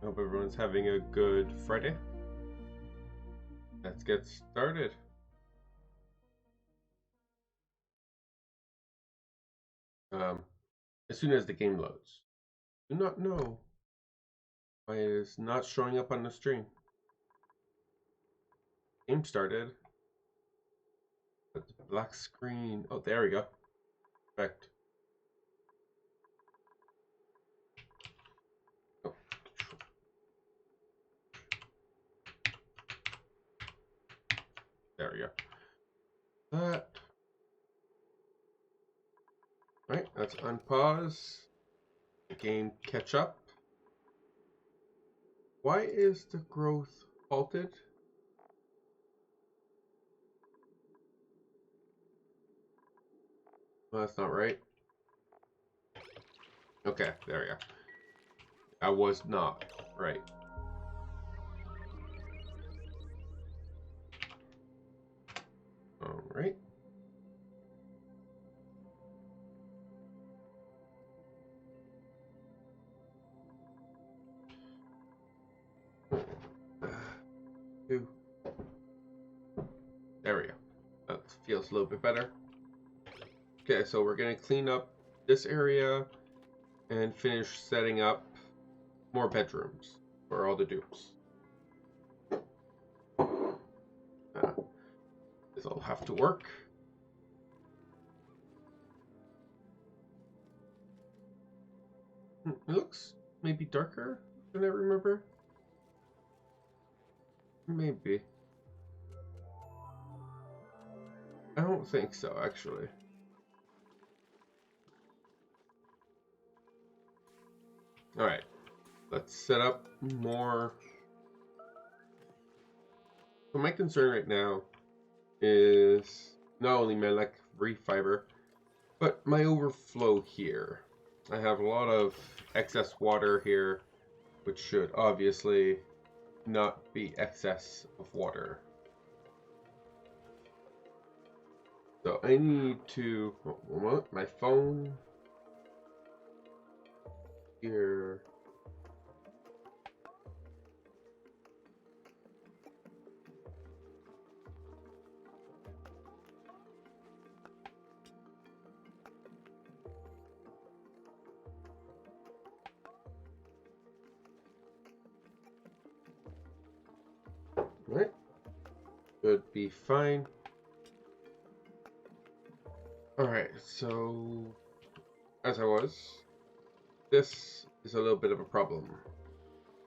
Hope everyone's having a good Friday. Let's get started. As soon as the game loads. Do not know why it is not showing up on the stream. Game started. But the black screen. Oh, there we go. Perfect. Oh. There we go. That. Right, let's unpause. The game catch up. Why is the growth halted? Well, that's not right. Okay, there we go. I was not right. All right. There we go. That feels a little bit better. Okay, so we're going to clean up this area and finish setting up more bedrooms for all the dupes. This will have to work. It looks maybe darker than I remember. Maybe. I don't think so, actually. Alright, let's set up more. So my concern right now is not only my lack of reef fiber, but my overflow here. I have a lot of excess water here, which should obviously not be excess of water. So I need to, my phone here. Right, should be fine. Alright, so as I was, this is a little bit of a problem.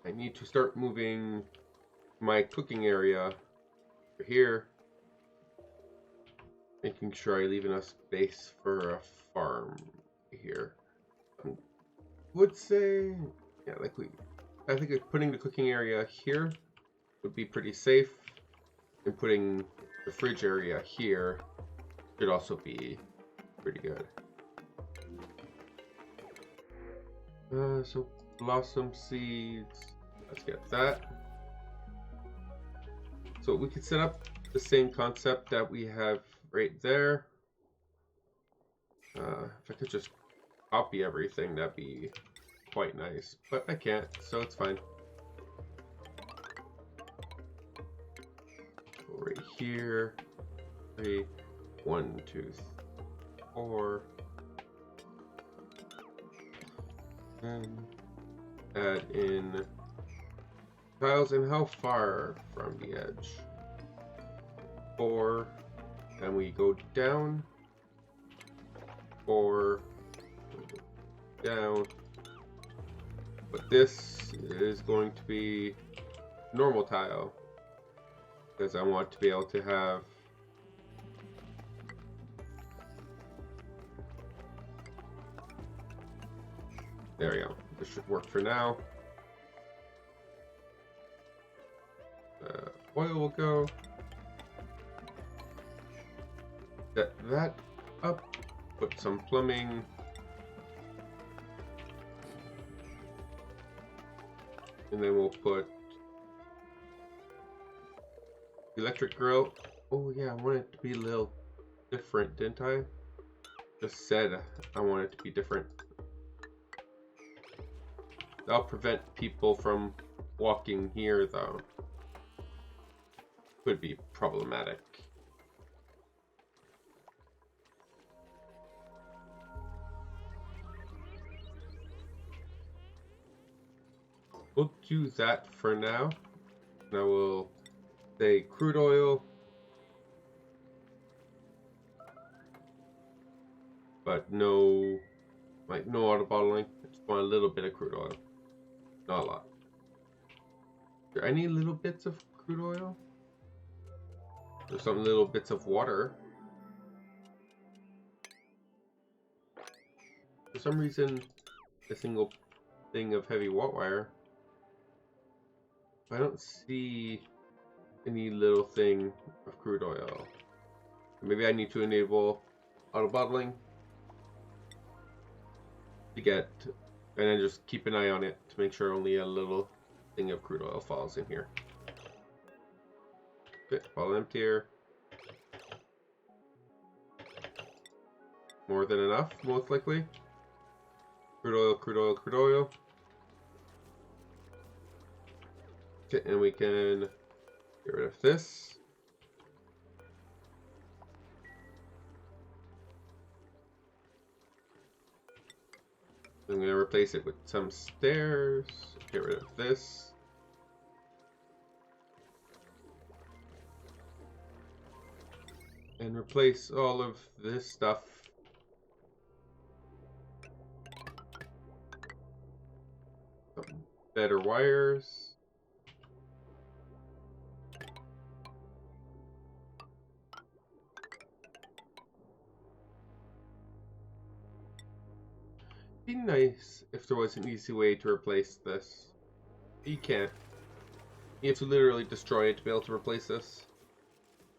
I need to start moving my cooking area over here, making sure I leave enough space for a farm here. I would say, yeah, I think putting the cooking area here would be pretty safe, and putting the fridge area here should also be pretty good. So blossom seeds, let's get that. So we could set up the same concept that we have right there. If I could just copy everything, that'd be quite nice, but I can't, so it's fine. Right here, 3, 1, 2, 4, and add in tiles. And how far from the edge? 4, and we go down, 4, down, but this is going to be normal tile, because I want to be able to have there we go. This should work for now. Oil will go. Set that up. Put some plumbing. And then we'll put electric grill. Oh yeah, I want it to be a little different, didn't I? Just said I want it to be different. That'll prevent people from walking here, though, could be problematic. We'll do that for now. Now we'll say crude oil, but no auto bottling. I just want a little bit of crude oil, not a lot. Are there any little bits of crude oil? There's some little bits of water. For some reason, a single thing of heavy watt wire. I don't see any little thing of crude oil. Maybe I need to enable auto bottling to get, and then just keep an eye on it to make sure only a little thing of crude oil falls in here. Okay, bottle emptier. More than enough, most likely. Crude oil, crude oil, crude oil. Okay, and we can get rid of this. I'm going to replace it with some stairs. Get rid of this. And replace all of this stuff. Some better wires. Be nice if there was an easy way to replace this. You can't. You have to literally destroy it to be able to replace this.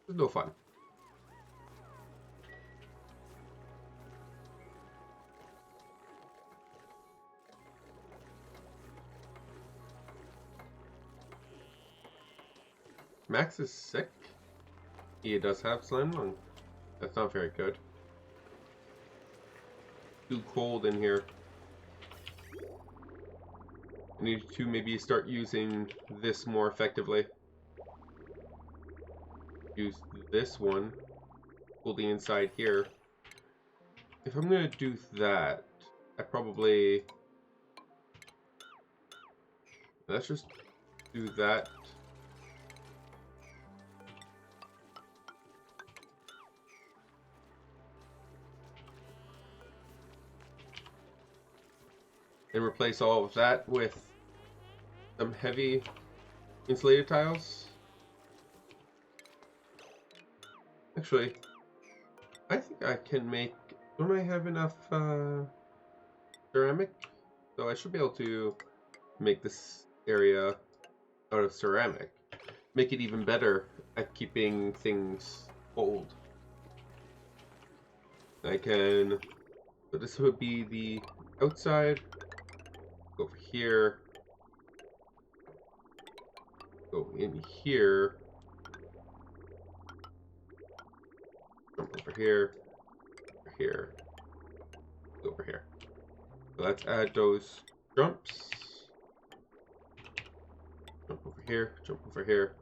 It's no fun. Max is sick. He does have slime lung. That's not very good. Too cold in here. I need to maybe start using this more effectively. Use this one. Pull the inside here. If I'm gonna do that, I probably... Let's just do that. And replace all of that with some heavy insulated tiles. Actually, I think I can make... Don't I have enough ceramic? So I should be able to make this area out of ceramic. Make it even better at keeping things cold. I can... So this would be the outside. Go over here. Go in here. Jump over here. Over here. Go over here. So let's add those jumps. Jump over here. Jump over here.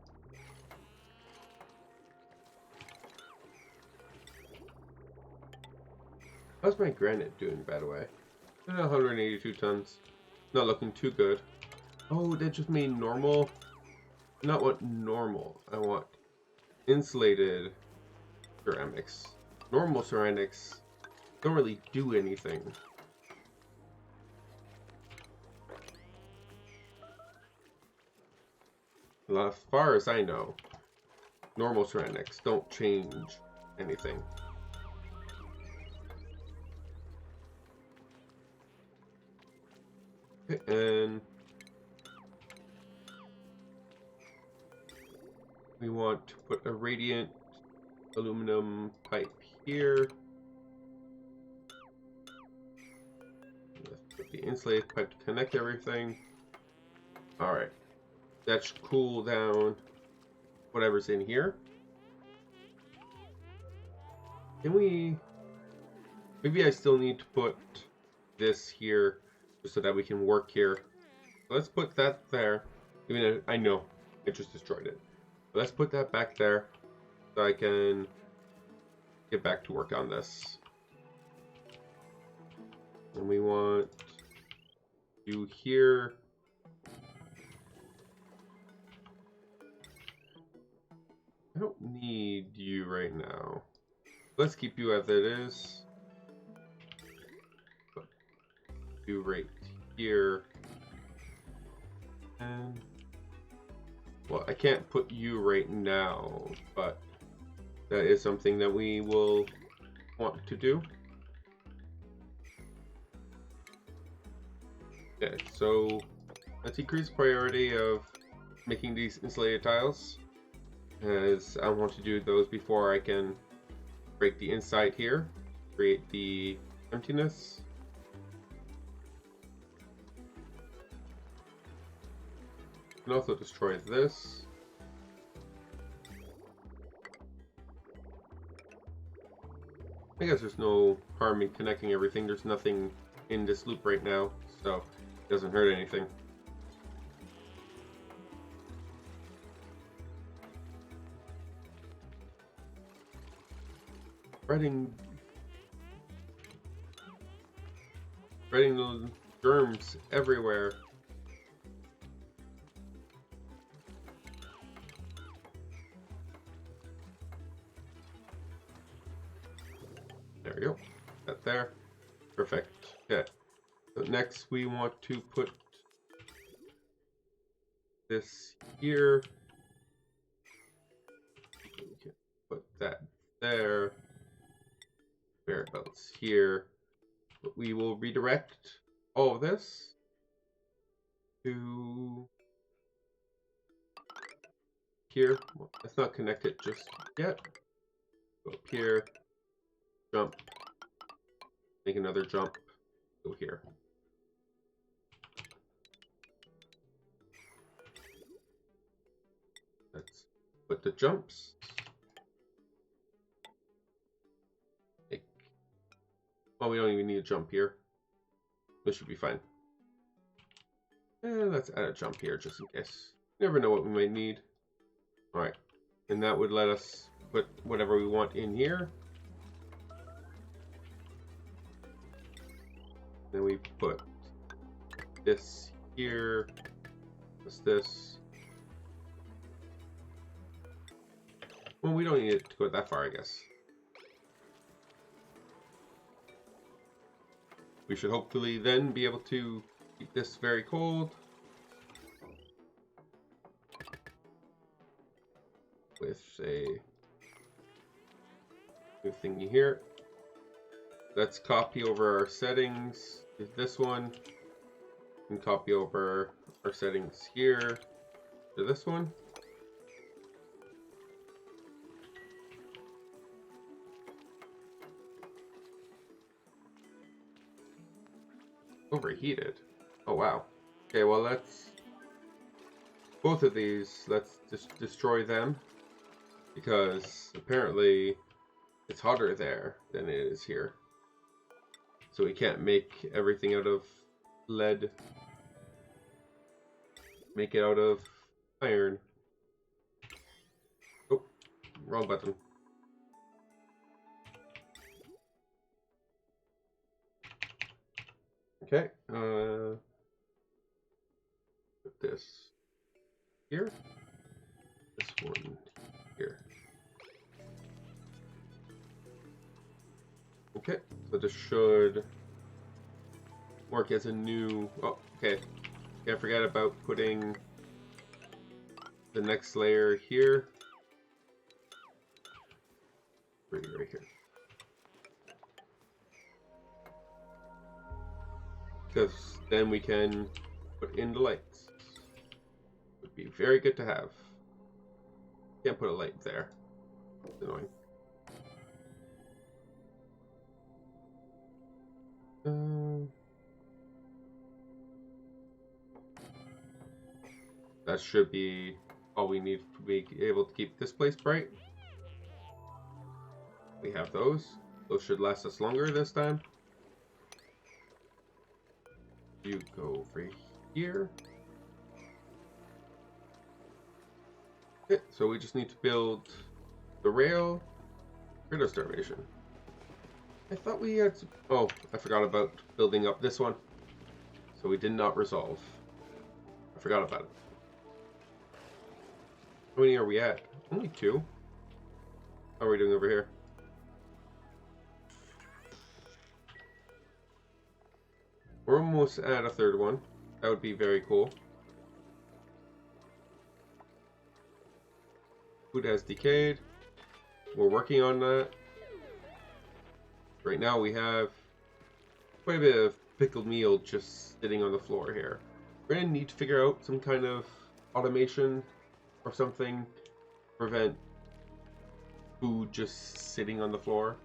How's my granite doing, by the way? 182 tons. Not looking too good. Oh, that just made normal. I not want normal. I want insulated ceramics. Normal ceramics don't really do anything. Well, as far as I know, normal ceramics don't change anything. And we want to put a radiant aluminum pipe here. Let's put the insulated pipe to connect everything. Alright. That should cool down whatever's in here. Can we... Maybe I still need to put this here so that we can work here. Let's put that there. Even though I know I just destroyed it. But let's put that back there so I can get back to work on this. And we want you here. I don't need you right now. Let's keep you as it is. Put you right here. And well, I can't put you right now, but that is something that we will want to do. Okay, so let's increase priority of making these insulated tiles, as I want to do those before I can break the inside here, create the emptiness. You can also destroy this. I guess there's no harm in connecting everything. There's nothing in this loop right now, so it doesn't hurt anything. Spreading the germs everywhere. There we go. That there. Perfect. Okay. So next we want to put this here. We can put that there. Whereabouts here. But we will redirect all of this to here. Well, let's not connect it just yet. Go up here. Jump. Make another jump. Go here. Let's put the jumps. Well, we don't even need a jump here. This should be fine. And let's add a jump here just in case. You never know what we might need. Alright. And that would let us put whatever we want in here. Then we put this here. This. Well, we don't need it to go that far, I guess. We should hopefully then be able to keep this very cold. With a new thingy here. Let's copy over our settings to this one. And copy over our settings here to this one. Overheated. Oh wow. Okay, well let's both of these, let's just destroy them, because apparently it's hotter there than it is here. So we can't make everything out of lead. Make it out of iron. Oh, wrong button. Okay, put this here, this one here. Okay, so this should work as a new, oh, okay. Can't forget about putting the next layer here. Right here. Because then we can put in the lights. Would be very good to have. Can't put a light there. That's annoying. That should be all we need to be able to keep this place bright. We have those. Those should last us longer this time. You go over here. Okay, so we just need to build the rail. Critter starvation. I thought we had to... Oh, I forgot about building up this one. So we did not resolve. I forgot about it. How many are we at? Only 2. How are we doing over here? We're almost at a 3rd one. That would be very cool. Food has decayed. We're working on that. Right now we have quite a bit of pickled meal just sitting on the floor here. We're going to need to figure out some kind of automation or something to prevent food just sitting on the floor.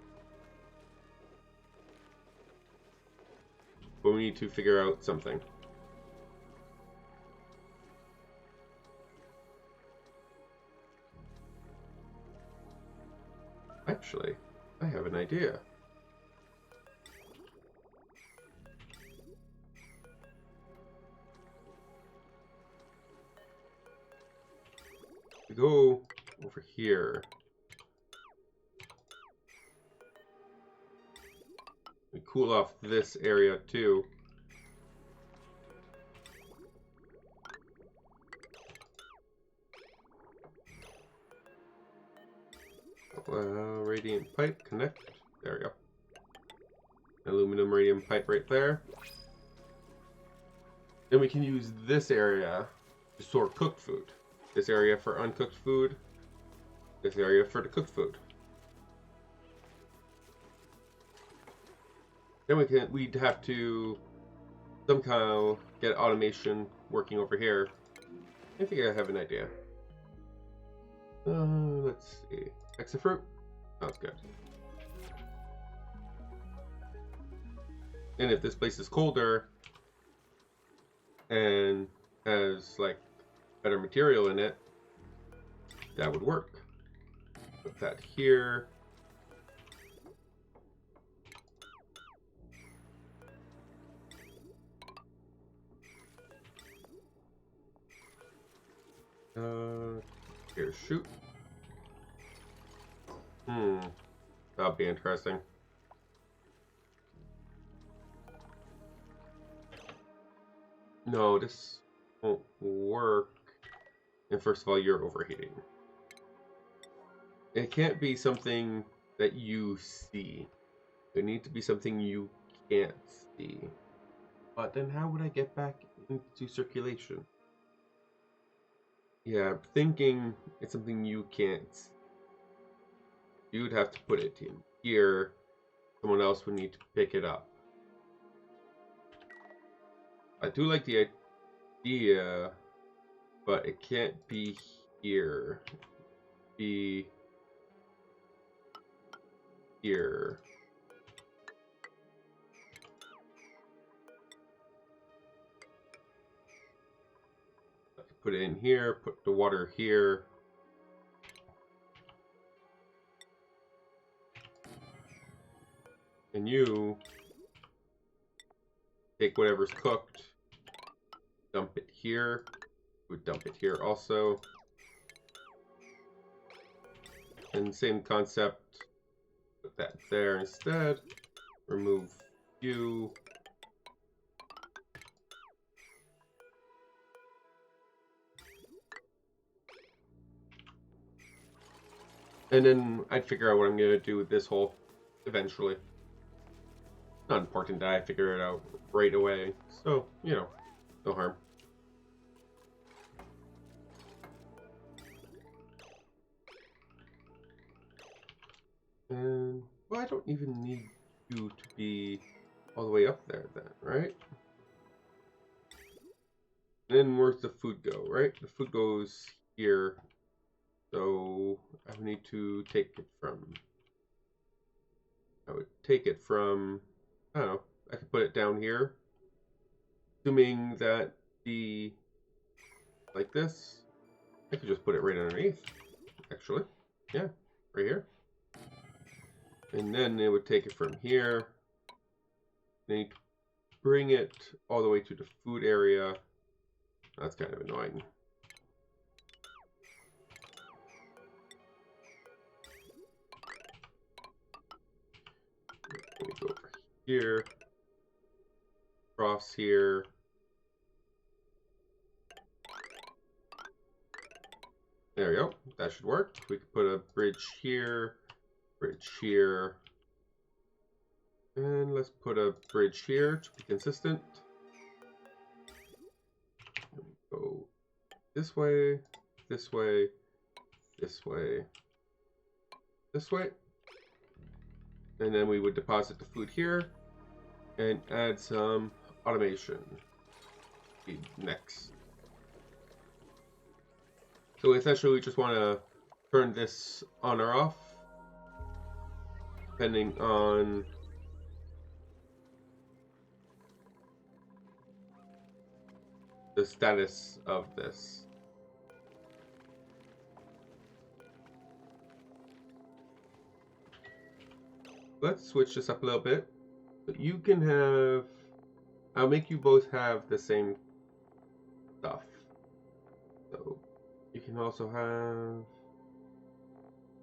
But we need to figure out something. Actually, I have an idea. We go over here. We cool off this area too. Radiant pipe, connect. There we go. Aluminum radium pipe right there. Then we can use this area to store cooked food. This area for uncooked food. This area for the cooked food. Then we'd have to somehow get automation working over here. I think I have an idea. Let's see. Extra fruit. Sounds good. And if this place is colder and has like better material in it, that would work. Put that here. Here, shoot. That'll be interesting. No, this won't work. And first of all, you're overheating. It can't be something that you see. It needs to be something you can't see. But then how would I get back into circulation? Yeah, I'm thinking it's something you can't see. You would have to put it in here. Someone else would need to pick it up. I do like the idea, but it can't be here. Be here. Put it in here, put the water here. And you take whatever's cooked, dump it here. Would dump it here also. And same concept, put that there instead. Remove you. And then I'd figure out what I'm going to do with this hole eventually. Not important that I figure it out right away. So, you know, no harm. And, well, I don't even need you to be all the way up there then, right? Then where's the food go, right? The food goes here. So I need to take it from... I would take it from... I don't know. I could put it down here. Assuming that the... like this. I could just put it right underneath. Actually. Yeah. Right here. And then it would take it from here. Then you bring it all the way to the food area. That's kind of annoying. here, cross here. There we go. That should work. We could put a bridge here, and let's put a bridge here to be consistent. Go this way, this way, this way, this way. And then we would deposit the food here and add some automation. Next. So essentially we just want to turn this on or off depending on the status of this. Let's switch this up a little bit. You can have, I'll make you both have the same stuff. So you can also have,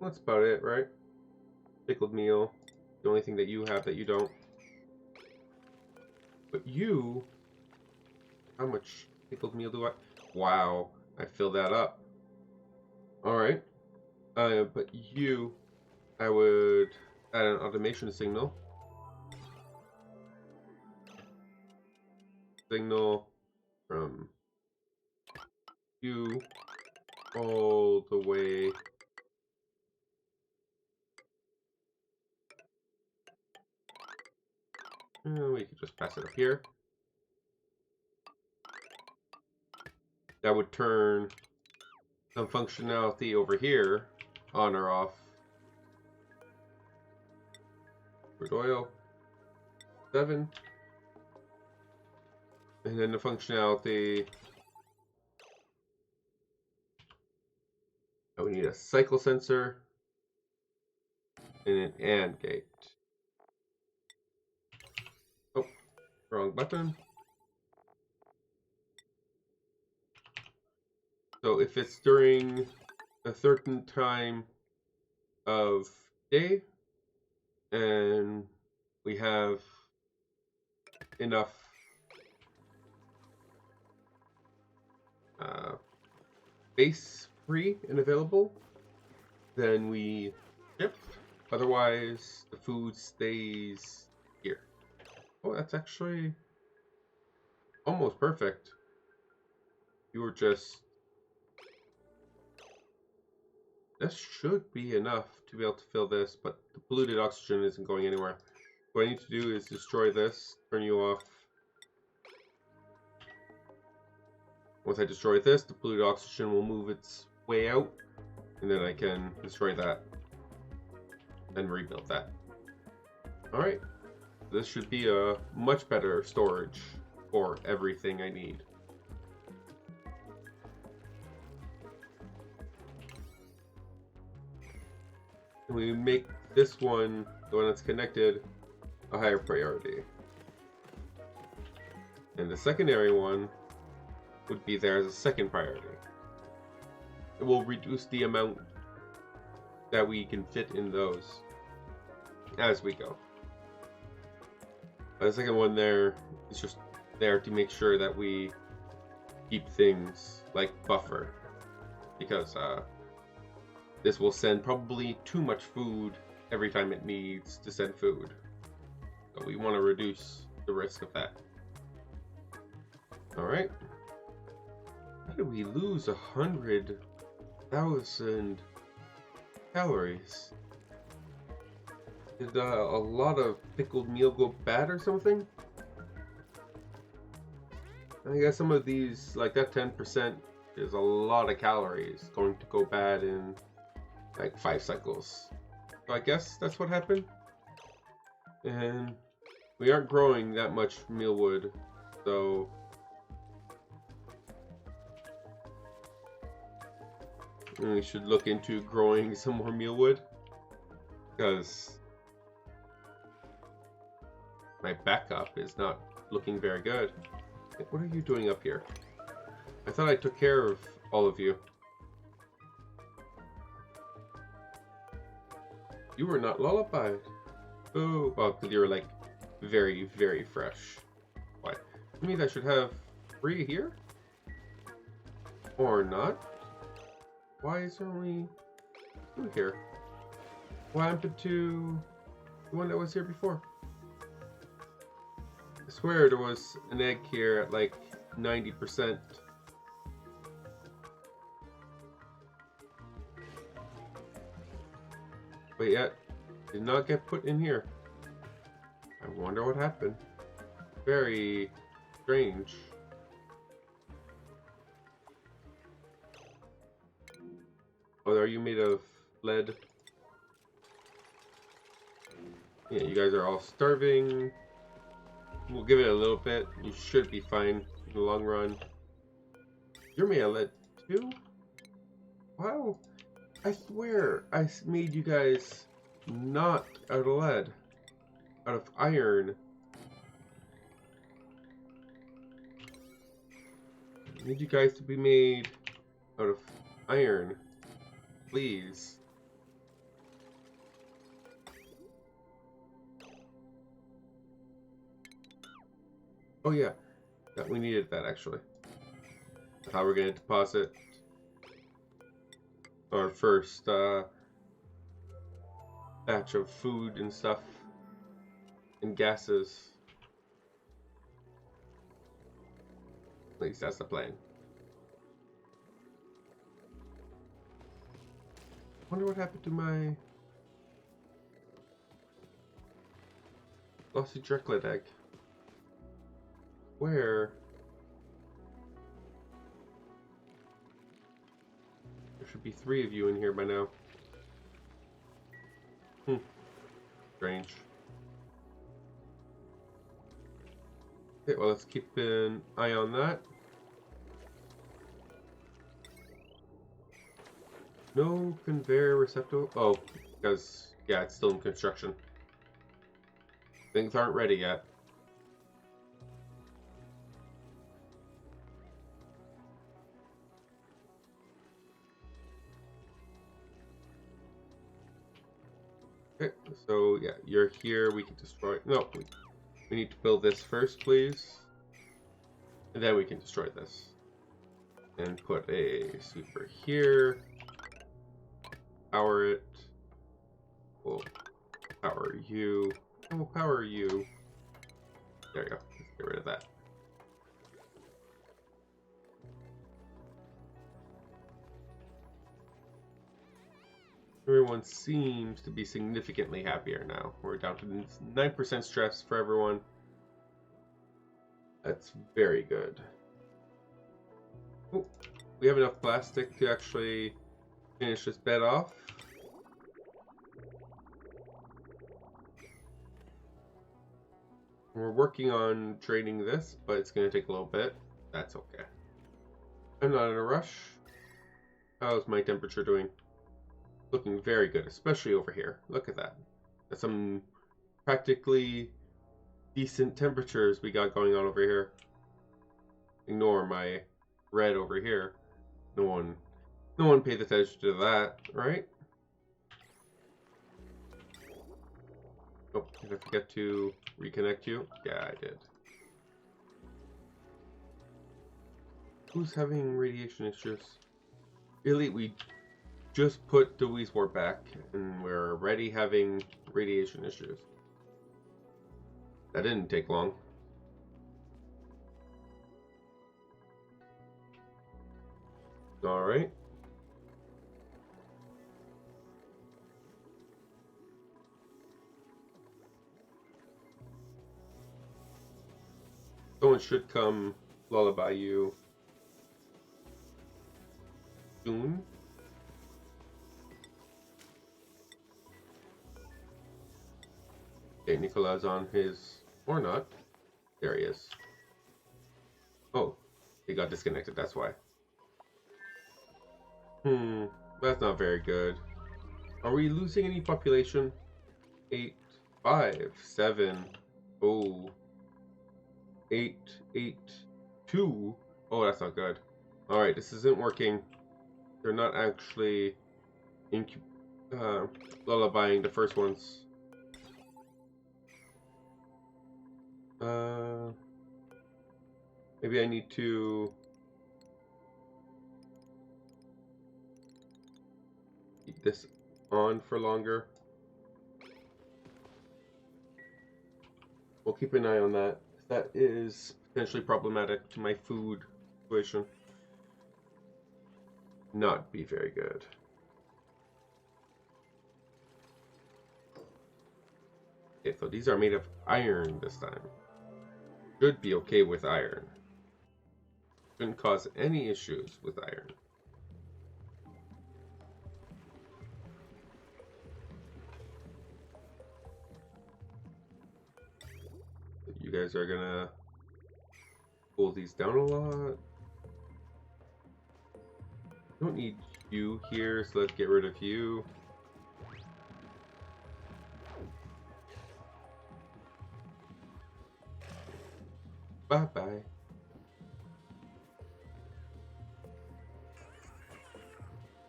that's about it, right? Pickled meal, the only thing that you have that you don't. But you, how much pickled meal do I? Wow, I fill that up. Alright. But you, I would add an automation signal. Signal from you all the way and we could just pass it up here. That would turn some functionality over here on or off. Crude oil 7, and then the functionality. We need a cycle sensor and an AND gate. Oh, wrong button. So if it's during a certain time of day and we have enough space free and available, then we ship. Otherwise, the food stays here. Oh, that's actually almost perfect. You were just... This should be enough to be able to fill this, but the polluted oxygen isn't going anywhere. What I need to do is destroy this, turn you off. Once I destroy this, the polluted oxygen will move its way out, and then I can destroy that and rebuild that. Alright, this should be a much better storage for everything I need. And we make this one, the one that's connected, a higher priority. And the secondary one would be there as a second priority. It will reduce the amount that we can fit in those as we go. The second one there is just there to make sure that we keep things like buffer, because this will send probably too much food every time it needs to send food. So we want to reduce the risk of that. Alright. How did we lose 100,000 calories? Did a lot of pickled meal go bad or something? I guess some of these, like that 10%, is a lot of calories going to go bad in like 5 cycles. So I guess that's what happened. And we aren't growing that much mealwood, so we should look into growing some more mealwood, because my backup is not looking very good. What are you doing up here? I thought I took care of all of you. You were not lullabied. Oh, well, because you were like very, very fresh. What? I mean, I should have 3 here? Or not? Why is there only 2 here? What happened to the one that was here before? I swear there was an egg here at like 90%. But yet, did not get put in here. I wonder what happened. Very strange. Oh, are you made of lead? Yeah, you guys are all starving. We'll give it a little bit. You should be fine in the long run. You're made of lead too? Wow. I swear I made you guys not out of lead. Out of iron. I need you guys to be made out of iron. Please. Oh yeah. Yeah, we needed that actually. That's how we're gonna deposit our first batch of food and stuff and gases. At least that's the plan. Wonder what happened to my glossy Drecklet egg. Where? There should be 3 of you in here by now. Strange. Okay, well, let's keep an eye on that. No conveyor receptacle. Oh, because, yeah, it's still in construction. Things aren't ready yet. Okay, so yeah, you're here. We can destroy. No, we need to build this first, please, and then we can destroy this. And put a sweeper here. Power it. We'll power you. And we'll power you. There you go. Let's get rid of that. Everyone seems to be significantly happier now. We're down to 9% stress for everyone. That's very good. Oh, we have enough plastic to actually finish this bed off. We're working on trading this, but it's going to take a little bit. That's okay. I'm not in a rush. How's my temperature doing? Looking very good, especially over here. Look at that. That's some practically decent temperatures we got going on over here. Ignore my red over here. No one paid attention to that, right? Oh, did I forget to reconnect you? Yeah, I did. Who's having radiation issues? Really, we just put the Weezwar back, and we're already having radiation issues. That didn't take long. Alright. Someone should come lullaby you soon. Okay, Nicola's on his... or not. There he is. Oh, he got disconnected, that's why. That's not very good. Are we losing any population? 8, 5, 7, oh, 8, 8, 2. Oh, that's not good. Alright, this isn't working. They're not actually lullabying the first ones. Maybe I need to keep this on for longer. We'll keep an eye on that. That is potentially problematic to my food situation. Not be very good. Okay, so these are made of iron this time. Should be okay with iron. Shouldn't cause any issues with iron. You guys are gonna pull these down a lot. Don't need you here, so let's get rid of you. Bye-bye.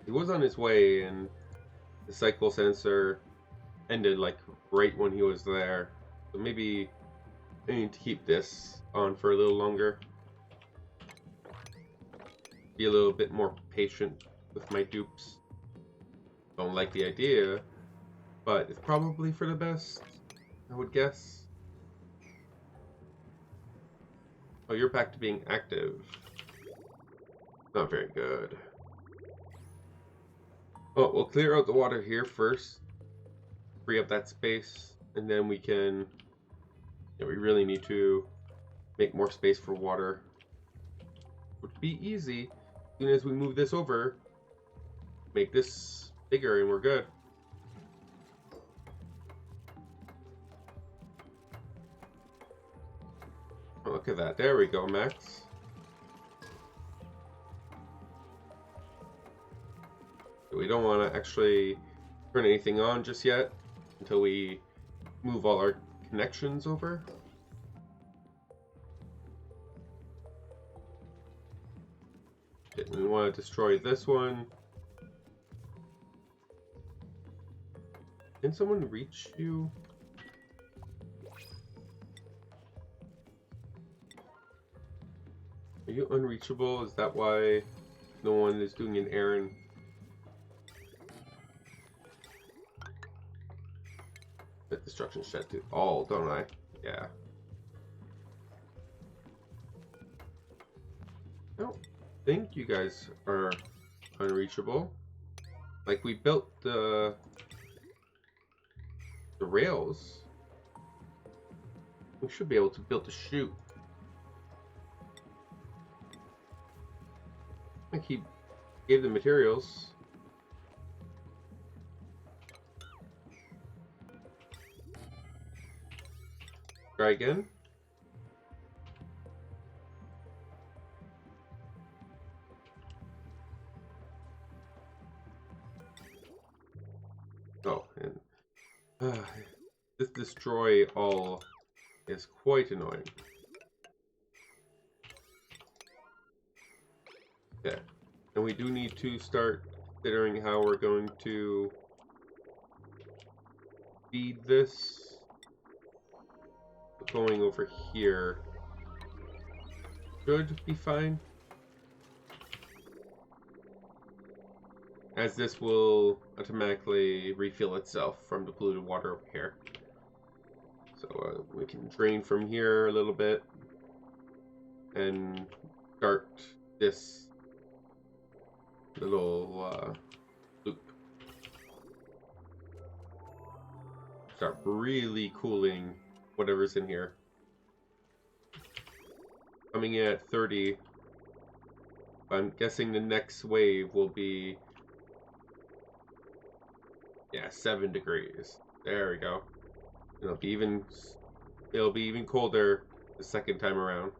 He was on his way, and the cycle sensor ended like right when he was there. So maybe I need to keep this on for a little longer. Be a little bit more patient with my dupes. Don't like the idea, but it's probably for the best, I would guess. Oh, you're back to being active. Not very good. Oh, we'll clear out the water here first. Free up that space, and then we can... Yeah, we really need to make more space for water. Would be easy. As soon as we move this over, make this bigger and we're good. Oh, look at that. There we go, Max. We don't want to actually turn anything on just yet until we move all our connections over. Okay, we want to destroy this one. Can someone reach you? Are you unreachable? Is that why no one is doing an errand? That destruction shed to all, don't I? Yeah. I don't think you guys are unreachable. Like, we built the rails. We should be able to build the chute. I think he gave the materials. Try again. Oh, and this destroy all is quite annoying. Okay, and we do need to start considering how we're going to feed this. Going over here should be fine, as this will automatically refill itself from the polluted water over here. So we can drain from here a little bit and start this little loop. Start really cooling whatever's in here. Coming in at 30. I'm guessing the next wave will be, yeah, 7 degrees. There we go. It'll be even colder the second time around.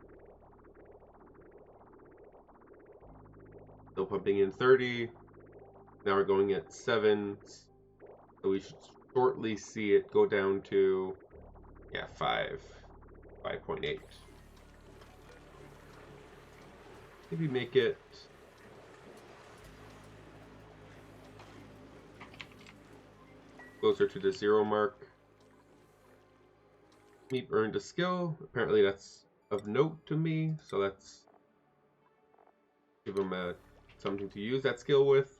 Still pumping in 30. Now we're going at 7. So we should shortly see it go down to, yeah, 5.8. Maybe make it closer to the 0 mark. Meep earned a skill. Apparently that's of note to me, so let's give him something to use that skill with.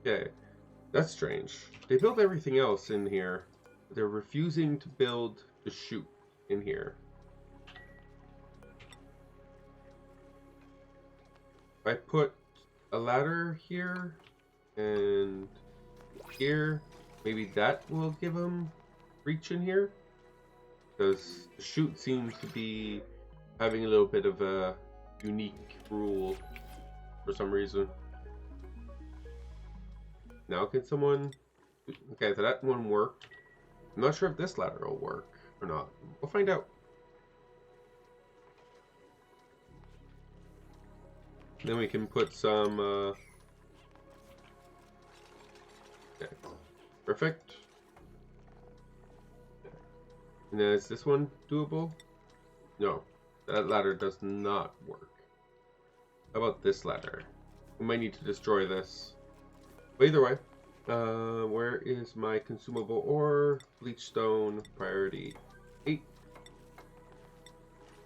Okay, that's strange. They built everything else in here. They're refusing to build the chute in here. If I put a ladder here and here, maybe that will give them reach in here, because the chute seems to be having a little bit of a unique rule for some reason. Now can someone... Okay, so that one worked. I'm not sure if this ladder will work or not. We'll find out. Then we can put some... Okay. Perfect. And then is this one doable? No. That ladder does not work. How about this ladder? We might need to destroy this. But either way, where is my consumable ore? Bleach stone, priority 8.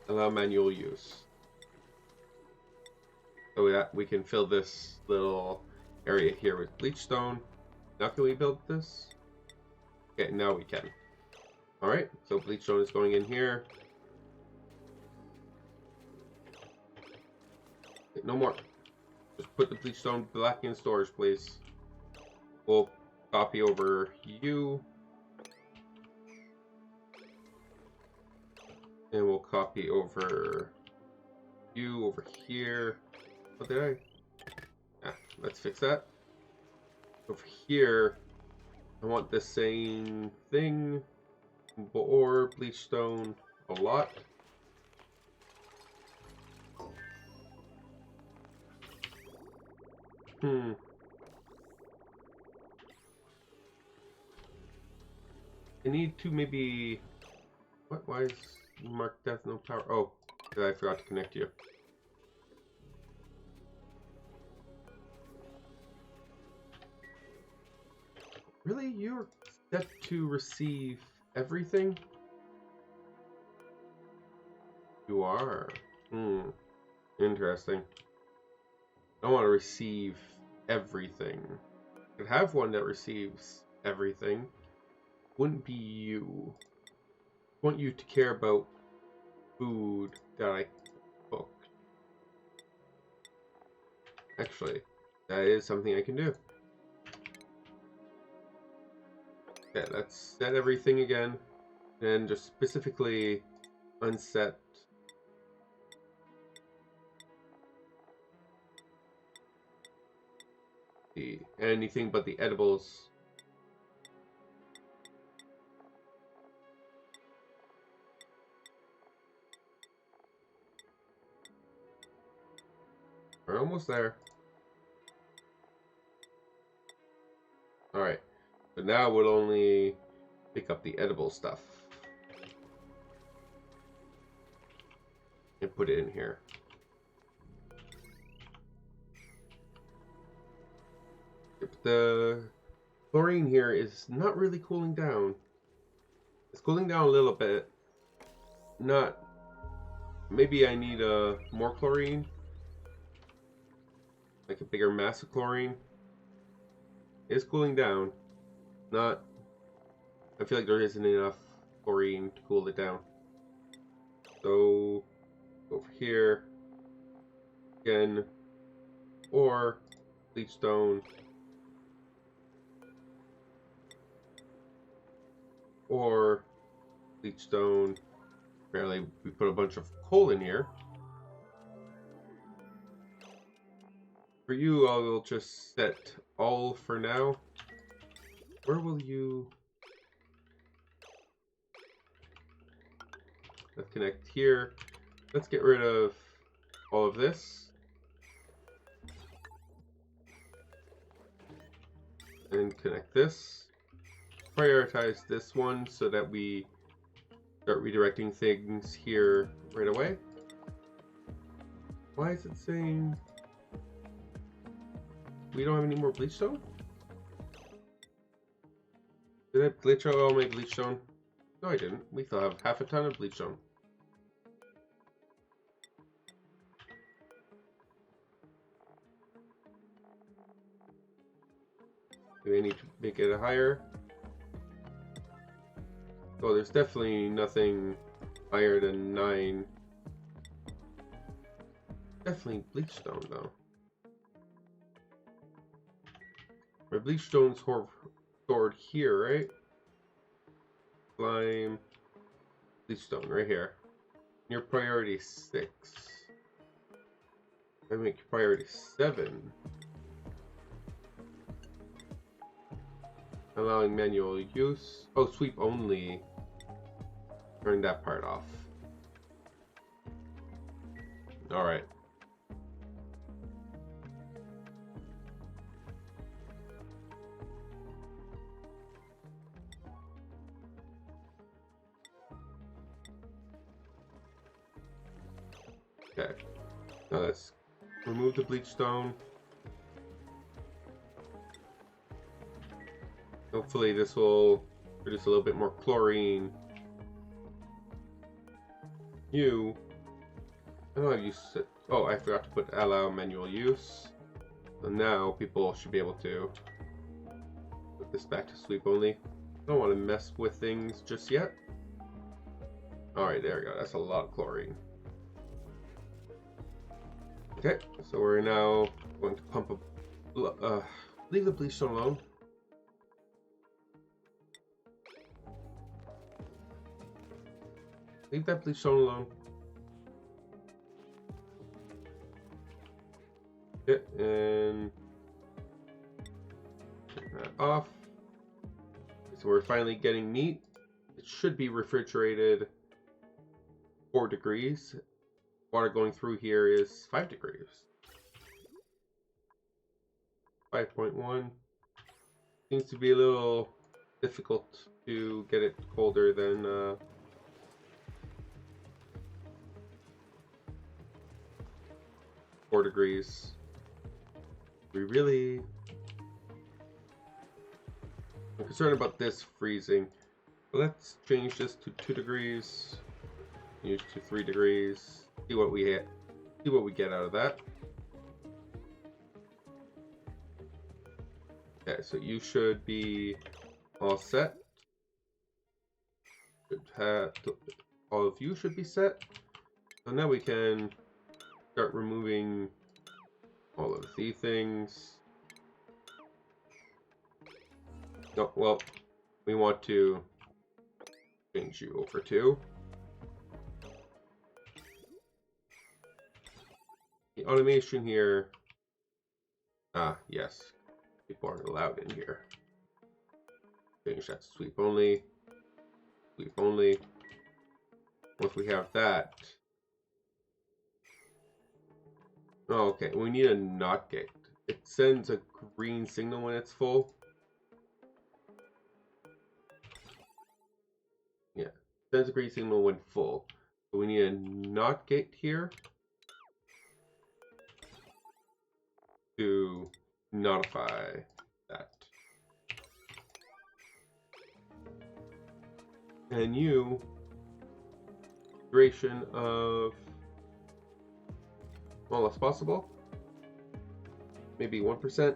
Allow manual use. So that we can fill this little area here with bleach stone. Now can we build this? Okay, now we can. Alright, so bleach stone is going in here. No more. Just put the bleach stone back in storage, please. We'll copy over you. And we'll copy over you over here. What did I? Ah, let's fix that. Over here, I want the same thing. Ore, bleach stone, a lot. I need to maybe... What? Why is marked death no power? Oh, I forgot to connect you. Really? You're set to receive everything? You are. Interesting. I want to receive everything. I could have one that receives everything. Wouldn't be you. I want you to care about food that I cooked. Actually, that is something I can do. Okay, let's set everything again. And just specifically unset anything but the edibles. We're almost there. Alright. So now we'll only pick up the edible stuff. And put it in here. The chlorine here is not really cooling down. It's cooling down a little bit. Not... Maybe I need more chlorine. Like a bigger mass of chlorine. It's cooling down. Not... I feel like there isn't enough chlorine to cool it down. So... over here. Again. Or... bleach stone. Or... bleach stone. Apparently we put a bunch of coal in here. For you, I will just set all for now. Where will you... Let's connect here. Let's get rid of all of this. And connect this. Prioritize this one so that we start redirecting things here right away. Why is it saying we don't have any more bleach stone? Did I glitch out all my bleach stone? No, I didn't. We still have half a ton of bleachstone. Do we need to make it higher? Oh, there's definitely nothing higher than 9. Definitely bleachstone, though. My bleachstone's stored here, right? Slime, bleachstone, right here. Your priority 6. I make your priority 7. Allowing manual use. Oh, sweep only. Turn that part off. Alright. Okay. Now let's remove the bleachstone. Hopefully this will produce a little bit more chlorine. I don't know how you said. Oh, I forgot to put allow manual use. So now people should be able to put this back to sweep only. I don't want to mess with things just yet. Alright, there we go. That's a lot of chlorine. Okay, so we're now going to pump a... leave the bleachstone alone. Leave that bleachstone alone. Okay, and turn that off. So we're finally getting meat. It should be refrigerated 4 degrees. Water going through here is 5 degrees. 5.1. Seems to be a little difficult to get it colder than 4 degrees. I'm concerned about this freezing. Let's change this to 2 degrees. Use to 3 degrees. See what we get out of that. Okay, so you should be all set. All of you should be set. So now we can start removing all of these things. No, well, we want to change you over to the automation here. Ah, yes. People aren't allowed in here. Change that to sweep only. Sweep only. Once we have that. Oh, okay. We need a NOT gate. It sends a green signal when it's full. Yeah. Sends a green signal when full. So we need a NOT gate here to notify that. And you, duration of all as possible, maybe 1%.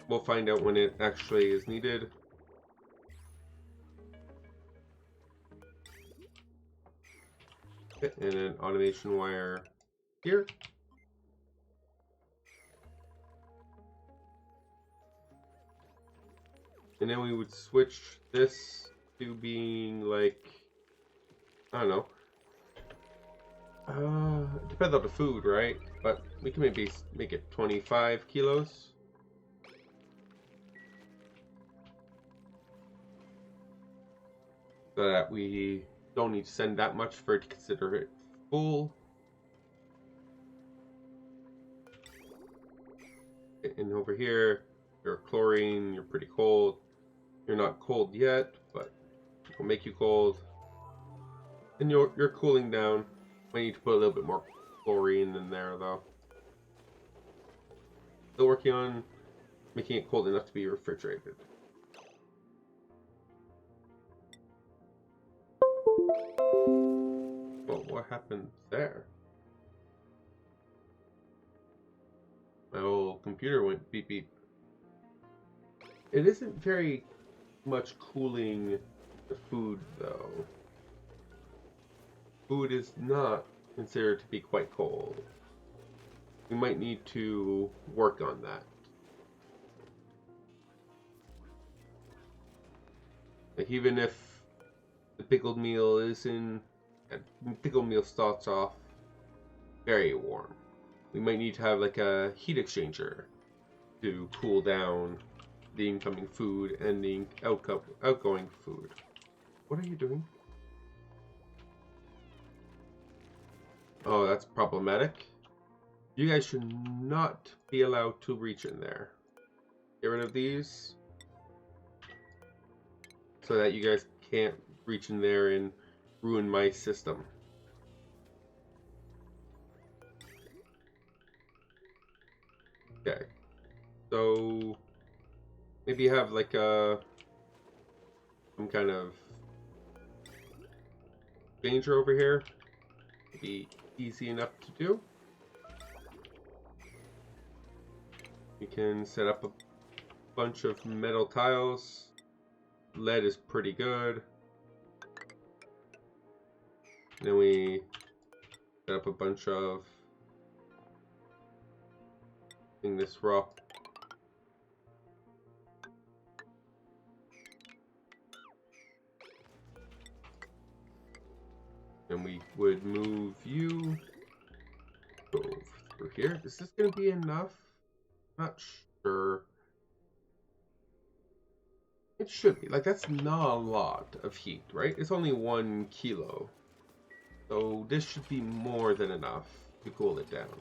We'll find out when it actually is needed. Okay, and an automation wire here. And then we would switch this to being like, I don't know. It depends on the food, right? But we can maybe make it 25 kilos. So that we don't need to send that much for it to consider it full. And over here, you're chlorine, you're pretty cold. You're not cold yet, but it will make you cold. And you're cooling down. I need to put a little bit more chlorine in there, though. Still working on making it cold enough to be refrigerated. Well, what happened there? My old computer went beep beep. It isn't very much cooling the food though. Food is not considered to be quite cold. We might need to work on that. Like even if the pickled meal is in, pickled meal starts off very warm, we might need to have like a heat exchanger to cool down the incoming food and the outgoing food. What are you doing? Oh, that's problematic. You guys should not be allowed to reach in there. Get rid of these so that you guys can't reach in there and ruin my system. Okay. So maybe have like some kind of danger over here. Be easy enough to do. We can set up a bunch of metal tiles. Lead is pretty good. Then we set up a bunch of in this rock. And we would move you go through here. Is this going to be enough? Not sure. It should be. Like, that's not a lot of heat, right? It's only 1 kilo. So this should be more than enough to cool it down.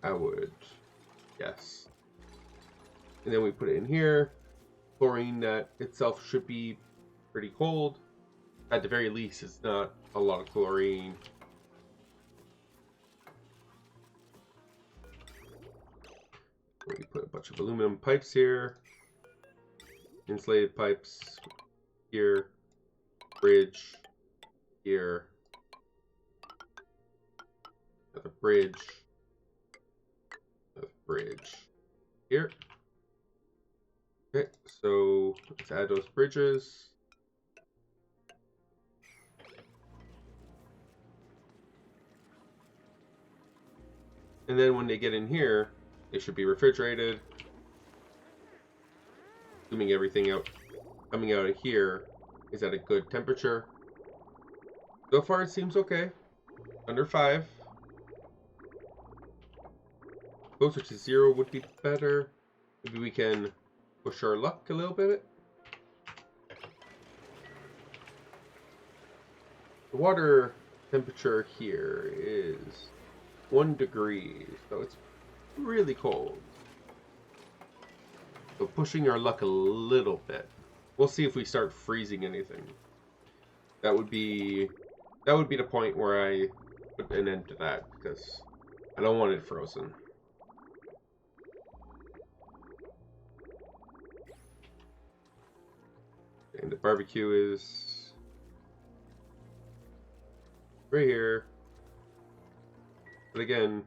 I would guess. And then we put it in here. Chlorine that itself should be pretty cold. At the very least, it's not a lot of chlorine. We put a bunch of aluminum pipes here. Insulated pipes here. Bridge here. Another bridge. Another bridge here. Okay, so let's add those bridges. And then when they get in here, they should be refrigerated. Assuming everything coming out of here is at a good temperature. So far it seems okay. Under 5. Closer to 0 would be better. Maybe we can push our luck a little bit. The water temperature here is 1 degree, so it's really cold. So pushing our luck a little bit. We'll see if we start freezing anything. That would be the point where I put an end to that, because I don't want it frozen. And the barbecue is right here. But again,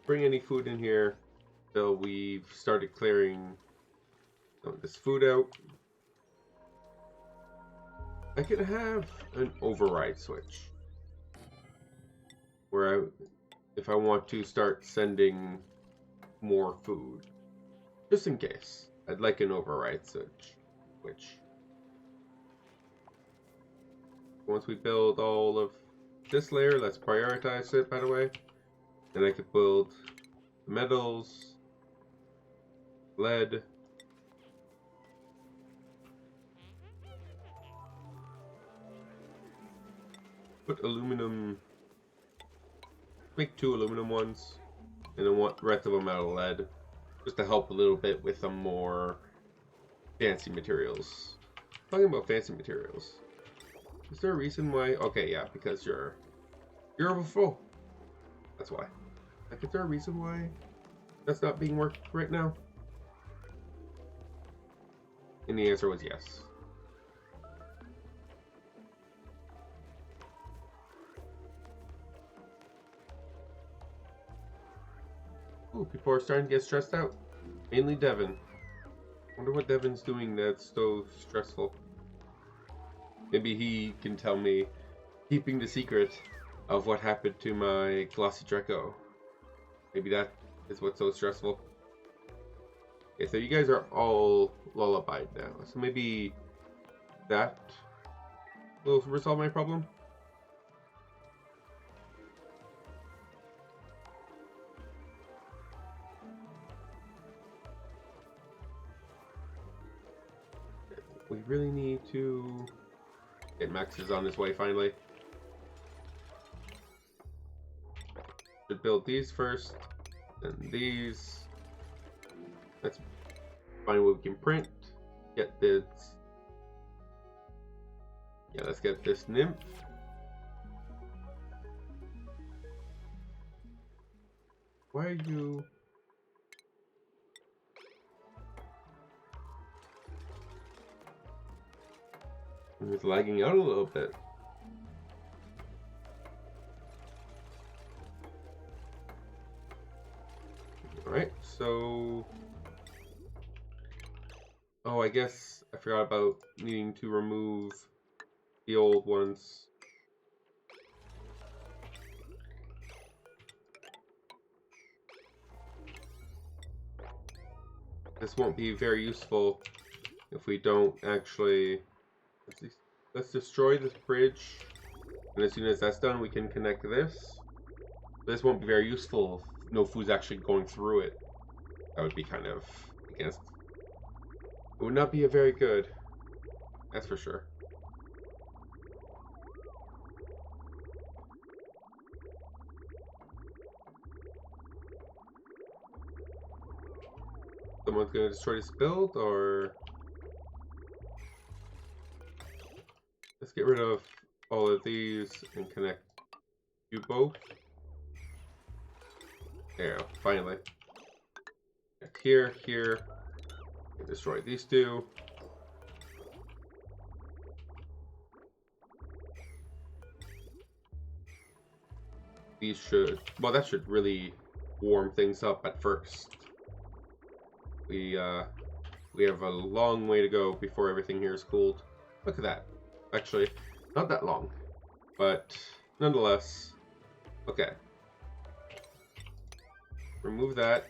bring any food in here until we've started clearing this food out. I could have an override switch where if I want to start sending more food, just in case, I'd like an override switch. Once we build all of this layer, let's prioritize it, by the way. Then I could build the metals, lead, put aluminum, make 2 aluminum ones, and then the rest of them out of lead, just to help a little bit with some more fancy materials. Talking about fancy materials, is there a reason why? Okay, yeah, because you're overfull. That's why. Like, is there a reason why that's not being worked right now? And the answer was yes. Ooh, people are starting to get stressed out. Mainly Devin. Wonder what Devin's doing that's so stressful. Maybe he can tell me, keeping the secret of what happened to my glossy Draco. Maybe that is what's so stressful. Okay, so you guys are all lullabied now. So maybe that will resolve my problem. We really need to get Max is on his way finally. Should build these first, then these. Let's find what we can print. Get this. Yeah, let's get this nymph. Why are you? It's lagging out a little bit. Alright, so... Oh, I guess I forgot about needing to remove the old ones. This won't be very useful if we don't actually... Let's destroy this bridge, and as soon as that's done, we can connect this. This won't be very useful if no food's actually going through it. That would be kind of against. It would not be a very good. That's for sure. Someone's gonna destroy this build, or let's get rid of all of these and connect you both. There, finally. Here, here. Destroy these two. These should, well, that should really warm things up at first. We have a long way to go before everything here is cooled. Look at that. Actually, not that long, but nonetheless. Okay. Remove that.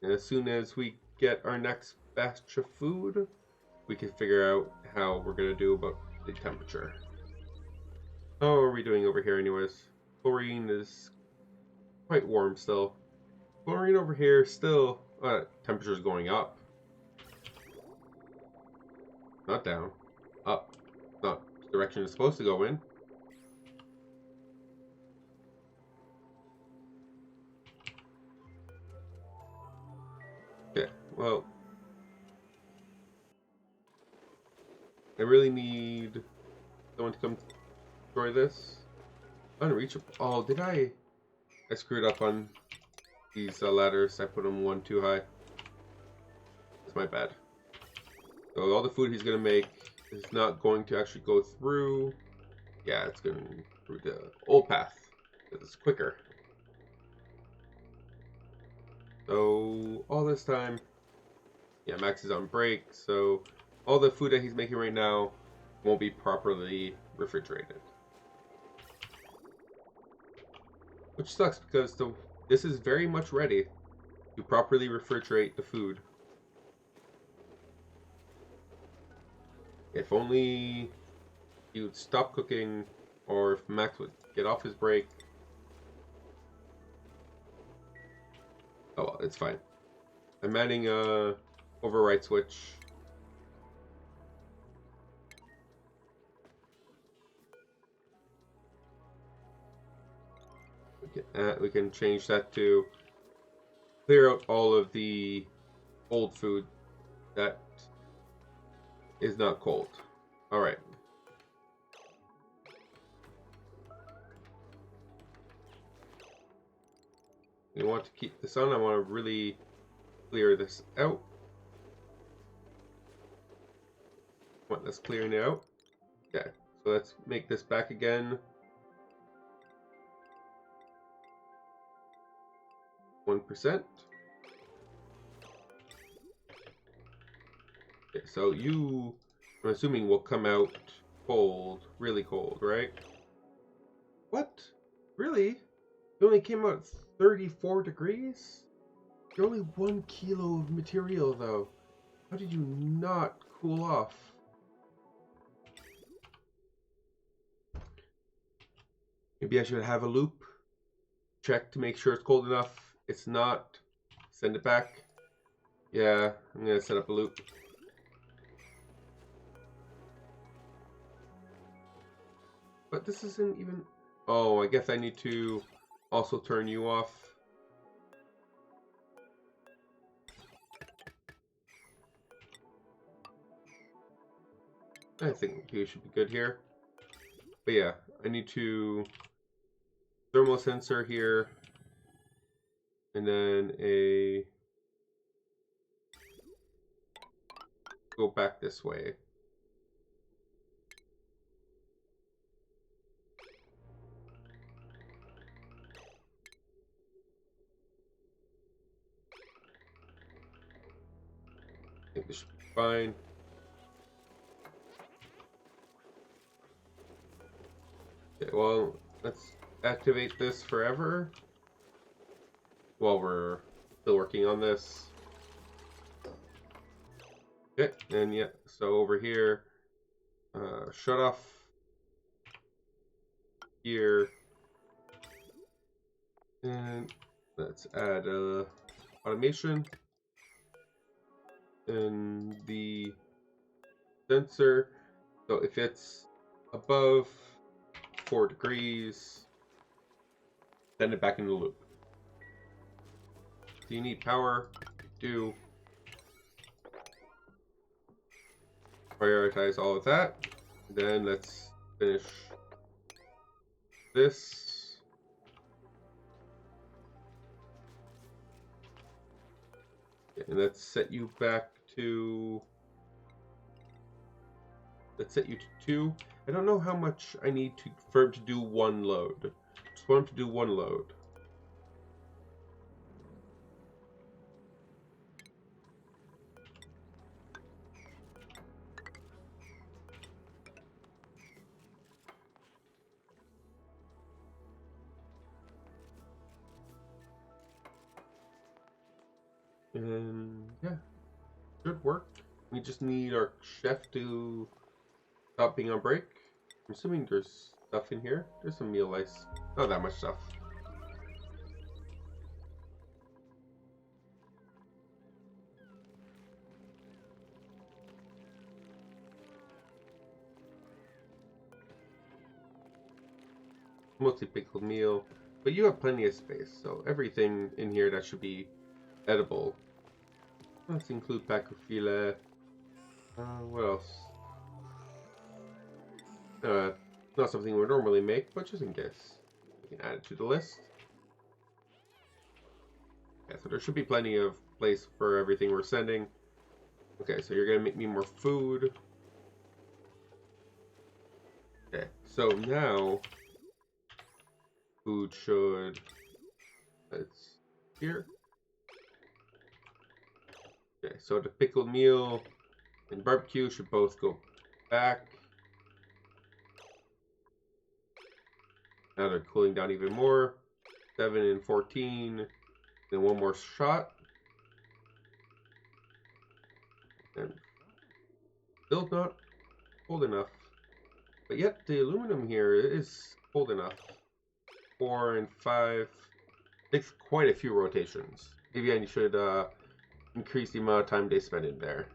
And as soon as we get our next batch of food, we can figure out how we're going to do about the temperature. How are we doing over here anyways? Chlorine is quite warm still. Chlorine over here still, temperature's going up. Not down. Up. Not the direction it's supposed to go in. Okay, well, I really need someone to come destroy this. Unreachable. Oh, did I screwed up on these ladders. I put them one too high. That's my bad. So all the food he's gonna make is not going to actually go through. Yeah, it's going through the old path. It's quicker. So all this time, yeah, Max is on break, so all the food that he's making right now won't be properly refrigerated. Which sucks because this is very much ready to properly refrigerate the food. If only he would stop cooking, or if Max would get off his break. Oh well, it's fine. I'm adding a override switch. We can change that to clear out all of the old food that is not cold. Alright. We want to keep this on. I want to really clear this out. Want this clearing out. Okay, so let's make this back again. 1%. Okay, so you, I'm assuming, will come out cold, really cold, right? What? Really? It only came out 34 degrees? You're only 1 kilo of material, though. How did you not cool off? Maybe I should have a loop. Check to make sure it's cold enough. It's not. Send it back. Yeah, I'm gonna set up a loop. But this isn't even... Oh, I guess I need to also turn you off. I think you should be good here. But yeah, I need to thermal sensor here. And then a... Go back this way. I think this should be fine. Okay, well, let's activate this forever while we're still working on this. Okay, and yeah, so over here, shut off here, and let's add automation and the sensor. So if it's above 4 degrees, send it back in the loop. Do you need power? You do. Prioritize all of that. Then let's finish this. Okay, and let's set you back to... Let's set you to 2. I don't know how much I need for him to do one load. Just want him to do one load. And yeah, good work. We just need our chef to stop being on break. I'm assuming there's stuff in here. There's some meal ice. Not that much stuff. Mostly pickled meal. But you have plenty of space, so everything in here that should be edible. Let's include pack of filet. What else? Not something we would normally make, but just in case. We can add it to the list. Yeah, so there should be plenty of place for everything we're sending. Okay, so you're gonna make me more food. Okay, so now food should... It's here. Okay, so the pickled meal and barbecue should both go back. Now they're cooling down even more. 7 and 14. Then one more shot. And still not cold enough. But yet the aluminum here is cold enough. 4 and 5. Takes quite a few rotations. Maybe I should increase the amount of time they spend in there.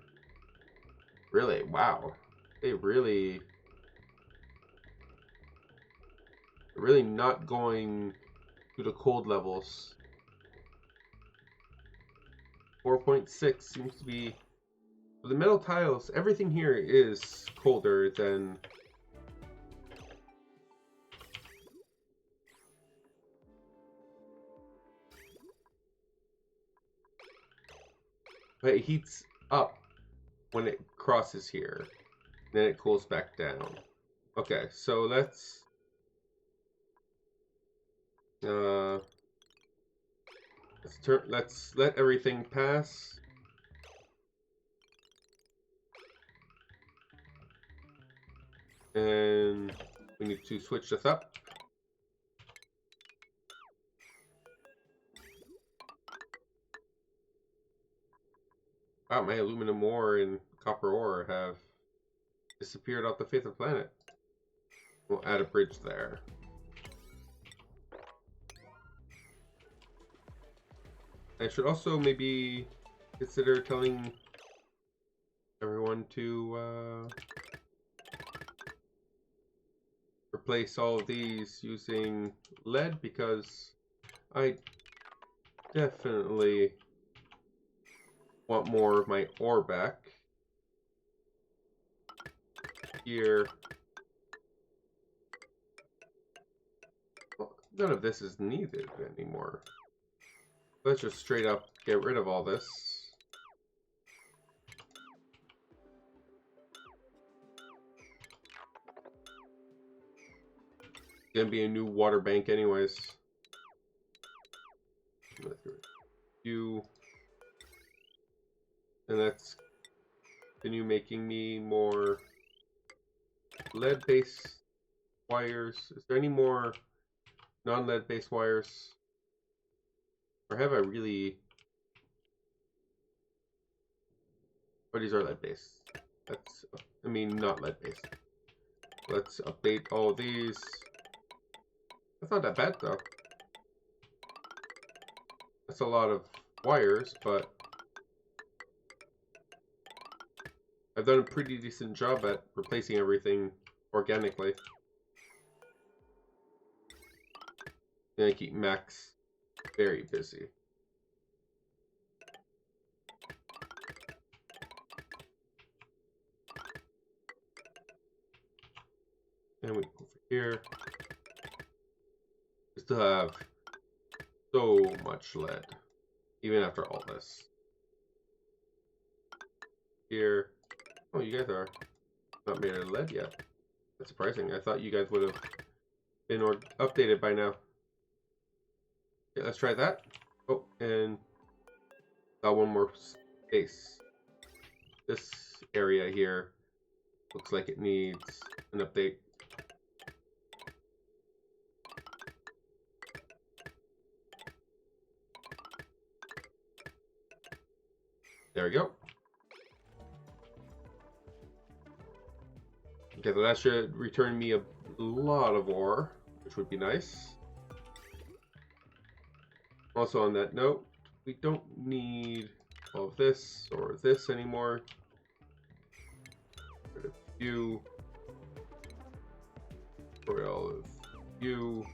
Really? Wow. They really not going to the cold levels. 4.6 seems to be... The metal tiles, everything here is colder than... But it heats up when it crosses here. Then it cools back down. Okay, so let's let's let everything pass. And we need to switch this up. Wow, my aluminum ore and copper ore have disappeared off the face of the planet. We'll add a bridge there. I should also maybe consider telling everyone to replace all of these using lead, because I definitely want more of my ore back. Here. Well, none of this is needed anymore. Let's just straight up get rid of all this. It's gonna be a new water bank anyways. And let's continue making me more lead-based wires. Is there any more non-lead based wires? Or have I really... Or these are lead-based. That's, I mean, not lead-based. Let's update all these. That's not that bad, though. That's a lot of wires, but I've done a pretty decent job at replacing everything organically. And I keep Max very busy. And we go over here. We still have so much lead, even after all this. Here. Oh, you guys are not made of lead yet. That's surprising. I thought you guys would have been updated by now. Okay, let's try that. Oh, and got one more space. This area here looks like it needs an update. There we go. Okay, so that should return me a lot of ore, which would be nice. Also on that note, we don't need all of this or this anymore. Rid of you. For all of you.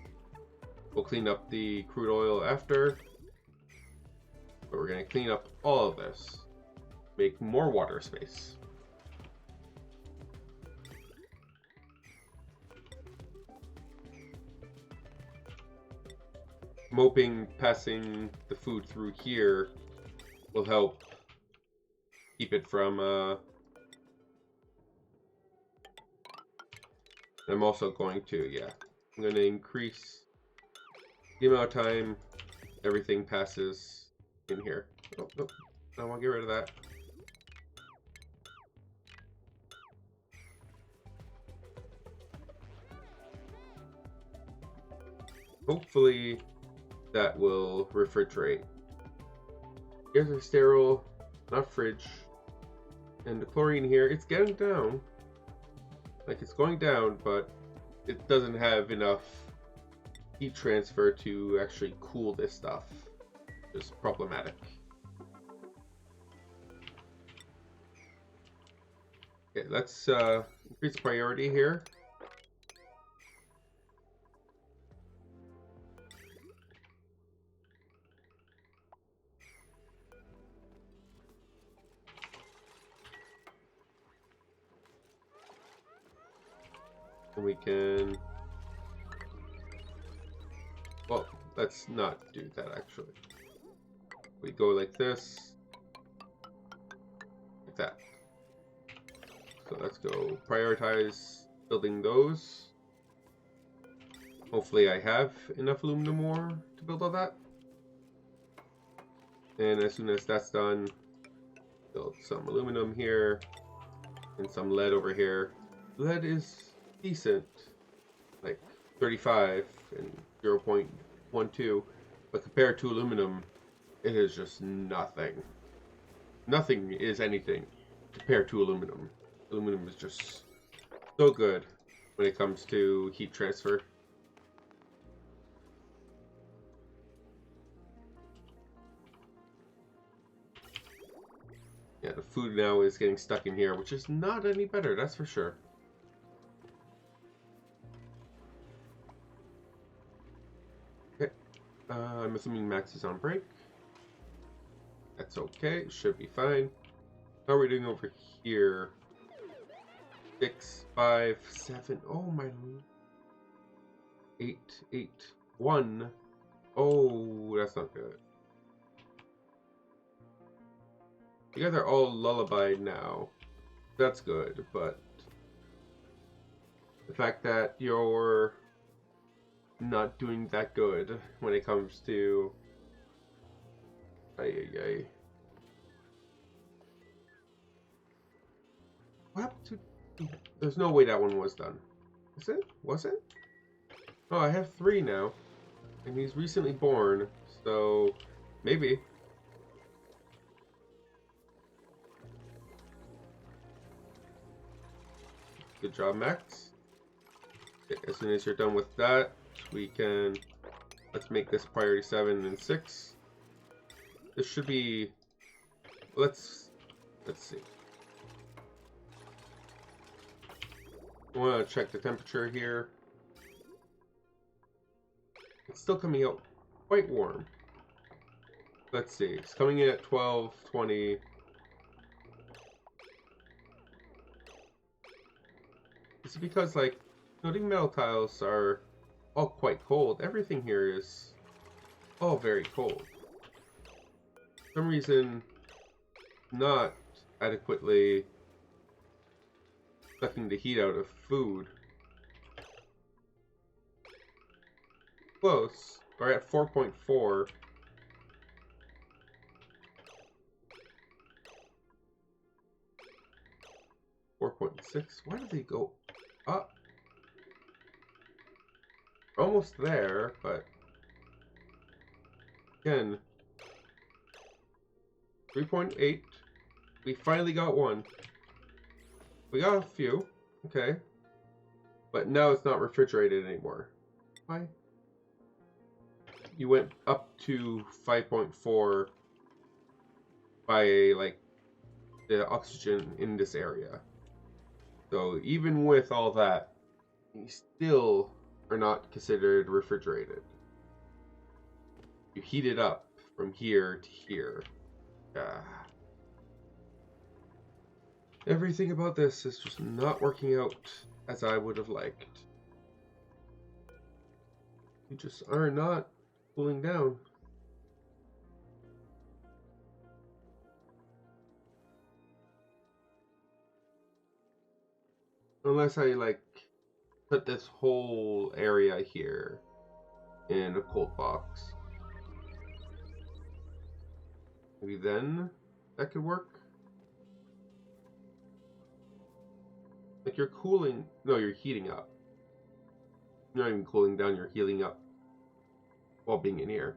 We'll clean up the crude oil after. But we're going to clean up all of this. Make more water space. I'm hoping passing the food through here will help keep it from I'm also going to, yeah, I'm going to increase the amount of time everything passes in here. Oh, nope, I want to get rid of that. Hopefully that will refrigerate. Here's a sterile, not fridge. And the chlorine here, it's getting down. Like, it's going down, but it doesn't have enough heat transfer to actually cool this stuff. It's problematic. Okay, let's increase the priority here. And we can, well, let's not do that actually. We go like this. that. So let's go prioritize building those. Hopefully I have enough aluminum ore to build all that. And as soon as that's done, build some aluminum here and some lead over here. Lead is decent, like 35 and 0.12, but compared to aluminum, it is just nothing. Nothing is anything compared to aluminum. Aluminum is just so good when it comes to heat transfer. Yeah, the food now is getting stuck in here, which is not any better, that's for sure. Okay, I'm assuming Max is on break. That's okay, should be fine. How are we doing over here? 6, 5, 7. Oh my. 8, 8, 1. Oh, that's not good. You guys are all lullabied now. That's good, but the fact that you're not doing that good when it comes to. Ay. What happened to? There's no way that one was done. Is it? Was it? Oh, I have 3 now. And he's recently born, so maybe. Good job, Max. Okay, as soon as you're done with that, we can... Let's make this priority 7 and 6. This should be... Let's see. I want to check the temperature here. It's still coming out quite warm. Let's see. It's coming in at 12, 20. It's because, like, floating metal tiles are all quite cold. Everything here is all very cold. For some reason, not adequately sucking the heat out of food. Close. We're at 4.4. Why did they go up? Almost there, but again, 3.8. We finally got one. We got a few, okay, but now it's not refrigerated anymore. Why? You went up to 5.4 by like the oxygen in this area. So even with all that, you still are not considered refrigerated. You heat it up from here to here. Everything about this is just not working out as I would have liked. You just are not cooling down. Unless I like put this whole area here in a cold box. Maybe then that could work. Like you're cooling, no, you're heating up. You're not even cooling down, you're heating up while being in here.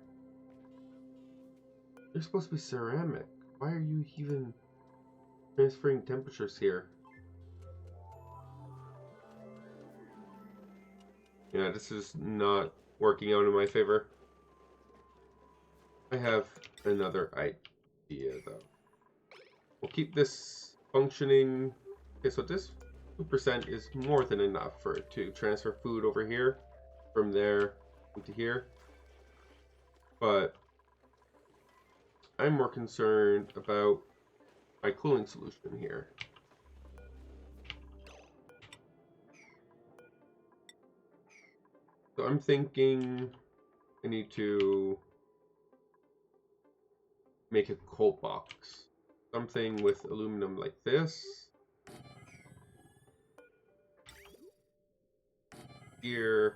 You're supposed to be ceramic. Why are you even transferring temperatures here? Yeah, this is not working out in my favor. I have another idea, though. We'll keep this functioning. Okay, so this 2% is more than enough for it to transfer food over here, from there into here. But I'm more concerned about my cooling solution here. So I'm thinking I need to make a cold box. something with aluminum like this. Here.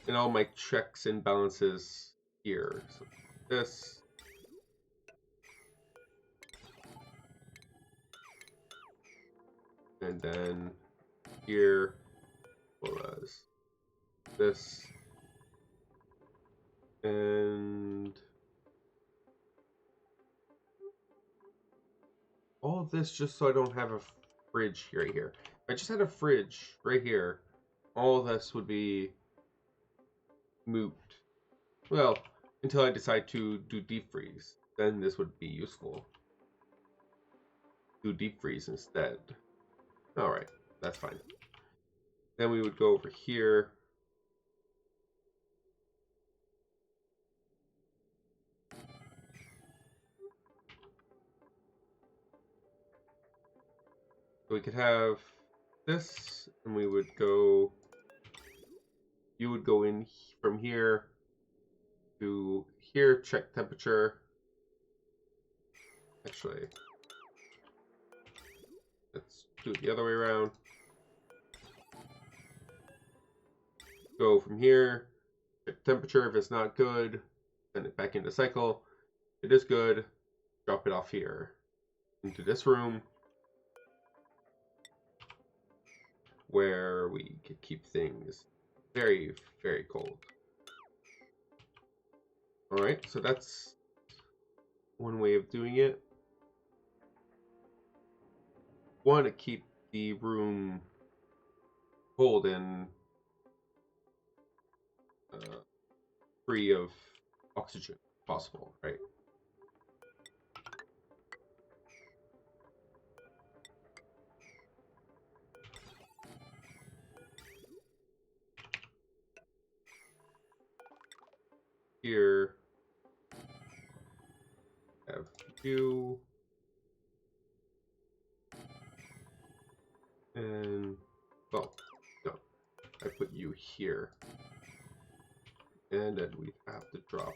And all my checks and balances here. So this. And then here was this. And all of this just so I don't have a fridge right here. If I just had a fridge right here, all of this would be moot. Well, until I decide to do deep freeze. Then this would be useful. Do deep freeze instead. Alright, that's fine. Then we would go over here. So we could have this, and we would go... You would go in from here to here, check temperature. Actually, let's do it the other way around. Go from here, check temperature. If it's not good, send it back into cycle. If it is good, drop it off here into this room where we could keep things very, very cold. Alright, so that's one way of doing it. Want to keep the room cold and free of oxygen if possible, right? Here, have you, and, well, no, I put you here, and then we have to drop.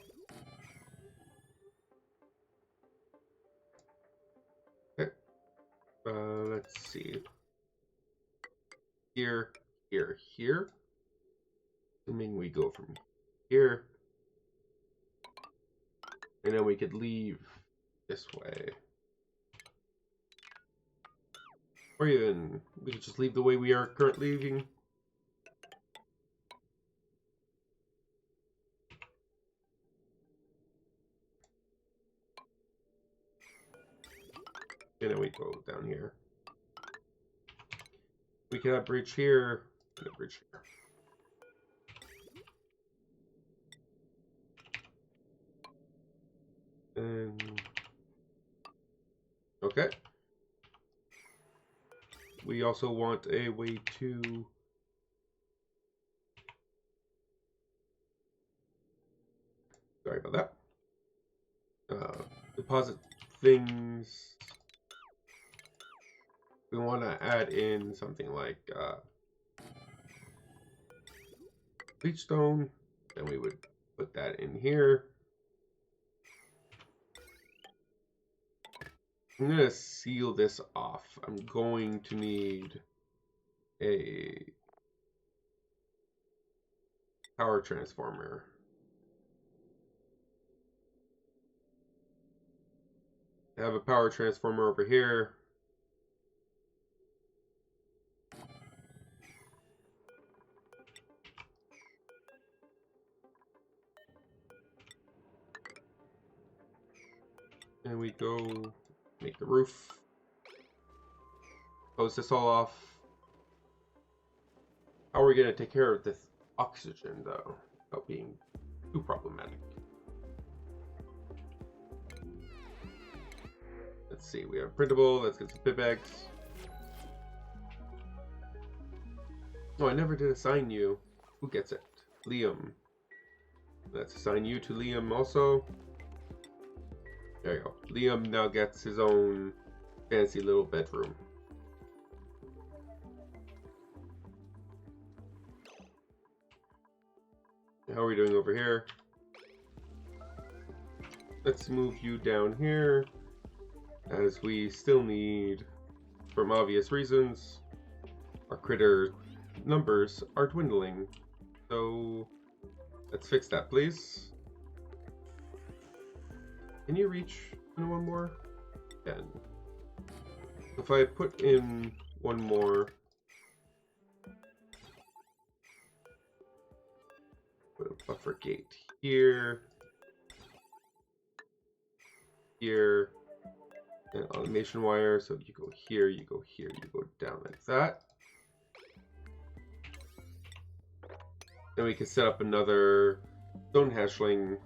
Okay, let's see, here, here, here, assuming we go from here. And then we could leave this way. Or even, we could just leave the way we are currently leaving. And then we go down here. We could have a bridge here, and a bridge here. And okay. We also want a way to sorry about that. Deposit things. We want to add in something like bleachstone, and we would put that in here. I'm going to seal this off. I'm going to need a power transformer. I have a power transformer over here. And we go make the roof. Close this all off. How are we going to take care of this oxygen, though, without being too problematic? Let's see, we have printable. Let's get some pip eggs. Oh, I never did assign you. Who gets it? Liam. Let's assign you to Liam also. There you go. Liam now gets his own fancy little bedroom. How are we doing over here? let's move you down here, as we still need, from obvious reasons, our critter numbers are dwindling. So let's fix that, please. Can you reach in one more? Can. If I put in one more, put a buffer gate here, here, and automation wire. So you go here, you go here, you go down like that. Then we can set up another stone hatchling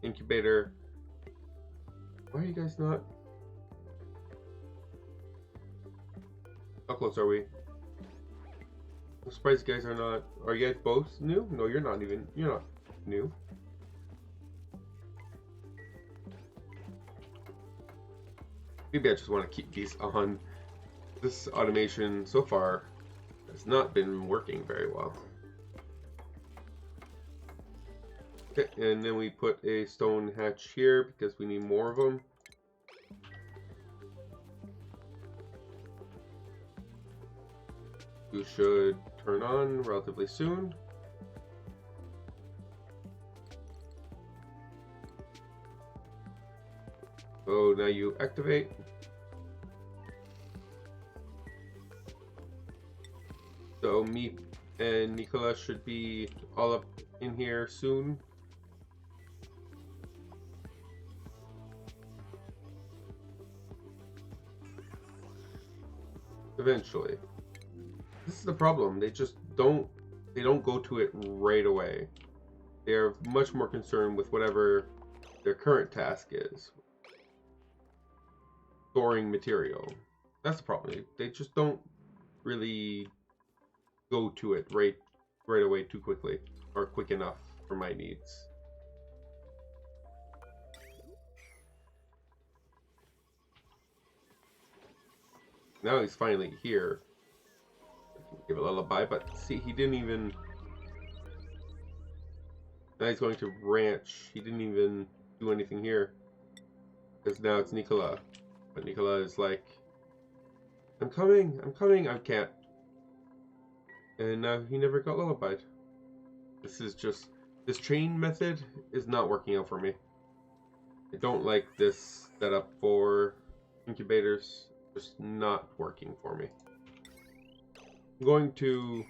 incubator. Why are you guys not? How close are we? I'm surprised you guys are not. Are you guys both new? No, you're not even. You're not new. Maybe I just want to keep these on. This automation so far has not been working very well. Okay, and then we put a stone hatch here because we need more of them. You should turn on relatively soon. So now you activate. So me and Nicola should be all up in here soon. Eventually. This is the problem. They just don't go to it right away. They're much more concerned with whatever their current task is. Storing material. That's the problem. They just don't really go to it right away too quickly, or quick enough for my needs. Now he's finally here. Give a lullaby, but see, he didn't even. Now he's going to ranch. He didn't even do anything here. Because now it's Nicola. But Nicola is like, I'm coming, I can't. And now he never got lullabied. This chain method is not working out for me. I don't like this setup for incubators. Just not working for me. I'm going to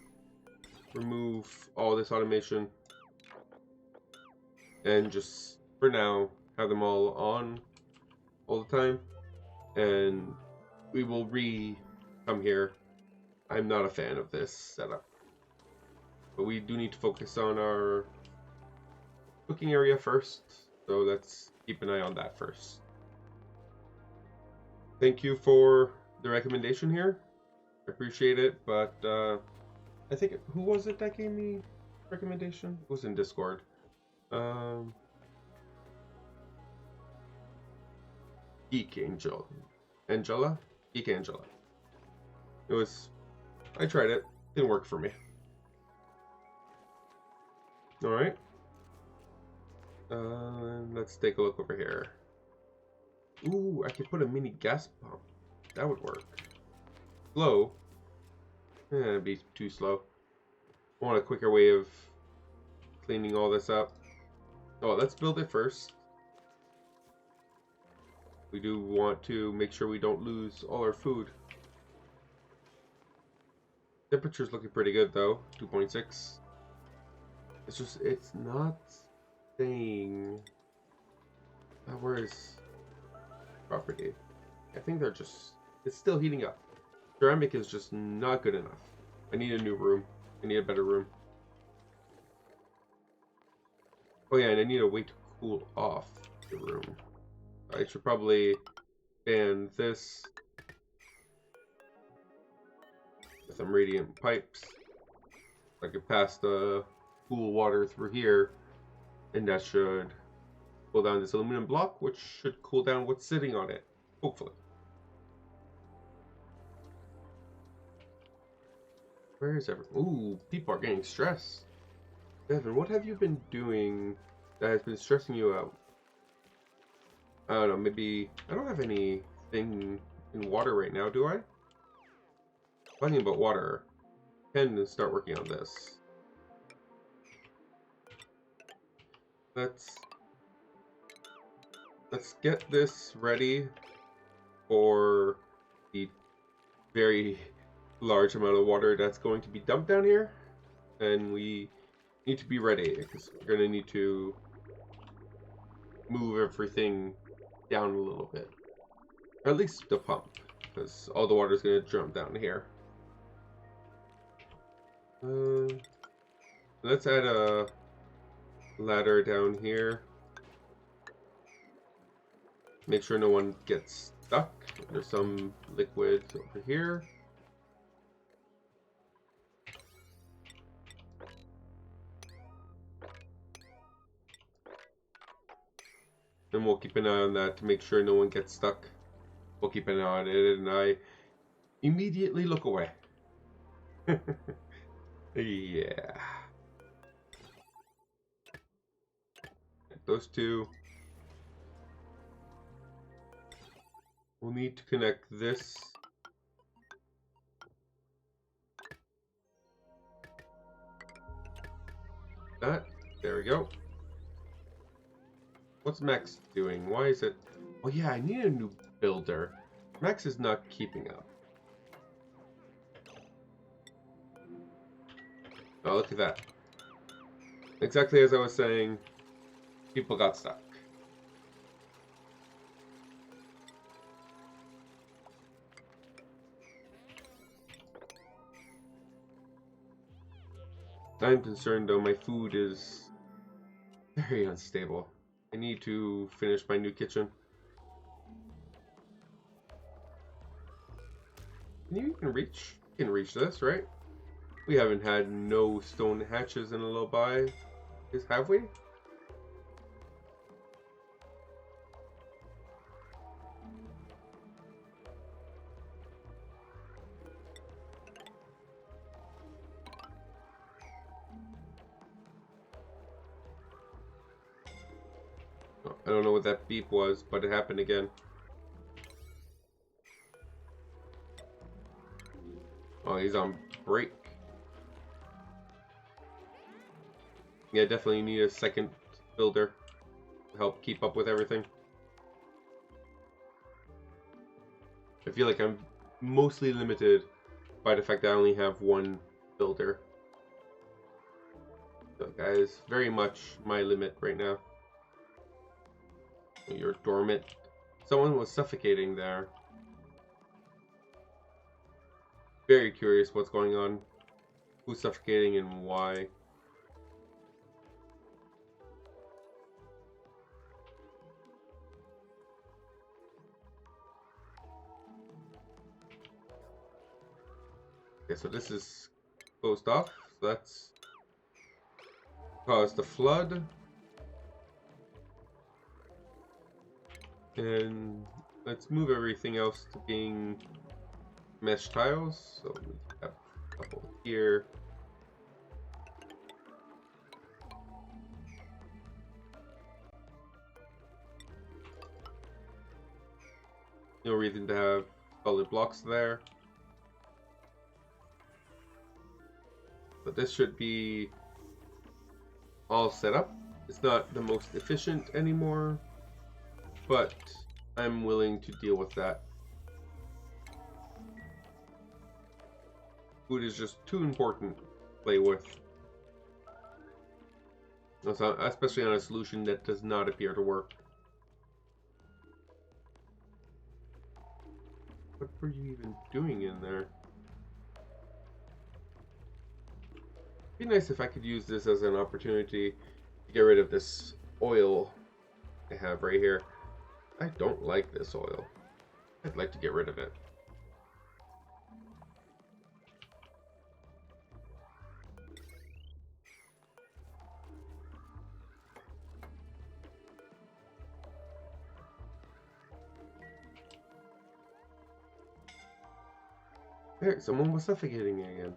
remove all this automation and just, for now, have them all on all the time. And we will come here. I'm not a fan of this setup. But we do need to focus on our cooking area first. So let's keep an eye on that first. Thank you for the recommendation here. I appreciate it, but I think, who was it that gave me recommendation? It was in Discord. Geek Angela? Geek Angela. It was, I tried it. Didn't work for me. Alright. Let's take a look over here. Ooh, I could put a mini gas pump. That would work. Slow. It'd be too slow. I want a quicker way of cleaning all this up. Oh, let's build it first. We do want to make sure we don't lose all our food. Temperature's looking pretty good though. 2.6. It's not staying. Where is property? I think it's still heating up. Ceramic is just not good enough. I need a new room. I need a better room. Oh yeah, and I need a way to cool off the room. I should probably ban this with some radiant pipes. I could pass the cool water through here, and that should cool down this aluminum block, which should cool down what's sitting on it, hopefully. Where is everyone? Ooh, people are getting stressed. Devin, what have you been doing that has been stressing you out? I don't know, maybe... I don't have anything in water right now, do I? Talking about water, I can start working on this. Let's get this ready for the very large amount of water that's going to be dumped down here. And we need to be ready, because we're going to need to move everything down a little bit. Or at least the pump, because all the water is going to jump down here. Let's add a ladder down here. Make sure no one gets stuck. There's some liquid over here. And we'll keep an eye on that to make sure no one gets stuck. We'll keep an eye on it, and I immediately look away. Yeah. Those two. We'll need to connect this. That. There we go. What's Max doing? Why is it... Oh yeah, I need a new builder. Max is not keeping up. Oh, look at that. Exactly as I was saying, people got stuck. I'm concerned though, my food is very unstable. I need to finish my new kitchen. You can reach this, right? We haven't had no stone hatches in a little while, have we? I don't know what that beep was, but it happened again. Oh, he's on break. Yeah, definitely need a second builder to help keep up with everything. I feel like I'm mostly limited by the fact that I only have one builder. So that is very much my limit right now. You're dormant. Someone was suffocating there. Very curious what's going on. Who's suffocating and why. Okay, so this is closed off. So that's caused the flood. And let's move everything else to being mesh tiles. So we have a couple here. No reason to have solid blocks there. But this should be all set up. It's not the most efficient anymore, but I'm willing to deal with that. Food is just too important to play with. Especially on a solution that does not appear to work. What were you even doing in there? It'd be nice if I could use this as an opportunity to get rid of this oil I have right here. I don't like this oil. I'd like to get rid of it. There, someone was suffocating again.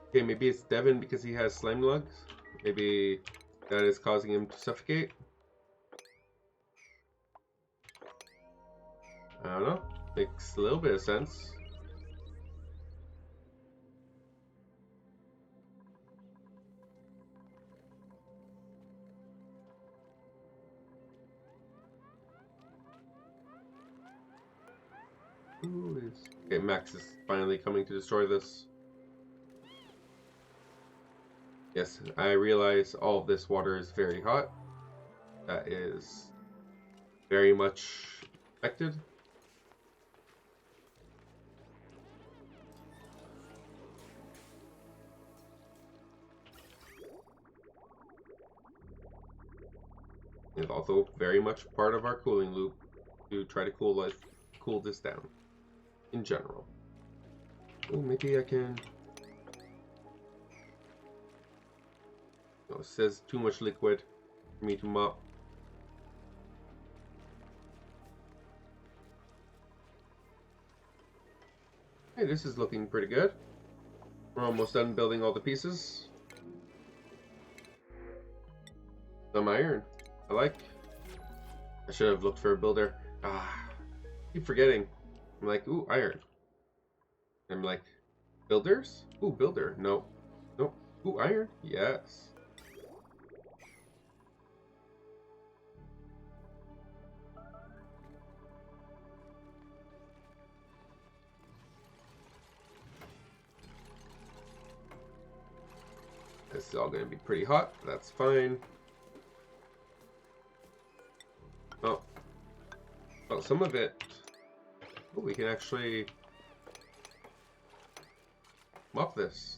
Okay, maybe it's Devin because he has slime lugs. Maybe that is causing him to suffocate. I don't know. Makes a little bit of sense. Ooh, okay, Max is finally coming to destroy this. Yes, I realize all of this water is very hot. That is very much expected. It's also very much part of our cooling loop to try to cool this down in general. Oh, maybe I can. No, it says too much liquid for me to mop. Hey, this is looking pretty good. We're almost done building all the pieces. Some iron. I should have looked for a builder. Keep forgetting. I'm like, ooh, iron. I'm like, builders? Ooh, builder. No. Nope. Ooh, iron. Yes. This is all going to be pretty hot. That's fine. Oh. Well, some of it... Oh, we can actually mop this.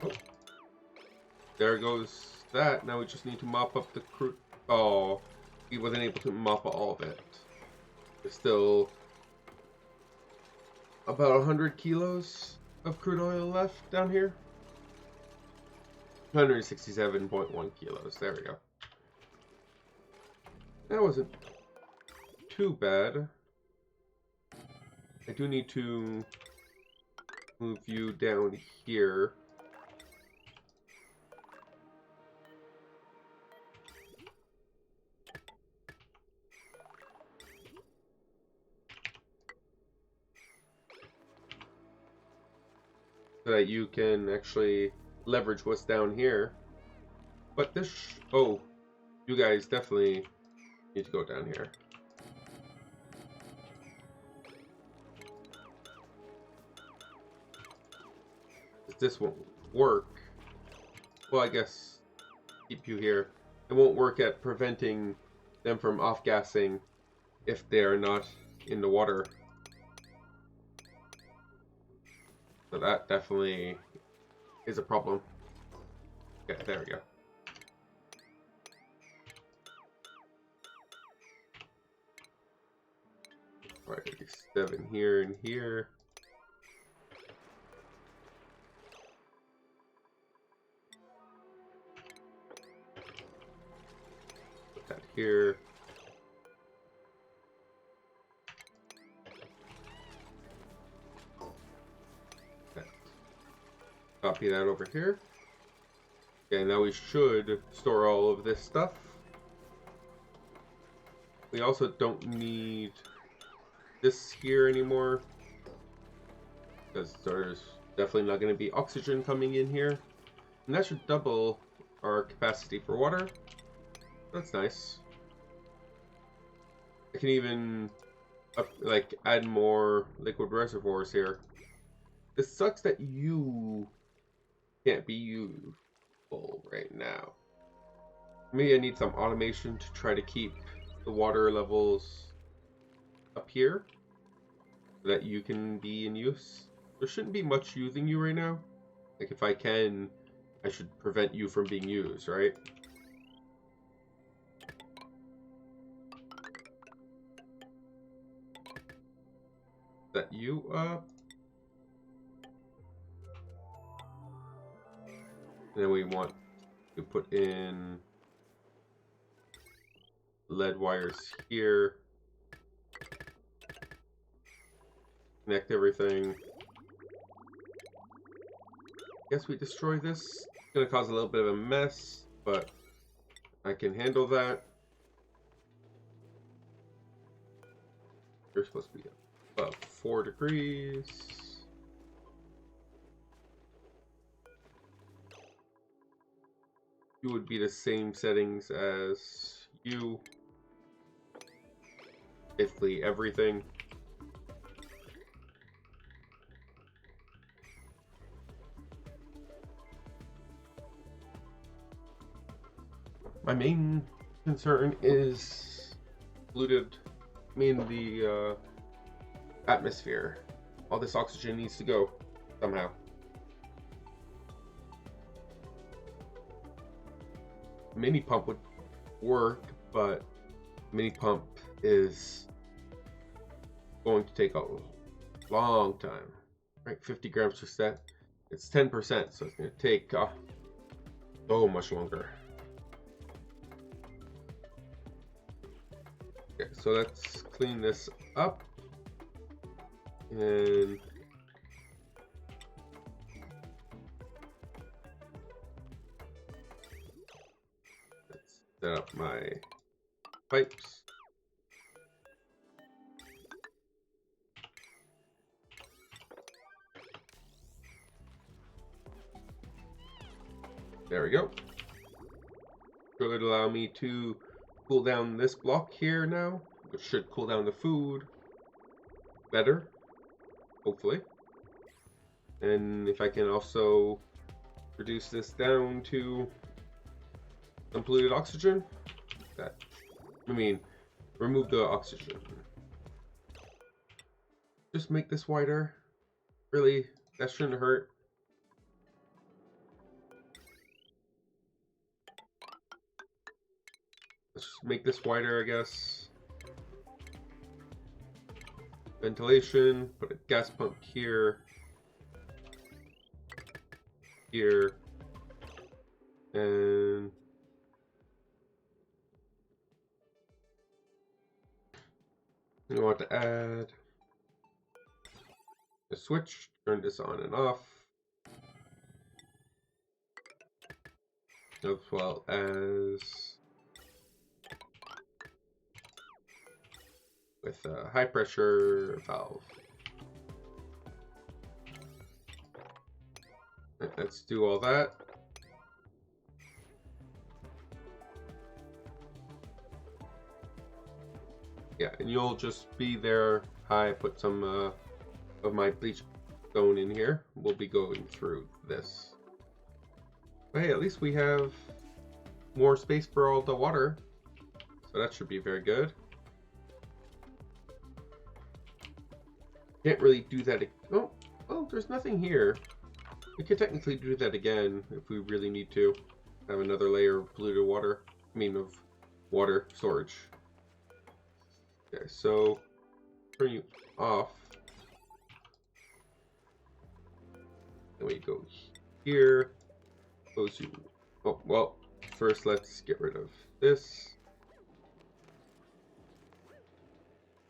Oh. There goes that. Now we just need to mop up the crude. Oh, he wasn't able to mop all of it. There's still about 100 kilos of crude oil left down here. 167.1 kilos. There we go. That wasn't too bad. I do need to move you down here. So that you can actually leverage what's down here. But this... oh, you guys definitely need to go down here. If this won't work, well, I guess keep you here. It won't work at preventing them from off-gassing if they are not in the water. So that definitely is a problem. Okay, there we go. Alright, 7 here and here. Put that here. Copy that over here. Okay, now we should store all of this stuff. We also don't need this here anymore, because there's definitely not going to be oxygen coming in here. And that should double our capacity for water. That's nice. I can even add more liquid reservoirs here. It sucks that you can't be useful right now. Maybe I need some automation to try to keep the water levels up here so that you can be in use. There shouldn't be much using you right now. Like, if I can, I should prevent you from being used, right? Set you up. And then we want to put in lead wires here. Connect everything. guess we destroy this. It's gonna cause a little bit of a mess, but I can handle that. You're supposed to be above 4 degrees. You would be the same settings as you. Basically everything. My main concern is polluted, the atmosphere. All this oxygen needs to go somehow. Mini pump would work, but mini pump is going to take a long time. Right, 50 grams per set. It's 10%, so it's going to take so much longer. Okay, so let's clean this up. And let's set up my pipes. There we go. Should allow me to cool down this block here now, which should cool down the food better, hopefully. And if I can also reduce this down to unpolluted oxygen, remove the oxygen. Just make this wider. Really, that shouldn't hurt. Let's just make this wider, I guess. Ventilation, put a gas pump here. Here. And you want to add a switch, turn this on and off, as well as with a high pressure valve. Let's do all that. Yeah, and you'll just be there. I put some of my bleach stone in here. We'll be going through this. But hey, at least we have more space for all the water. So that should be very good. Can't really do that. Oh, there's nothing here. We could technically do that again if we really need to. Have another layer of polluted water. Of water storage. Okay, so turn you off. Then we go here. Close you. Oh, well, first let's get rid of this.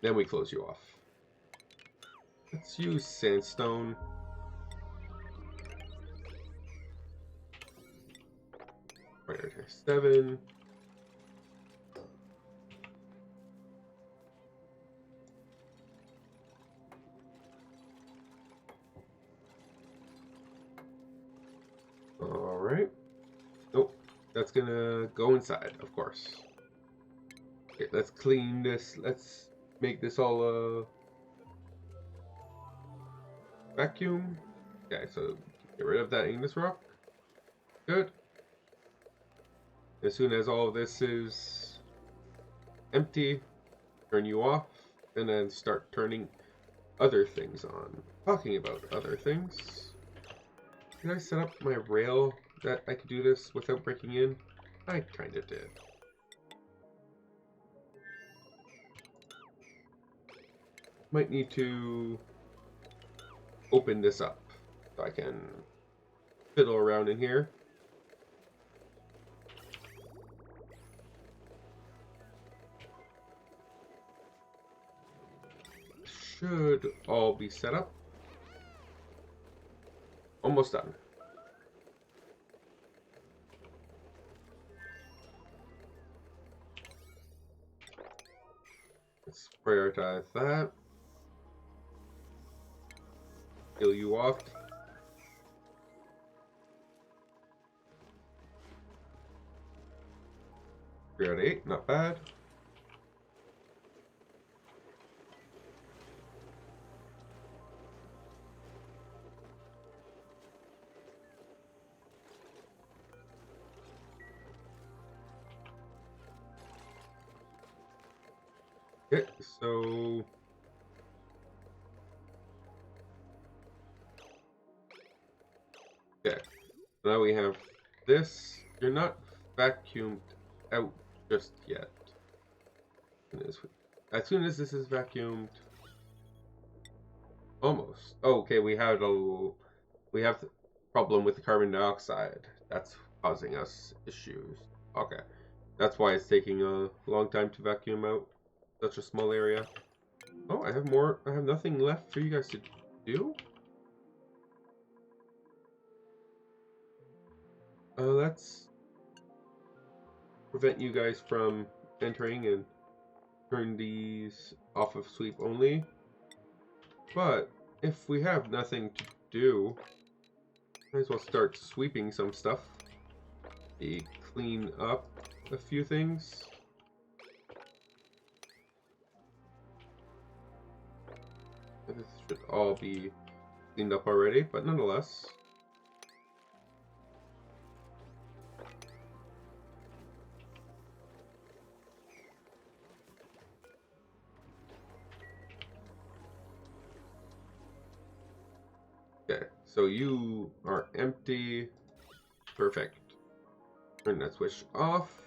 Then we close you off. Let's use sandstone. Right here, 7. All right. Nope, that's gonna go inside, of course. Okay, let's clean this. Let's make this all a vacuum. Okay, so get rid of that Ignis rock. Good. As soon as all of this is empty, turn you off, and then start turning other things on. Talking about other things, did I set up my rail that I could do this without breaking in? I kinda did. Might need to open this up so I can fiddle around in here. Should all be set up. Almost done. Let's prioritize that. Heal you off. You're at 8, not bad. Okay, so okay, now we have this. You're not vacuumed out just yet. As soon as this is vacuumed, almost. Oh, okay, we have the problem with the carbon dioxide. That's causing us issues. Okay, that's why it's taking a long time to vacuum out such a small area. Oh, I have more. I have nothing left for you guys to do. Let's prevent you guys from entering and turn these off of sweep only. But if we have nothing to do, might as well start sweeping some stuff. Clean up a few things. This should all be cleaned up already, but nonetheless. Okay, so you are empty. Perfect. Turn that switch off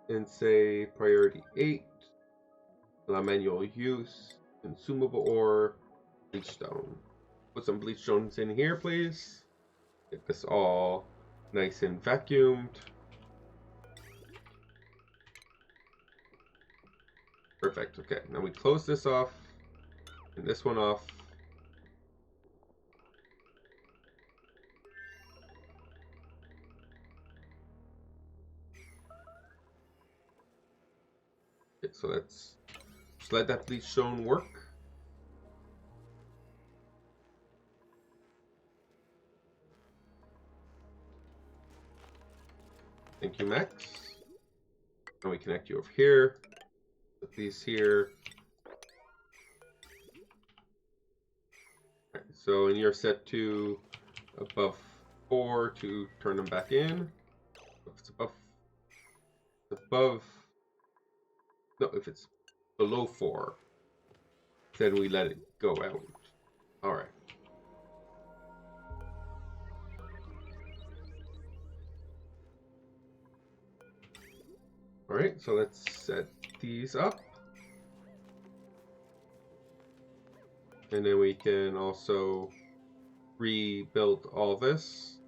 and say priority 8. Allow manual use. Consumable ore. Bleach stone. Put some bleach stones in here, please. Get this all nice and vacuumed. Perfect. Okay, now we close this off and this one off. Okay, so let's just let that bleach stone work. Thank you, Max. Now we connect you over here. Put these here. Right, so and you're set to above 4 to turn them back in. If it's above, no, if it's below 4, then we let it go out. All right. All right, so let's set these up. And then we can also rebuild all this.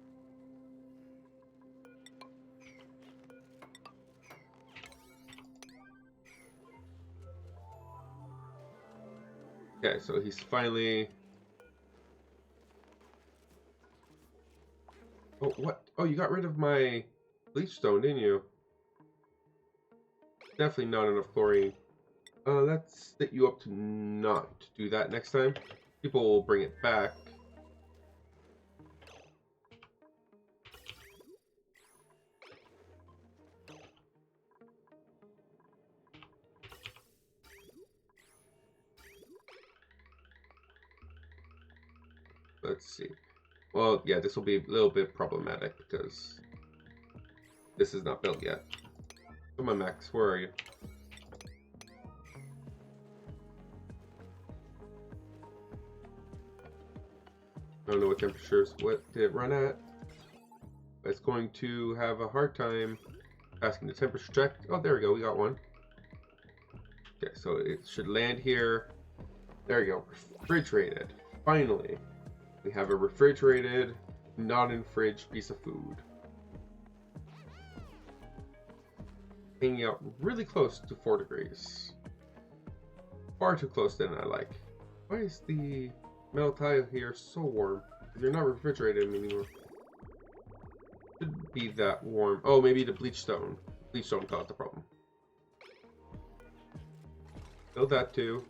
Okay, so he's finally... Oh, what? Oh, you got rid of my bleach stone, didn't you? Definitely not enough chlorine. Let's set you up to not do that next time. People will bring it back. Let's see. Well, yeah, this will be a little bit problematic because this is not built yet. Come on, Max, where are you? I don't know what temperatures, what did it run at? It's going to have a hard time asking the temperature check. Oh, there we go, we got one. Okay, so it should land here. There we go, refrigerated. Finally, we have a refrigerated, not in fridge piece of food. Hanging out really close to 4 degrees. Far too close than I like. Why is the metal tile here so warm? They're not refrigerated anymore. Should be that warm. Oh, maybe the bleach stone. Bleach stone caused the problem. Build that too.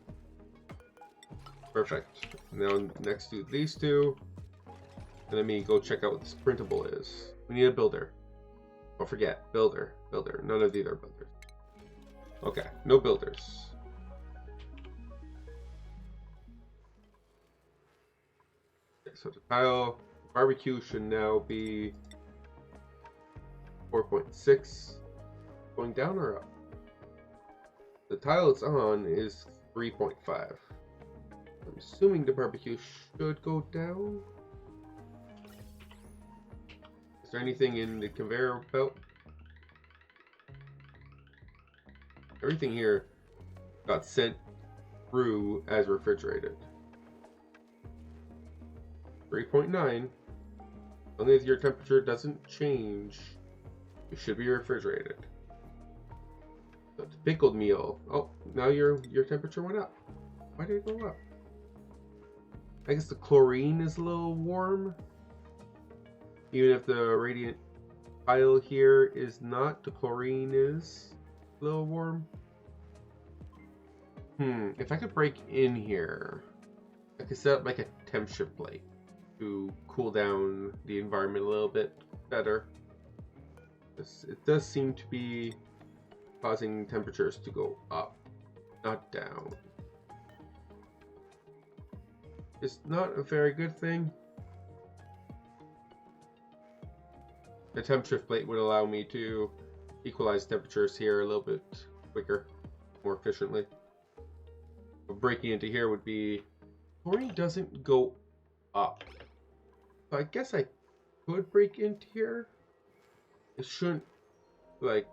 Perfect. Now next to these two. And let me go check out what this printable is. We need a builder. Don't forget, builder. None of these are builders. Okay, no builders. Okay, so the tile barbecue should now be 4.6. Going down or up? The tile it's on is 3.5. I'm assuming the barbecue should go down. Is there anything in the conveyor belt? Everything here got sent through as refrigerated. 3.9. As long as your temperature doesn't change, it should be refrigerated. So the pickled meal. Oh, now your temperature went up. Why did it go up? I guess the chlorine is a little warm. Even if the radiant tile here is not, the chlorine is a little warm. If I could break in here, I could set up like a temp shift plate to cool down the environment a little bit better. It does seem to be causing temperatures to go up, not down. It's not a very good thing. The temp shift plate would allow me to equalize temperatures here a little bit quicker, more efficiently. But breaking into here would be, chlorine doesn't go up. So I guess I could break into here. It shouldn't, like,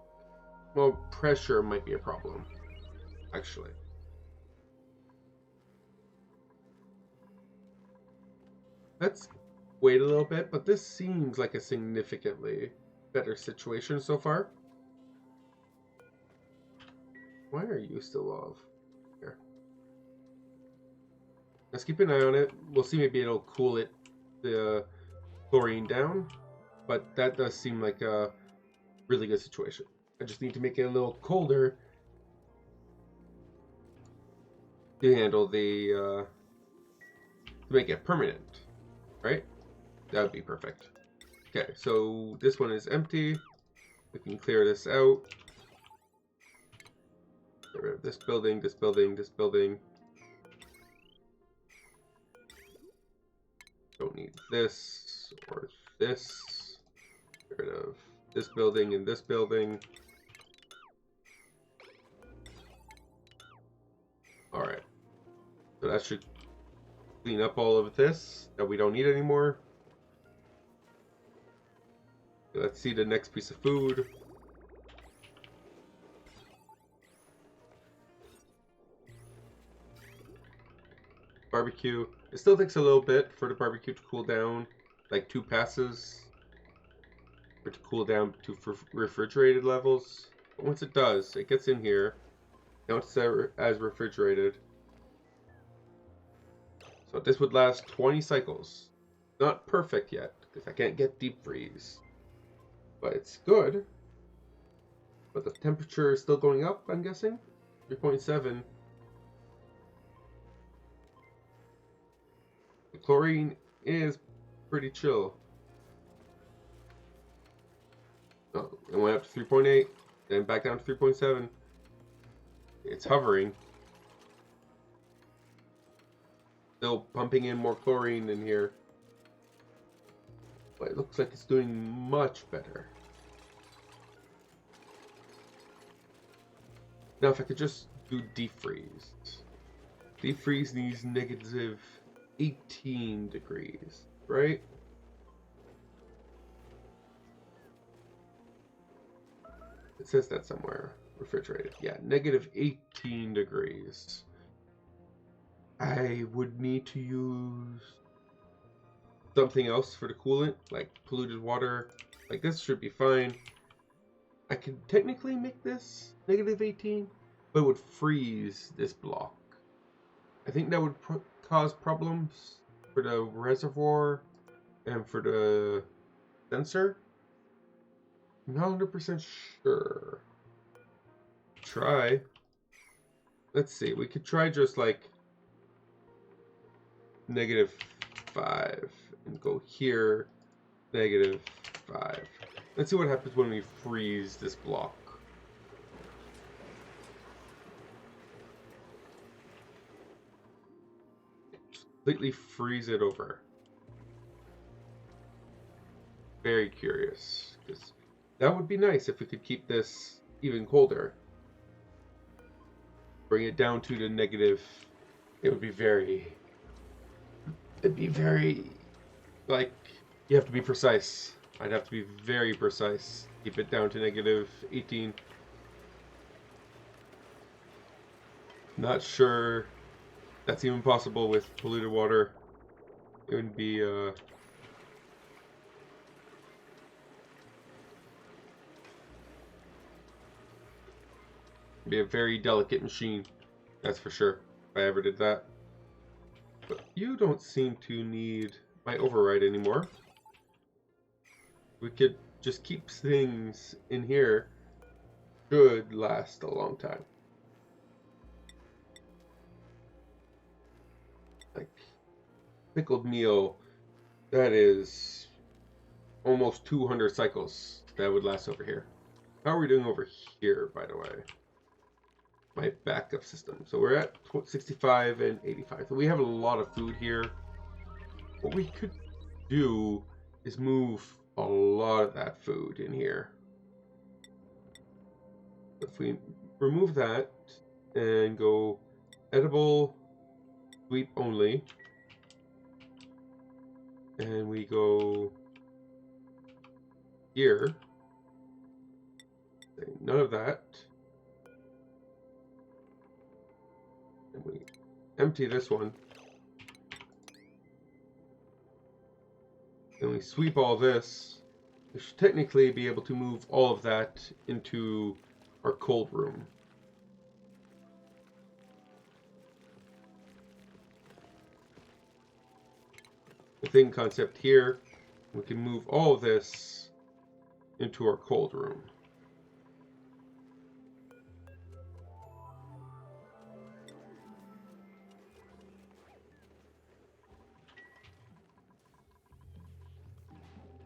well, pressure might be a problem, actually. Let's wait a little bit, but this seems like a significantly better situation so far. Why are you still off? Here. Let's keep an eye on it. We'll see, maybe it'll cool it, the chlorine down, but that does seem like a really good situation. I just need to make it a little colder to handle the, to make it permanent, right? That would be perfect. Okay, so this one is empty. We can clear this out. Get rid of this building, this building, this building. Don't need this or this. Get rid of this building and this building. Alright. So that should clean up all of this that we don't need anymore. Let's see the next piece of food. Barbecue. It still takes a little bit for the barbecue to cool down, like 2 passes, for it to cool down to refrigerated levels. But once it does, it gets in here. Now it's as refrigerated. So this would last 20 cycles. Not perfect yet, because I can't get deep freeze. But it's good. But the temperature is still going up, I'm guessing. 3.7. The chlorine is pretty chill. Oh, it went up to 3.8, then back down to 3.7. It's hovering. Still pumping in more chlorine in here. But it looks like it's doing much better. Now if I could just do defreeze. Defreeze needs negative 18 degrees, right? It says that somewhere. Refrigerated. Yeah, negative 18 degrees. I would need to use something else for the coolant, like polluted water. Like this should be fine. I could technically make this negative 18, but it would freeze this block. I think that would cause problems for the reservoir and for the sensor. I'm not 100% sure. Try. let's see. We could try just like -5 and go here, -5. Let's see what happens when we freeze this block. Completely freeze it over. Very curious, because that would be nice if we could keep this even colder. Bring it down to the negative. It would be very... It'd be very... Like, you have to be precise. I'd have to be very precise. Keep it down to -18. Not sure that's even possible with polluted water. It would be a very delicate machine, that's for sure, if I ever did that. But you don't seem to need my override anymore. We could just keep things in here. Should last a long time. Like pickled meal, that is almost 200 cycles that would last over here. How are we doing over here, by the way? My backup system. So we're at 65 and 85. So we have a lot of food here. What we could do is move a lot of that food in here. If we remove that and go edible, sweep only, and we go here, none of that, and we empty this one, and we sweep all this. We should technically be able to move all of that into our cold room. The thing concept here, we can move all of this into our cold room.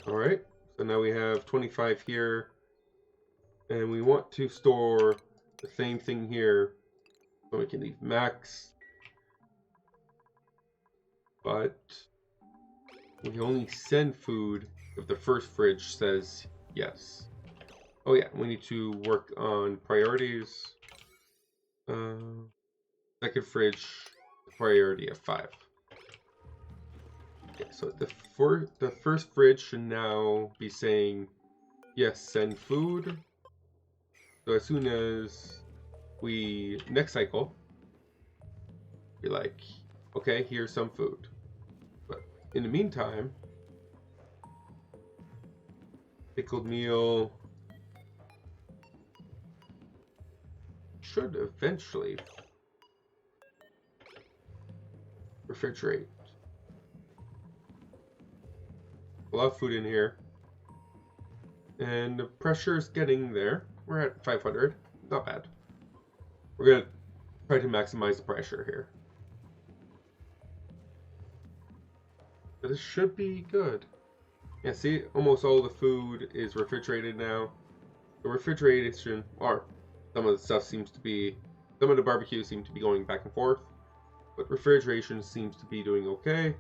Alright, so now we have 25 here, and we want to store the same thing here, so we can leave max, but we only send food if the first fridge says yes. Oh yeah, we need to work on priorities. Second fridge, priority of 5. Okay, so the first fridge should now be saying yes, send food. So as soon as we next cycle, be like, okay, here's some food. But in the meantime, pickled meal should eventually refrigerate. A lot of food in here, and the pressure is getting there. We're at 500, not bad. We're gonna try to maximize the pressure here, but this should be good. Yeah, see, almost all the food is refrigerated now. The refrigeration, or some of the stuff seems to be, some of the barbecue seems to be going back and forth, but refrigeration seems to be doing okay.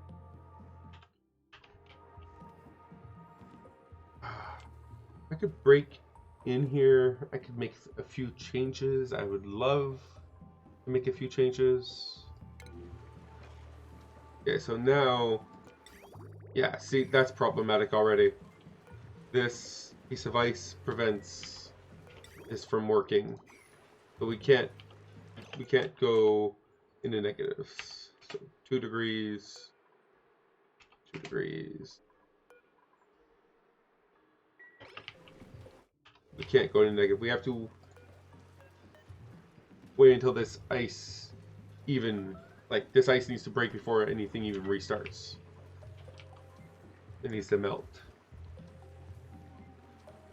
I could break in here. I could make a few changes. I would love to make a few changes. Okay, so now, yeah, see, that's problematic already. This piece of ice prevents this from working. So we can't go into negatives. So 2 degrees, 2 degrees. We can't go into negative. We have to wait until this ice even, like, this ice needs to break before anything even restarts. It needs to melt.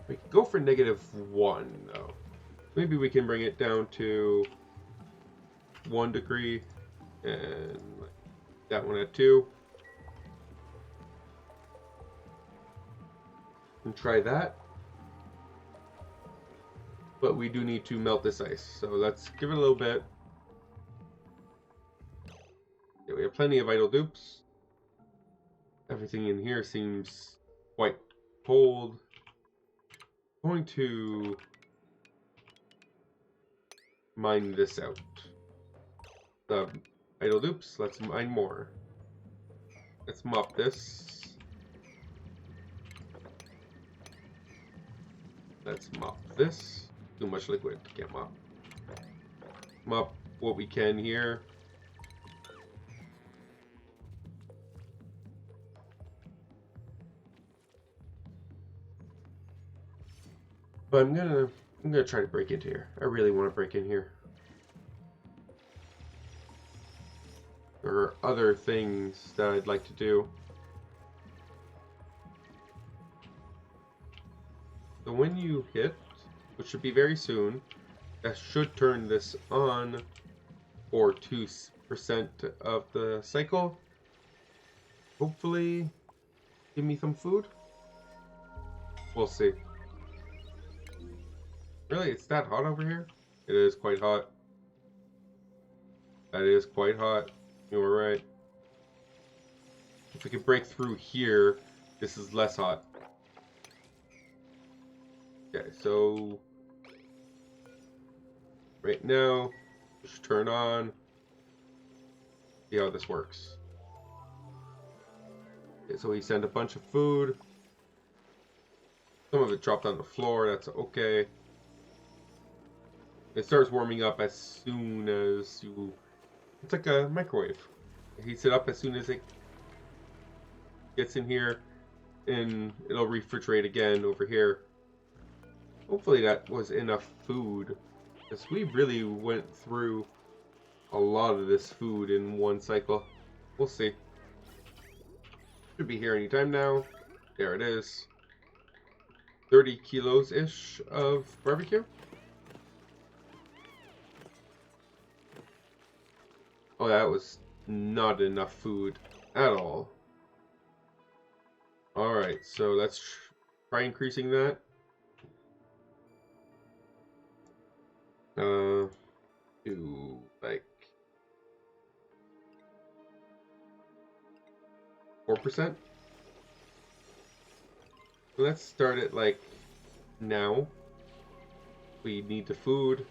We can go for -1 though. Maybe we can bring it down to 1 degree, and that one at 2. And try that. But we do need to melt this ice, so let's give it a little bit. Yeah, we have plenty of idle dupes. Everything in here seems quite cold. I'm going to mine this out. The idle dupes, let's mine more. Let's mop this. Let's mop this. Too much liquid, can't mop. Mop what we can here. But I'm gonna try to break into here. I really want to break in here. There are other things that I'd like to do. So when you hit, which should be very soon, that should turn this on for 2% of the cycle. Hopefully, give me some food. We'll see. Really, it's that hot over here? It is quite hot. That is quite hot. You were right. If we could break through here, this is less hot. Okay, so right now, just turn on. See how this works. Okay, so we send a bunch of food. Some of it dropped on the floor, that's okay. It starts warming up as soon as you... It's like a microwave. It heats it up as soon as it gets in here, and it'll refrigerate again over here. Hopefully that was enough food, because we really went through a lot of this food in one cycle. We'll see. Should be here anytime now. There it is. 30 kilos-ish of barbecue. Oh, that was not enough food at all. Alright, so let's try increasing that. To like 4%. Let's start it like now. We need the food.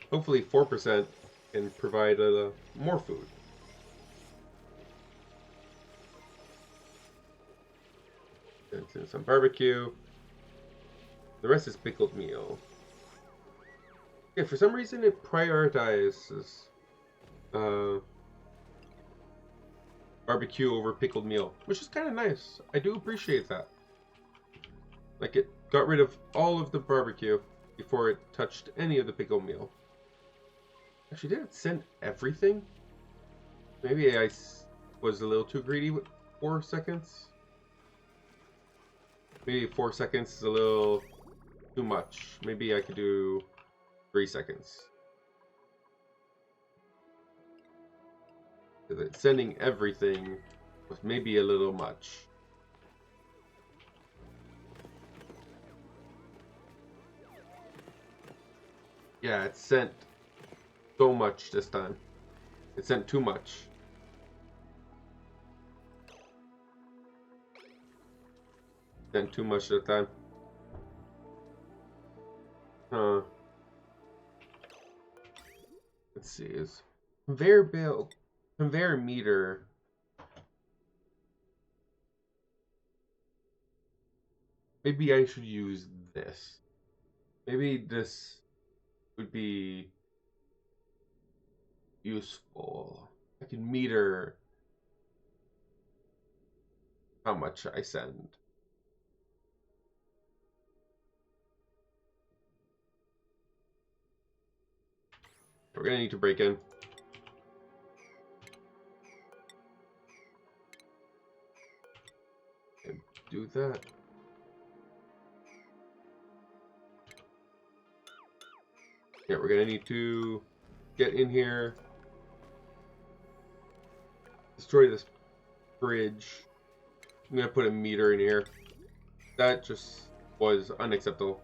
Hopefully 4% can provide more food. And some barbecue. The rest is pickled meal. Yeah, for some reason it prioritizes barbecue over pickled meal, which is kind of nice. I do appreciate that. Like, it got rid of all of the barbecue before it touched any of the pickled meal. Actually, did it send everything? Maybe I was a little too greedy with 4 seconds. Maybe 4 seconds is a little too much. Maybe I could do 3 seconds. Because sending everything was maybe a little much. Yeah, it sent so much this time. It sent too much. Sent too much this time. Huh. Let's see. Is conveyor meter. Maybe I should use this. Maybe this would be useful. I can meter how much I send. We're gonna need to break in. And do that. Yeah, we're gonna need to get in here, destroy this bridge. I'm gonna put a meter in here. That just was unacceptable.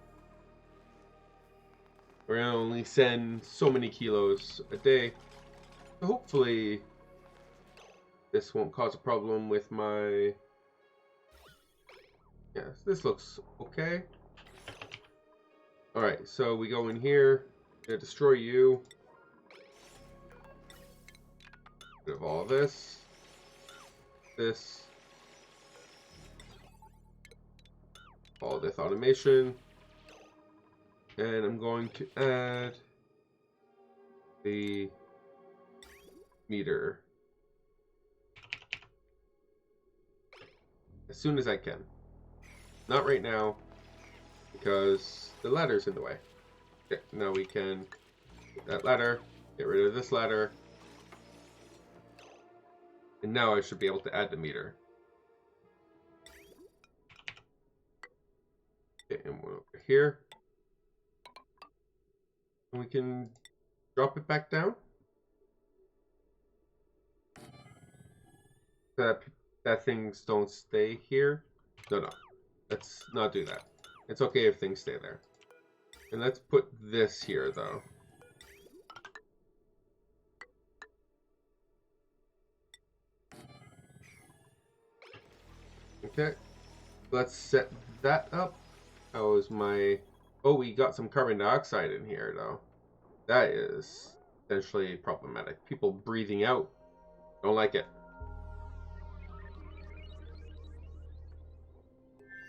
We're gonna only send so many kilos a day. So hopefully this won't cause a problem with my... Yeah, this looks okay. Alright, so we go in here. I'm gonna destroy you. Rid of all this. This. All this automation. And I'm going to add the meter as soon as I can. Not right now, because the ladder's in the way. Okay, now we can get that ladder, get rid of this ladder, and now I should be able to add the meter. Okay, and one over here. And we can drop it back down. That things don't stay here. No. Let's not do that. It's okay if things stay there. And let's put this here, though. Okay. Let's set that up. How is my... Oh, we got some carbon dioxide in here, though. That is potentially problematic. People breathing out. Don't like it.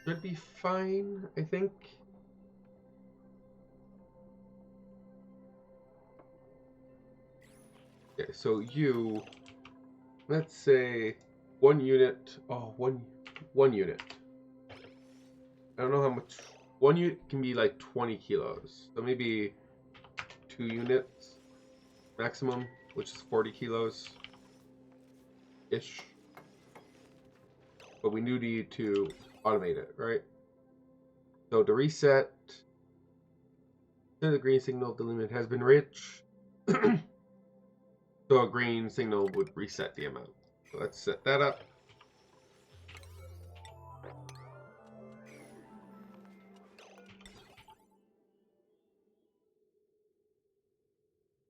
Should be fine, I think. Okay, so you... Let's say 1 unit. Oh, one unit. I don't know how much. 1 unit can be like 20 kilos. So maybe 2 units maximum, which is 40 kilos ish. But we do need to automate it, right? So to reset, the green signal, the limit has been reached. So a green signal would reset the amount. So let's set that up.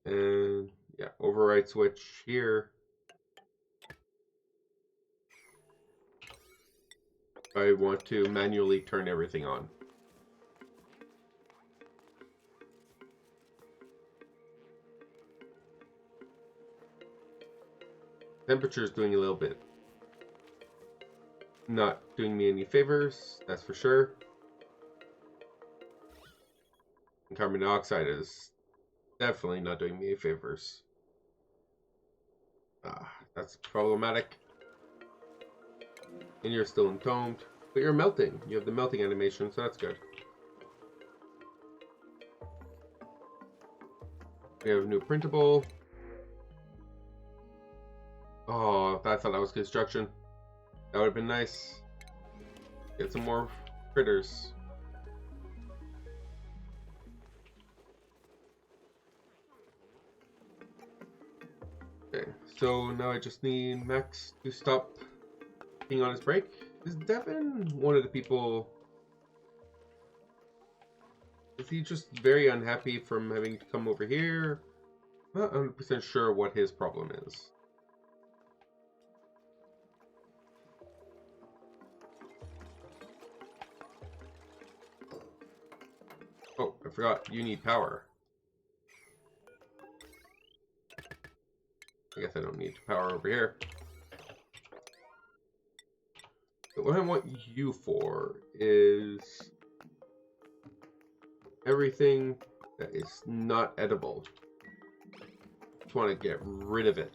And yeah, override switch here. I want to manually turn everything on. Temperature is doing a little bit. Not doing me any favors, that's for sure. And carbon dioxide is definitely not doing me any favors. That's problematic. And you're still entombed. But you're melting. You have the melting animation, so that's good. We have a new printable. Oh, I thought that was construction. That would have been nice. Get some more critters. Okay, so now I just need Max to stop being on his break. Is Devin one of the people... Is he just very unhappy from having to come over here? I'm not 100% sure what his problem is. Oh, I forgot. You need power. I guess I don't need power over here. But what I want you for is everything that is not edible. Just want to get rid of it.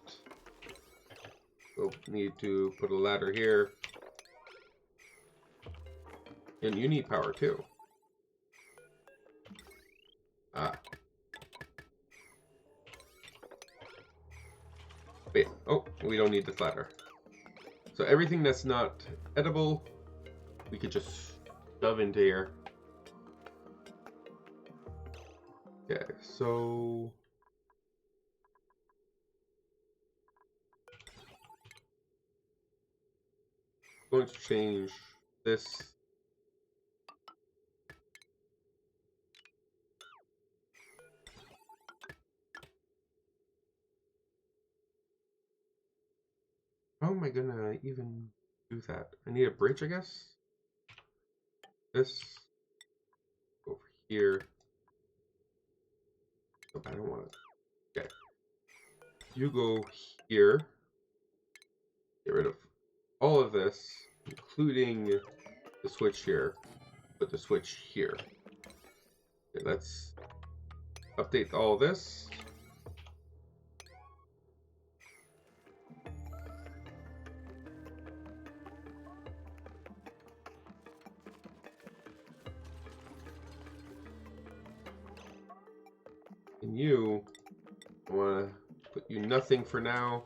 So need to put a ladder here. And you need power too. Wait, oh, we don't need this ladder. So everything that's not edible, we could just shove into here. Okay, so going to change this. How am I gonna even do that? I need a bridge, I guess. This over here. Oh, I don't want to. Okay. You go here. Get rid of all of this, including the switch here. Put the switch here. Okay, let's update all this. And you, I want to put you nothing for now.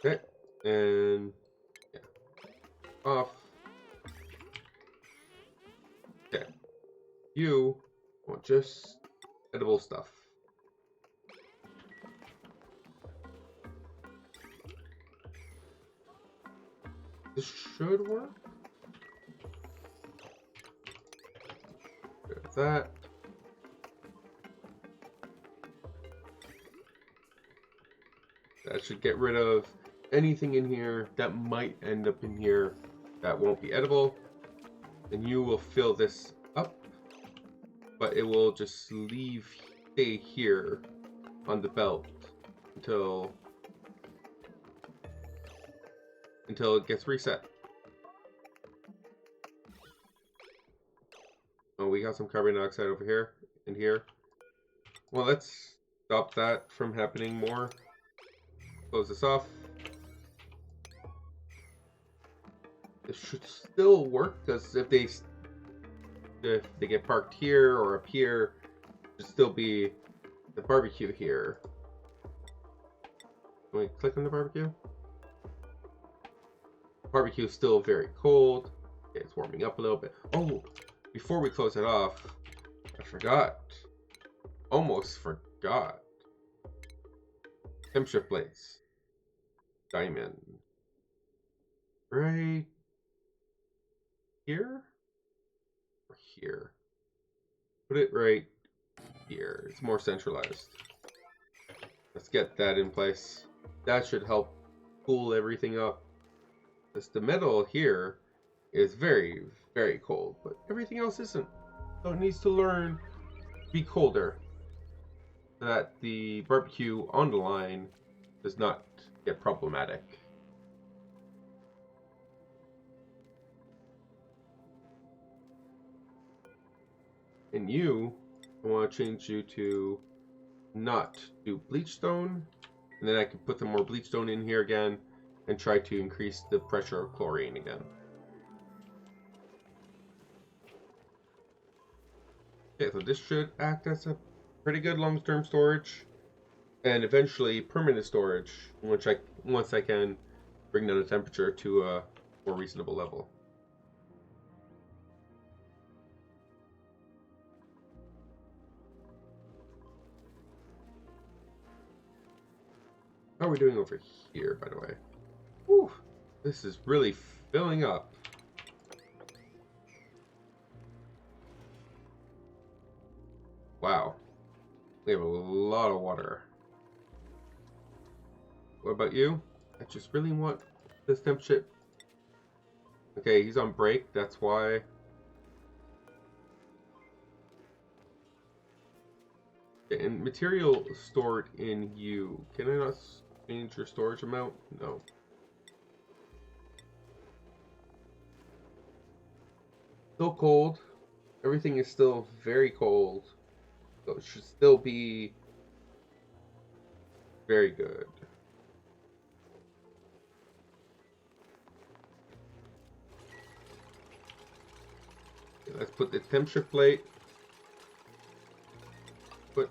Okay, and yeah, off. Okay, you want just edible stuff. This should work. There's that. That should get rid of anything in here that might end up in here that won't be edible. And you will fill this up, but it will just stay here on the belt until it gets reset. Oh, we got some carbon dioxide over here and here. Well, let's stop that from happening more. Close this off. It should still work, because if they get parked here or up here, it should still be the barbecue here. Can we click on the barbecue? Barbecue is still very cold. Okay, it's warming up a little bit. Oh, before we close it off, I forgot. Almost forgot. Temperature plates. Diamond. Right here? Or here? Put it right here. It's more centralized. Let's get that in place. That should help cool everything up. Because the metal here is very, very cold, but everything else isn't. So it needs to learn to be colder, so that the barbecue on the line does not get problematic. And you, I want to change you to not do bleachstone, and then I can put some more bleachstone in here again and try to increase the pressure of chlorine again. Okay, so this should act as a pretty good long-term storage, and eventually permanent storage, once I can bring down the temperature to a more reasonable level. How are we doing over here, by the way? Whew, this is really filling up. Wow. We have a lot of water. What about you? I just really want this temperature. Okay, he's on break, that's why. Okay, and material stored in you. Can I not change your storage amount? No. Still cold. Everything is still very cold. So it should still be very good. Okay, let's put the temperature plate. Put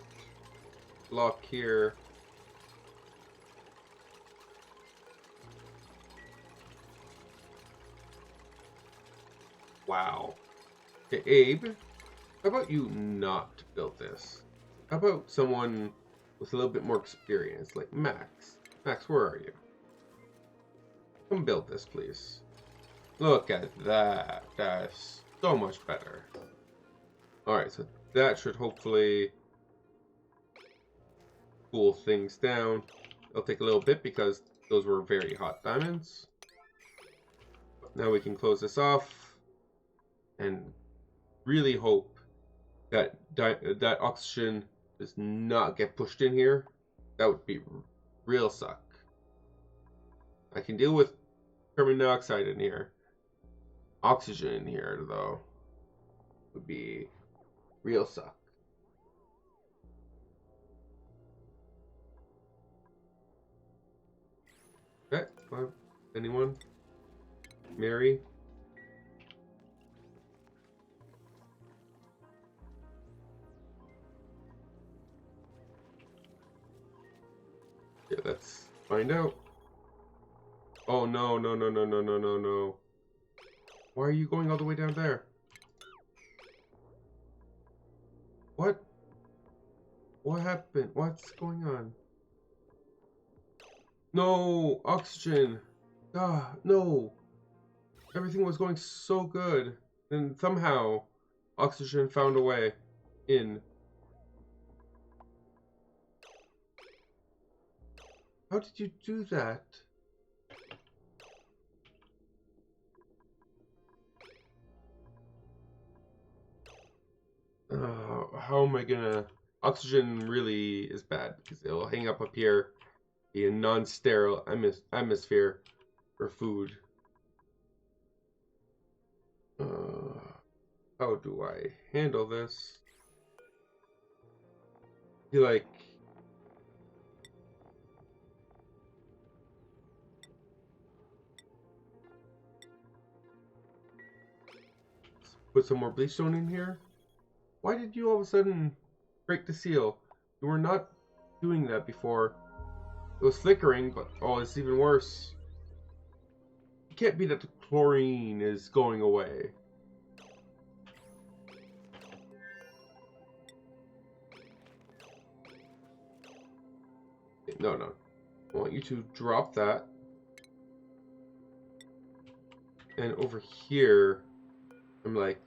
block here. Wow. Okay, Abe, how about you not build this? How about someone with a little bit more experience, like Max? Max, where are you? Come build this, please. Look at that. That's so much better. Alright, so that should hopefully cool things down. It'll take a little bit because those were very hot diamonds. But now we can close this off and really hope that that oxygen does not get pushed in here. That would be real suck. I can deal with carbon dioxide in here. Oxygen in here, though, would be real suck. Okay, anyone? Mary? Yeah, let's find out. Oh no, no, no, no, no, no, no, no. Why are you going all the way down there? What? What happened? What's going on? No, oxygen. Ah, no. Everything was going so good. And somehow, oxygen found a way in. How did you do that? How am I gonna... Oxygen really is bad because it'll hang up here, be a non-sterile atmosphere for food. How do I handle this? I feel like... Put some more bleachstone in here. Why did you all of a sudden break the seal? You were not doing that before. It was flickering, but oh, it's even worse. It can't be that the chlorine is going away. No, no. I want you to drop that. And over here, I'm like,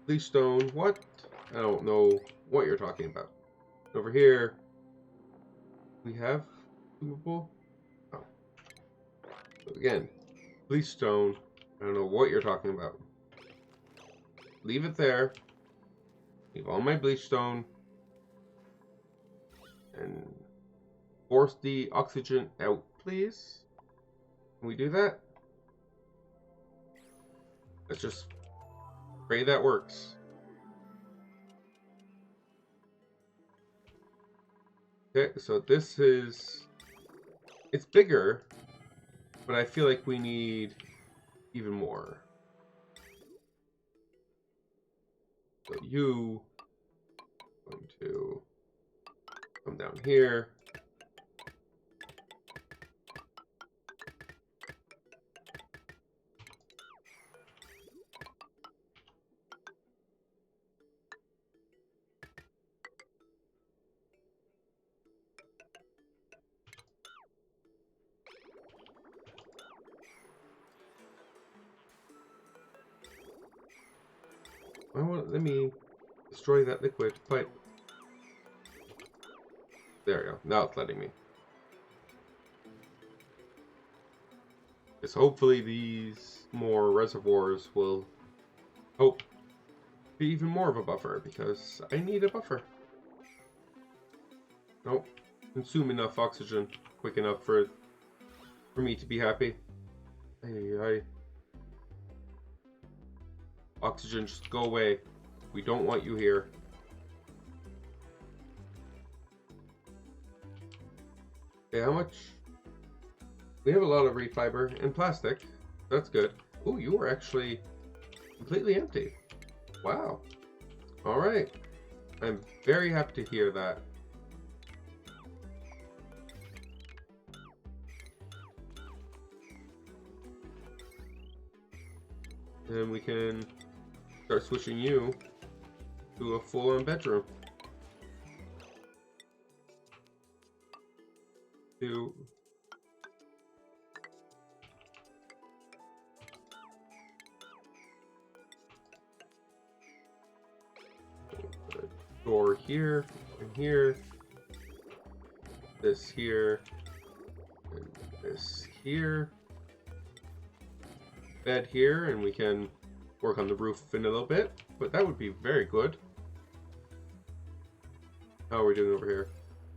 bleachstone, what? I don't know what you're talking about. Over here, we have doable. Oh. So again, bleachstone. I don't know what you're talking about. Leave it there. Leave all my bleachstone. And force the oxygen out, please. Can we do that? Let's just pray that works. Okay, so this is... It's bigger, but I feel like we need even more. So you are going to come down here. Let me destroy that liquid pipe. There we go. Now it's letting me. Because hopefully these more reservoirs will be even more of a buffer, because I need a buffer. Nope. Consume enough oxygen quick enough for me to be happy. Hey. Oxygen, just go away. We don't want you here. Okay, how much? We have a lot of reed fiber and plastic. That's good. Ooh, you were actually completely empty. Wow. Alright. I'm very happy to hear that. And we can start switching you to a full-on bedroom. here and here. This here and this here. Bed here, and we can work on the roof in a little bit, but that would be very good. How are we doing over here?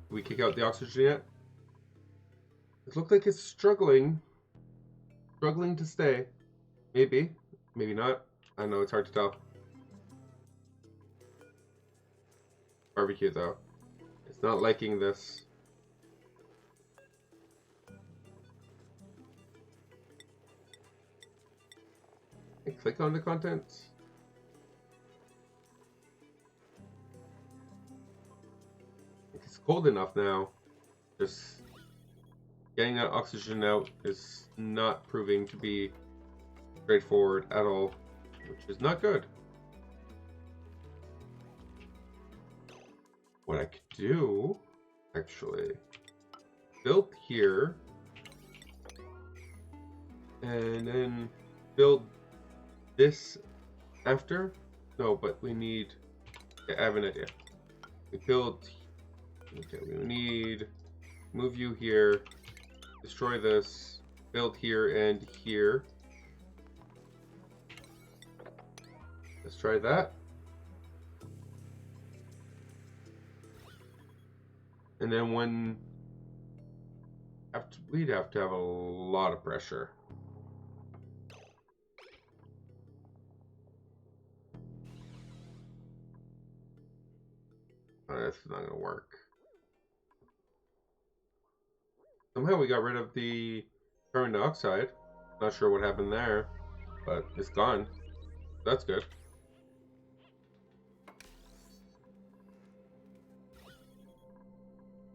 Did we kick out the oxygen yet? It looks like it's struggling to stay. Maybe, maybe not. I know it's hard to tell. Barbecue though, it's not liking this. Click on the contents. It's cold enough now. Just getting that oxygen out is not proving to be straightforward at all, which is not good. What I could do, actually, build here, and then build this after? No, but we need... Okay, I have an idea. We build... Okay, we need... Move you here. Destroy this. Build here and here. Let's try that. And then when... We'd have to have a lot of pressure. That's not going to work. Somehow we got rid of the carbon dioxide. Not sure what happened there, but it's gone. That's good.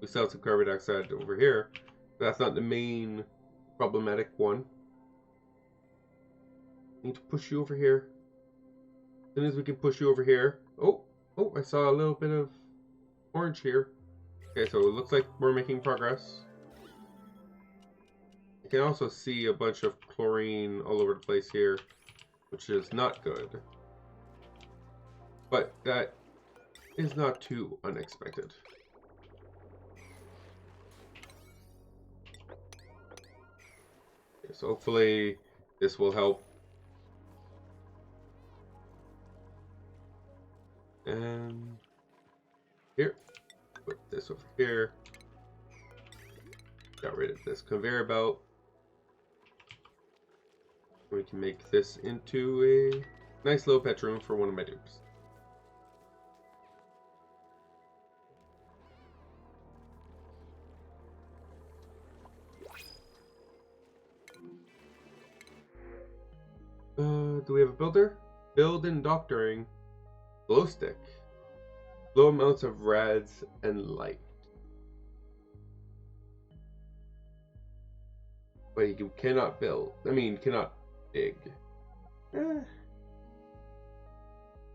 We still have some carbon dioxide over here, but that's not the main problematic one. Need to push you over here. As soon as we can push you over here. Oh, I saw a little bit of orange here. Okay, so it looks like we're making progress. You can also see a bunch of chlorine all over the place here, which is not good. But that is not too unexpected. Okay, so hopefully this will help. And here, put this over here. Got rid of this conveyor belt. We can make this into a nice little pet room for one of my dupes. Do we have a builder? Build and doctoring. Glow stick. Low amounts of rads and light. But you cannot build. I mean, cannot dig.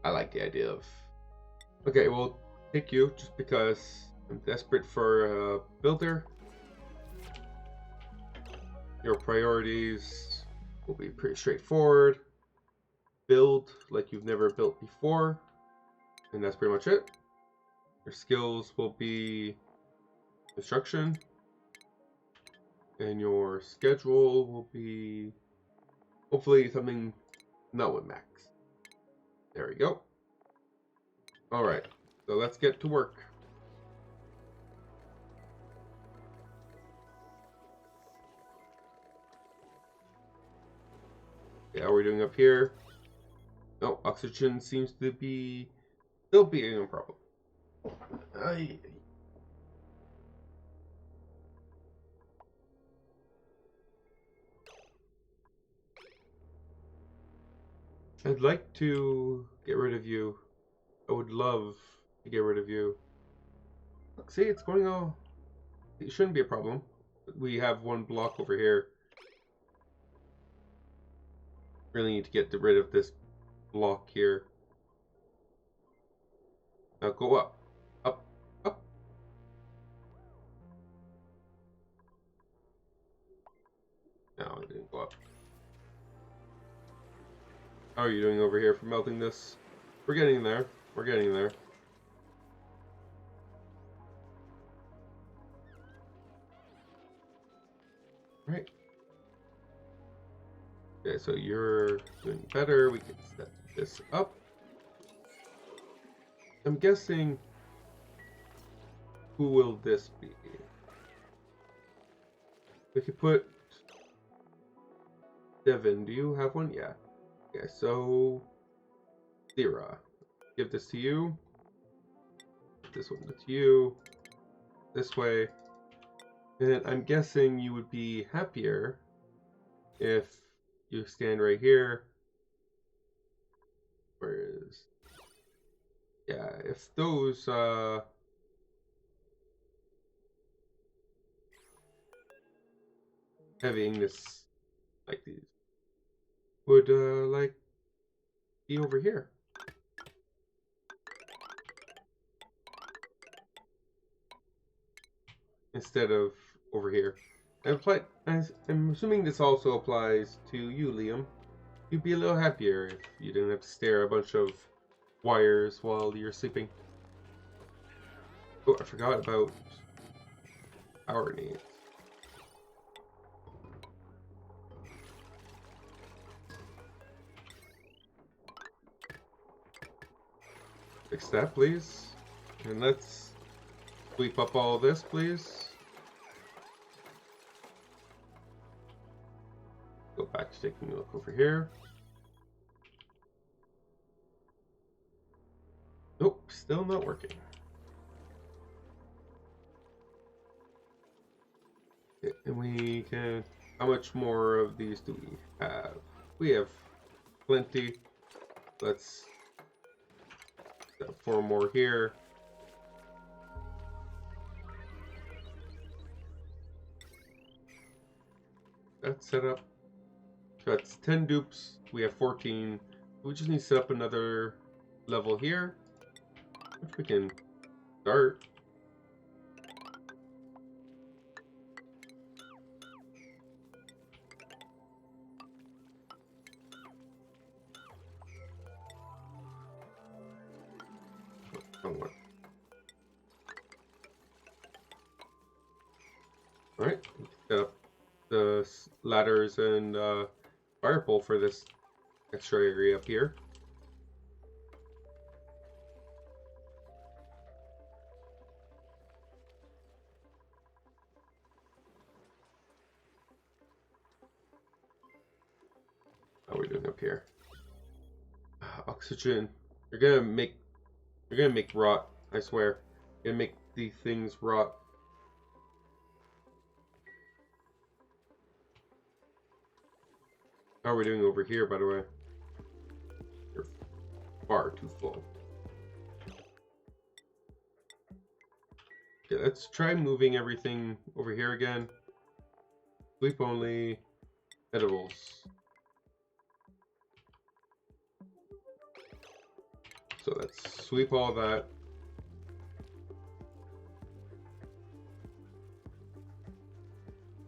I like the idea of... Okay, we'll take you just because I'm desperate for a builder. Your priorities will be pretty straightforward. Build like you've never built before. And that's pretty much it. Your skills will be construction. And your schedule will be hopefully something not with max. There we go. Alright, so let's get to work. Okay, how are we doing up here? No, oxygen seems to be still being a problem. I'd like to get rid of you. I would love to get rid of you. Look, see, it's going all... It shouldn't be a problem. We have one block over here. Really need to get rid of this block here. Now go up. Up. Up. No, it didn't go up. How are you doing over here for melting this? We're getting there. We're getting there. Right. Okay, so you're doing better. We can set this up. I'm guessing, who will this be? We could put Devin. Do you have one? Yeah. Okay, so Zira. Give this to you. This one to you. This way. And I'm guessing you would be happier if you stand right here. Whereas, yeah, if those having this like these would like be over here instead of over here. I'm assuming this also applies to you, Liam. You'd be a little happier if you didn't have to stare at a bunch of wires while you're sleeping. Oh, I forgot about power needs. Fix that, please. And let's sweep up all this, please. Go back to taking a look over here. Nope, still not working. Okay, and we can... How much more of these do we have? We have plenty. Let's got 4 more here. That's set up. So that's 10 dupes. We have 14. We just need to set up another level here, which we can start. Alright, set up the ladders and fire pole for this extra area up here. How are we doing up here? Oxygen. You're gonna make rot, I swear. You're gonna make these things rot. How are we doing over here, by the way? You're far too full. Okay, let's try moving everything over here again. Sleep only. Edibles. So let's sweep all that.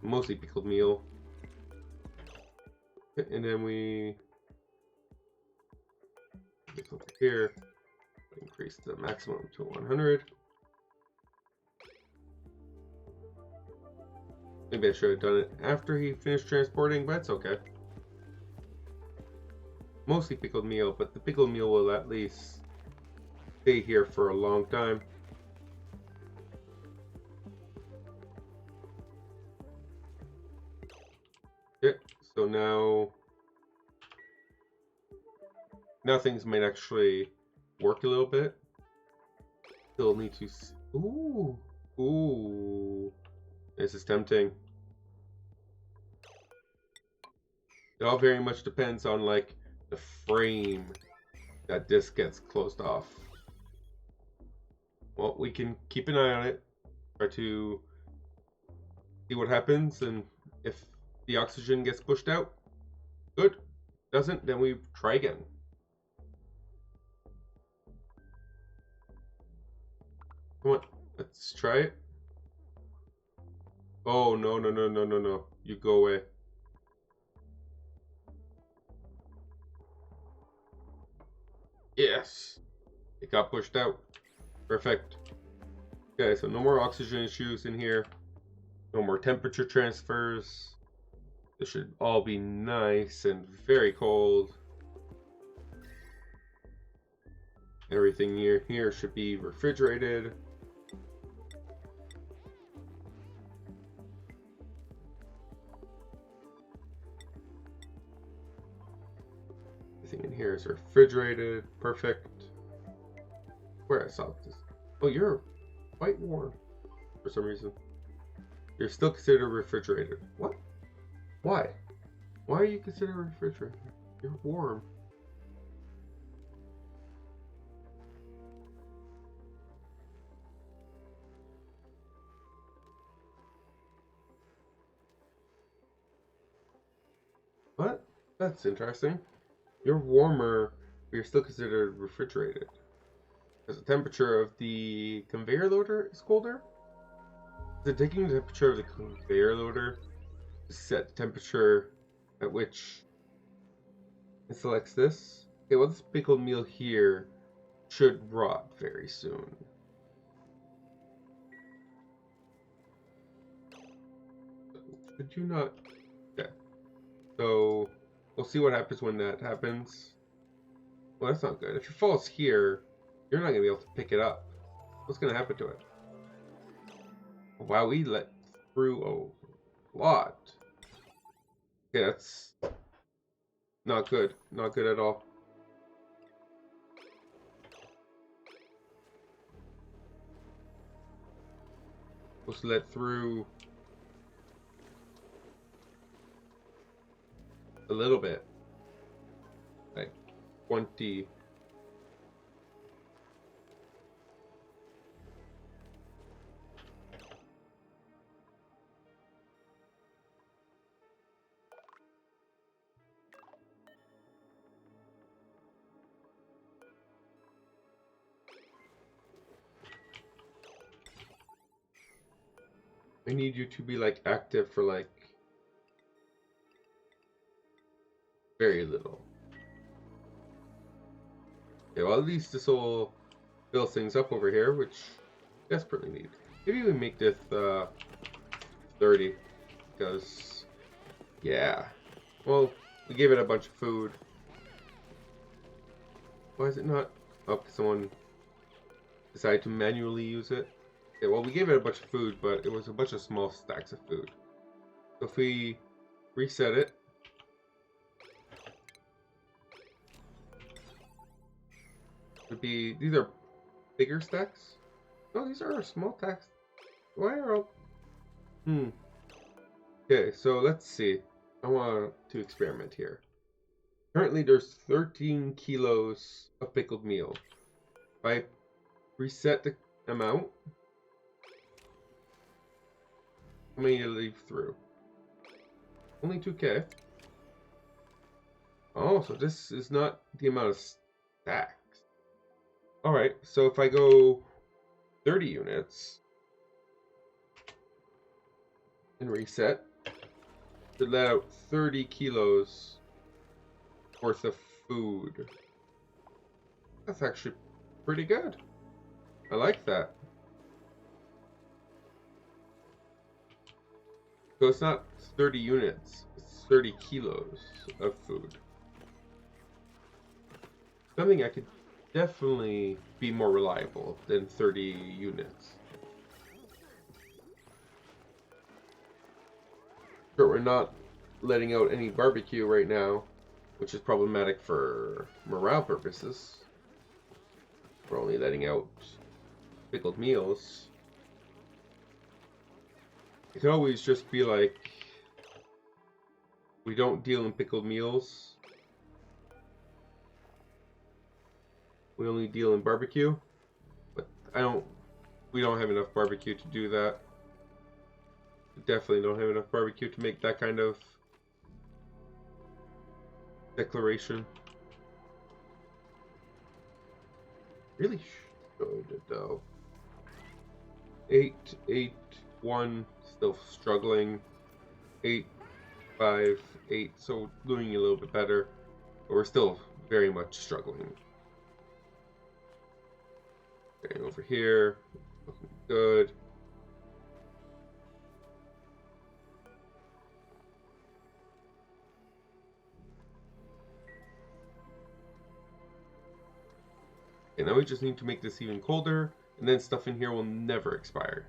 Mostly pickled meal. And then we get over here, increase the maximum to 100. Maybe I should have done it after he finished transporting, but it's okay. Mostly pickled meal, but the pickled meal will at least stay here for a long time. Okay, so now things might actually work a little bit. Still need to... Ooh. This is tempting. It all very much depends on, like, the frame that this gets closed off. Well, we can keep an eye on it. Try to see what happens, and if the oxygen gets pushed out, good. Doesn't, then we try again. Come on, let's try it. Oh, no. You go away. Yes! It got pushed out. Perfect. Okay, so no more oxygen issues in here. No more temperature transfers. This should all be nice and very cold. Everything near here should be refrigerated. Everything in here is refrigerated. Perfect. Where I saw this. Oh, you're quite warm for some reason. You're still considered refrigerated. What? Why? Why are you considered refrigerated? You're warm. What? That's interesting. You're warmer, but you're still considered refrigerated. Because the temperature of the conveyor loader is colder? Is it taking the temperature of the conveyor loader to set the temperature at which it selects this? Okay, well, this pickled meal here should rot very soon. Could you not? Okay. So we'll see what happens when that happens. Well, that's not good. If it falls here, you're not going to be able to pick it up. What's going to happen to it? Wow, we let through a lot. Okay, that's not good. Not good at all. Let's let through a little bit. Like 20. I need you to be like active for like very little. Okay, well at least this will build things up over here, which I desperately need. Maybe we make this 30 because yeah. Well, we gave it a bunch of food. Why is it not? Oh, because someone decided to manually use it. Okay, well, we gave it a bunch of food, but it was a bunch of small stacks of food. So if we reset it, would be these are bigger stacks. No, these are small stacks. Why are all? Okay, so let's see. I want to experiment here. Currently, there's 13 kilos of pickled meal. If I reset the amount, how many to leave through? Only 2K. Oh, so this is not the amount of stacks. Alright, so if I go 30 units and reset, to let out 30 kilos worth of food. That's actually pretty good. I like that. So it's not 30 units, it's 30 kilos of food. Something I could definitely be more reliable than 30 units. Sure, we're not letting out any barbecue right now, which is problematic for morale purposes. We're only letting out pickled meals. It could always just be like, we don't deal in pickled meals. We only deal in barbecue. But we don't have enough barbecue to do that. We definitely don't have enough barbecue to make that kind of declaration. Really should though. 8, 8, 1, still struggling. 8, 5, 8, so doing a little bit better, but we're still very much struggling. Okay, over here, looking good. Okay, now we just need to make this even colder, and then stuff in here will never expire.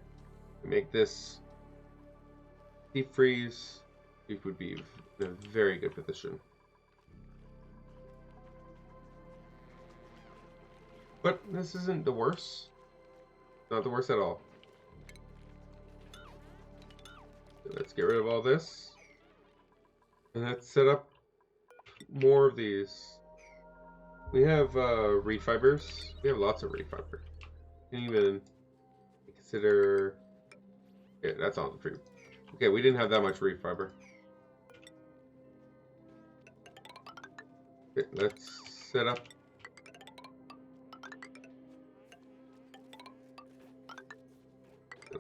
We make this deep freeze, it would be in a very good position. But this isn't the worst. Not the worst at all. Let's get rid of all this. And let's set up more of these. We have reed fibers. We have lots of reed fiber. You can even consider... Yeah, that's all the free. Okay, we didn't have that much reed fiber. Okay, let's set up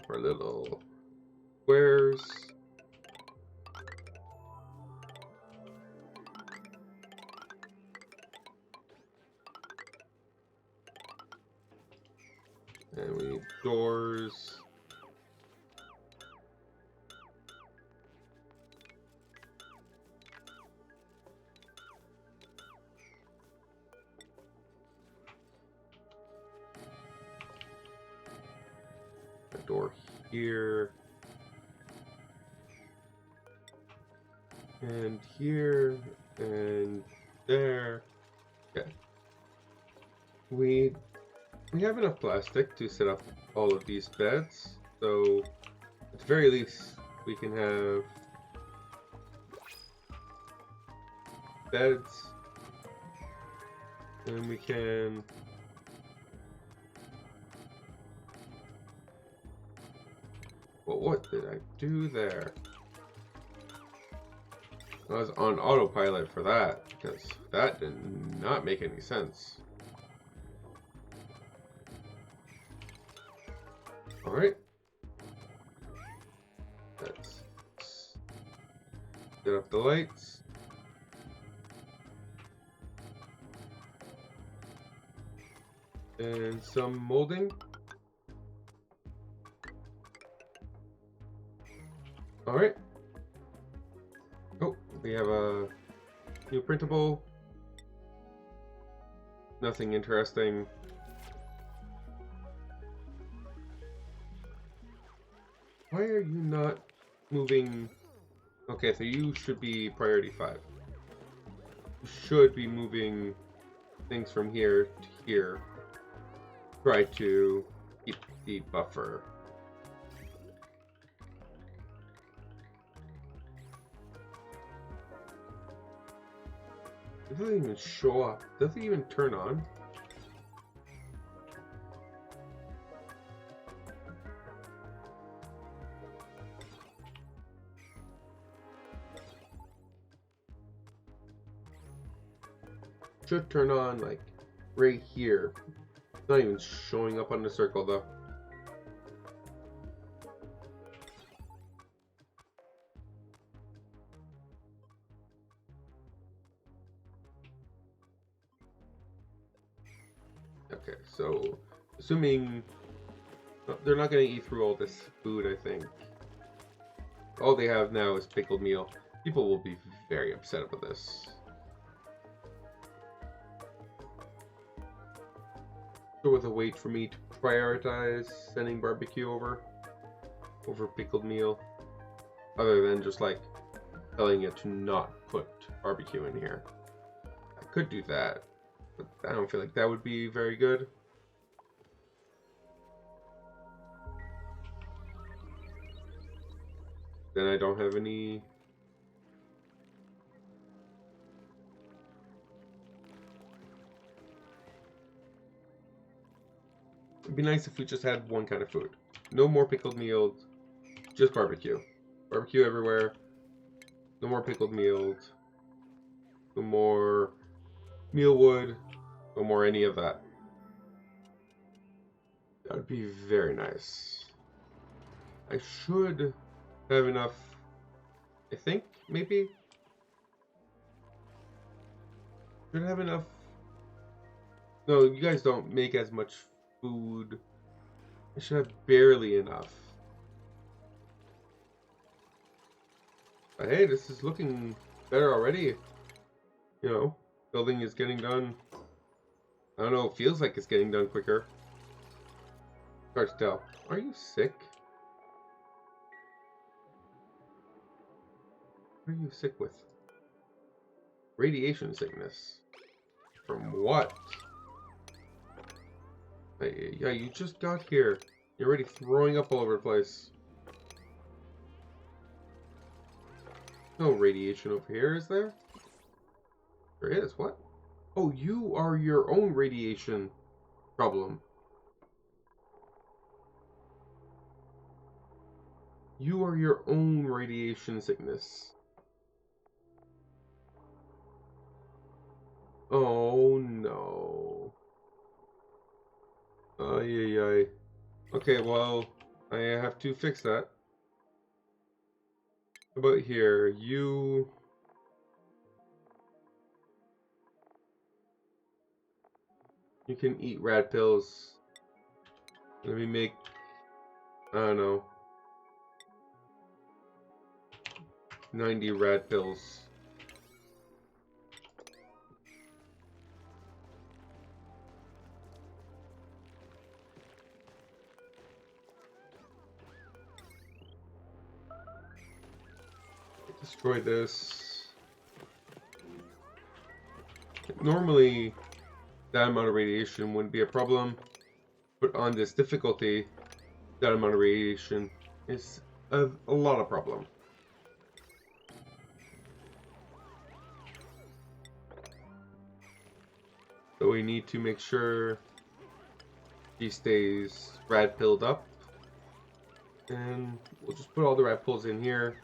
our little squares. And we need doors. A door here. And here. And there. Okay. We have enough plastic to set up all of these beds, so at the very least we can have beds, and we can what did I do there? I was on autopilot for that, because that did not make any sense. Alright. Let's set up the lights. And some molding. Alright. Oh, we have a new printable. Nothing interesting. Why are you not moving? Okay, so you should be priority 5. You should be moving things from here to here. Try to keep the buffer. It doesn't even show up. It doesn't even turn on. Should turn on like right here. It's not even showing up on the circle though. Okay, so assuming they're not going to eat through all this food, I think. All they have now is pickled meal. People will be very upset about this. So with a wait for me to prioritize sending barbecue over pickled meal, other than just like telling it to not put barbecue in here. I could do that, but I don't feel like that would be very good. Then I don't have any. It'd be nice if we just had one kind of food. No more pickled meals, just barbecue. Barbecue everywhere. No more pickled meals. No more mealwood. No more any of that. That would be very nice. I should have enough, I think, maybe. Should have enough. No, you guys don't make as much food. I should have barely enough. But hey, this is looking better already. You know, building is getting done. I don't know, it feels like it's getting done quicker. Hard to tell. Are you sick? What are you sick with? Radiation sickness. From what? Hey, yeah, you just got here. You're already throwing up all over the place. No radiation over here, is there? There is, what? Oh, you are your own radiation problem. You are your own radiation sickness. Oh no. Ay, ay, ay. Okay, well, I have to fix that. How about here? You can eat rat pills. Let me make, I don't know, 90 rat pills. Destroy this. Normally, that amount of radiation wouldn't be a problem, but on this difficulty, that amount of radiation is a lot of problem. So we need to make sure he stays rad pilled up, and we'll just put all the rad pills in here.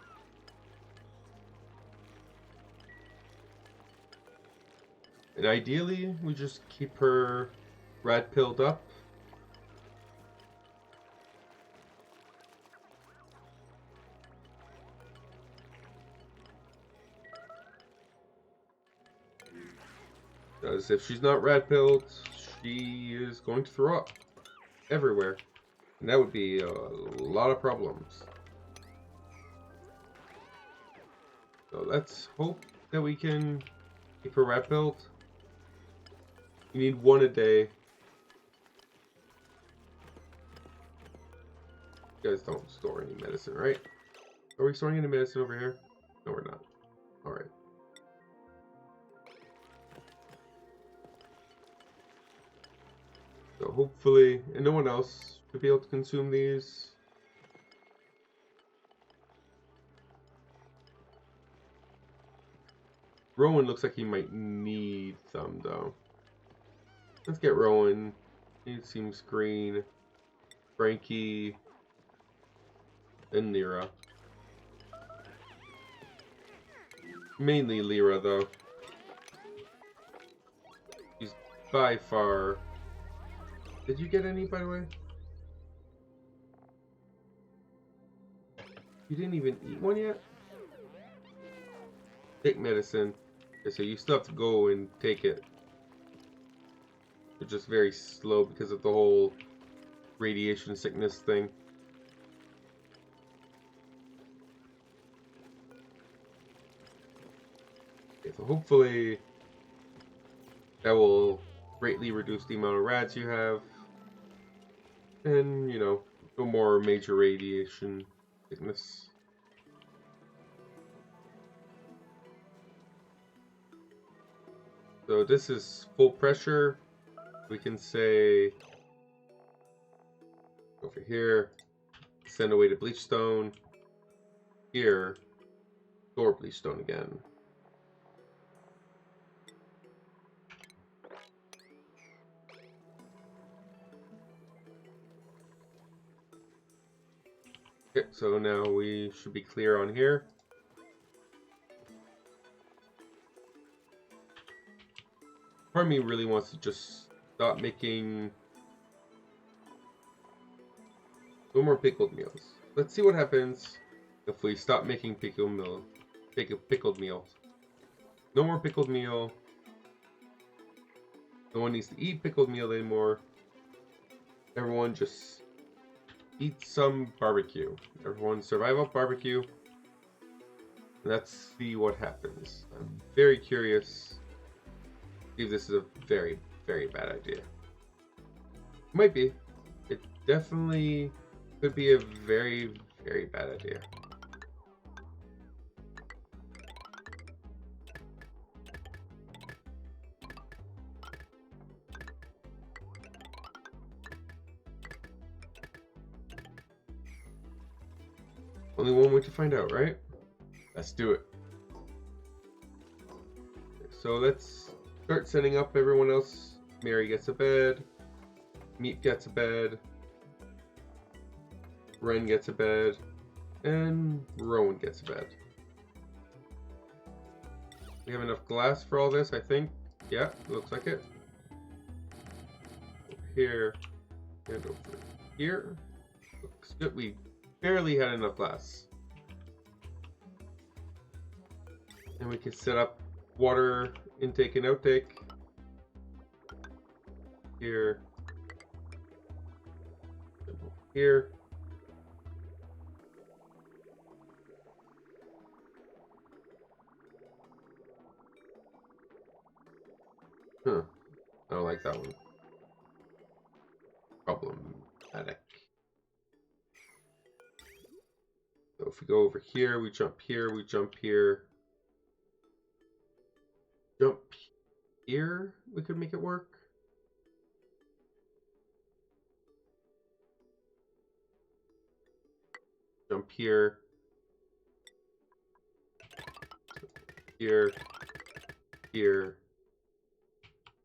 And ideally, we just keep her rad pilled up. Because if she's not rad pilled, she is going to throw up everywhere. And that would be a lot of problems. So let's hope that we can keep her rad pilled. You need one a day. You guys don't store any medicine, right? Are we storing any medicine over here? No, we're not. Alright. So hopefully, and no one else should be able to consume these. Rowan looks like he might need some, though. Let's get Rowan. He seems green. Frankie. And Lyra. Mainly Lyra, though. She's by far... Did you get any, by the way? You didn't even eat one yet? Take medicine. Okay, so you still have to go and take it. You're just very slow because of the whole radiation sickness thing. Okay, so hopefully that will greatly reduce the amount of rads you have. And, you know, no more major radiation sickness. So this is full pressure. We can say over here, send away to bleachstone. Here, store bleachstone again. Okay, so now we should be clear on here. Part of me really wants to just stop making no more pickled meals. Let's see what happens if we stop making pickled meals. No more pickled meal. No one needs to eat pickled meal anymore. Everyone just eat some barbecue. Everyone survive off barbecue. Let's see what happens. I'm very curious. See if this is a very, very bad idea. Might be. It definitely could be a very, very bad idea. Only one way to find out, right? Let's do it. So let's start setting up everyone else. Mary gets a bed. Meat gets a bed. Ren gets a bed. And Rowan gets a bed. We have enough glass for all this, I think. Yeah, looks like it. Over here. And over here. Looks good. We barely had enough glass. And we can set up water intake and outtake. Here. And over here. Huh. I don't like that one. Problematic. So if we go over here, we jump here, we jump here. Jump here, we could make it work. Jump here. Here. Here.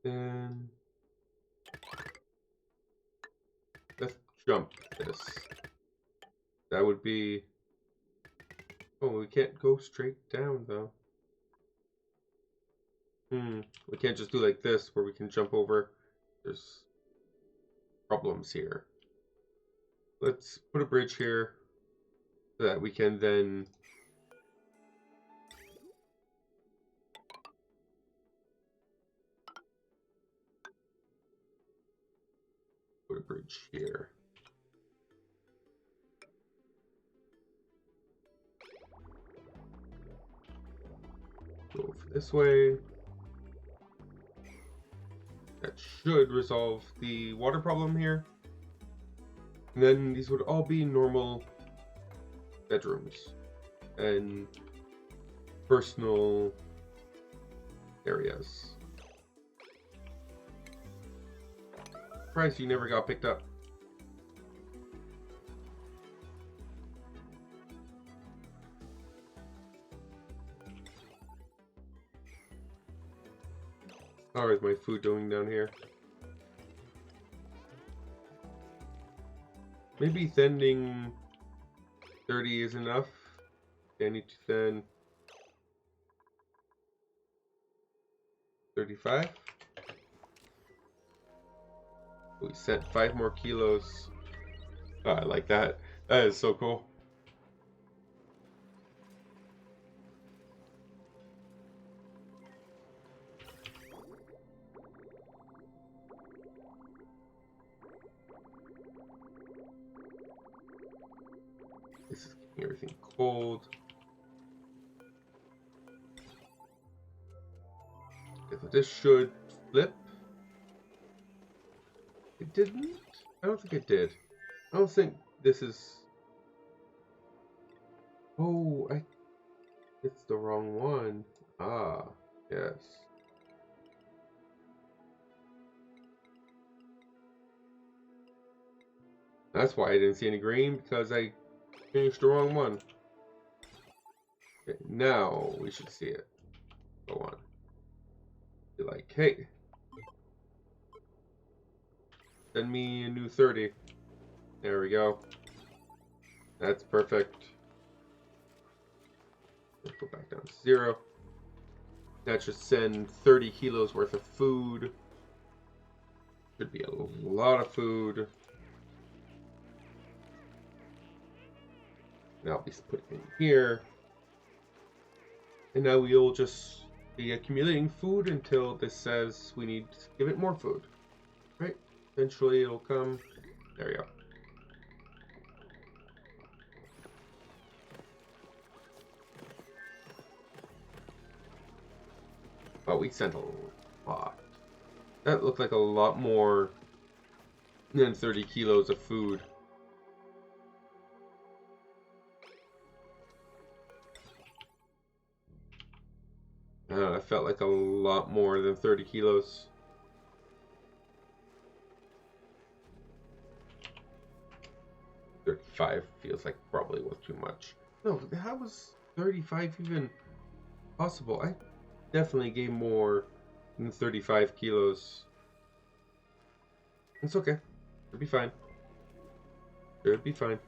And let's jump this. That would be... Oh, we can't go straight down though. We can't just do like this where we can jump over. There's problems here. Let's put a bridge here so that we can then put a bridge here. Go over this way. That should resolve the water problem here. And then these would all be normal bedrooms and personal areas. Surprised you never got picked up. How is my food doing down here? Maybe thinning 30 is enough. I need to thin 35. We sent 5 more kilos. Oh, I like that. That is so cool. This is keeping everything cold. Okay, so this should flip. It didn't? I don't think it did. I don't think this is... Oh, it's the wrong one. Ah, yes. That's why I didn't see any green, because I finished the wrong one. Okay, now we should see it. Go on. Be like, hey, send me a new 30. There we go. That's perfect. Let's go back down to 0. That should send 30 kilos worth of food. Should be a lot of food. Now I'll be putting it in here. And now we'll just be accumulating food until this says we need to give it more food. Right? Eventually it'll come. There we go. But we sent a lot. That looked like a lot more than 30 kilos of food. I felt like a lot more than 30 kilos. $35 feels like probably was too much. No, how was 35 even possible? I definitely gave more than 35 kilos. It's okay. It'll be fine. It'll be fine.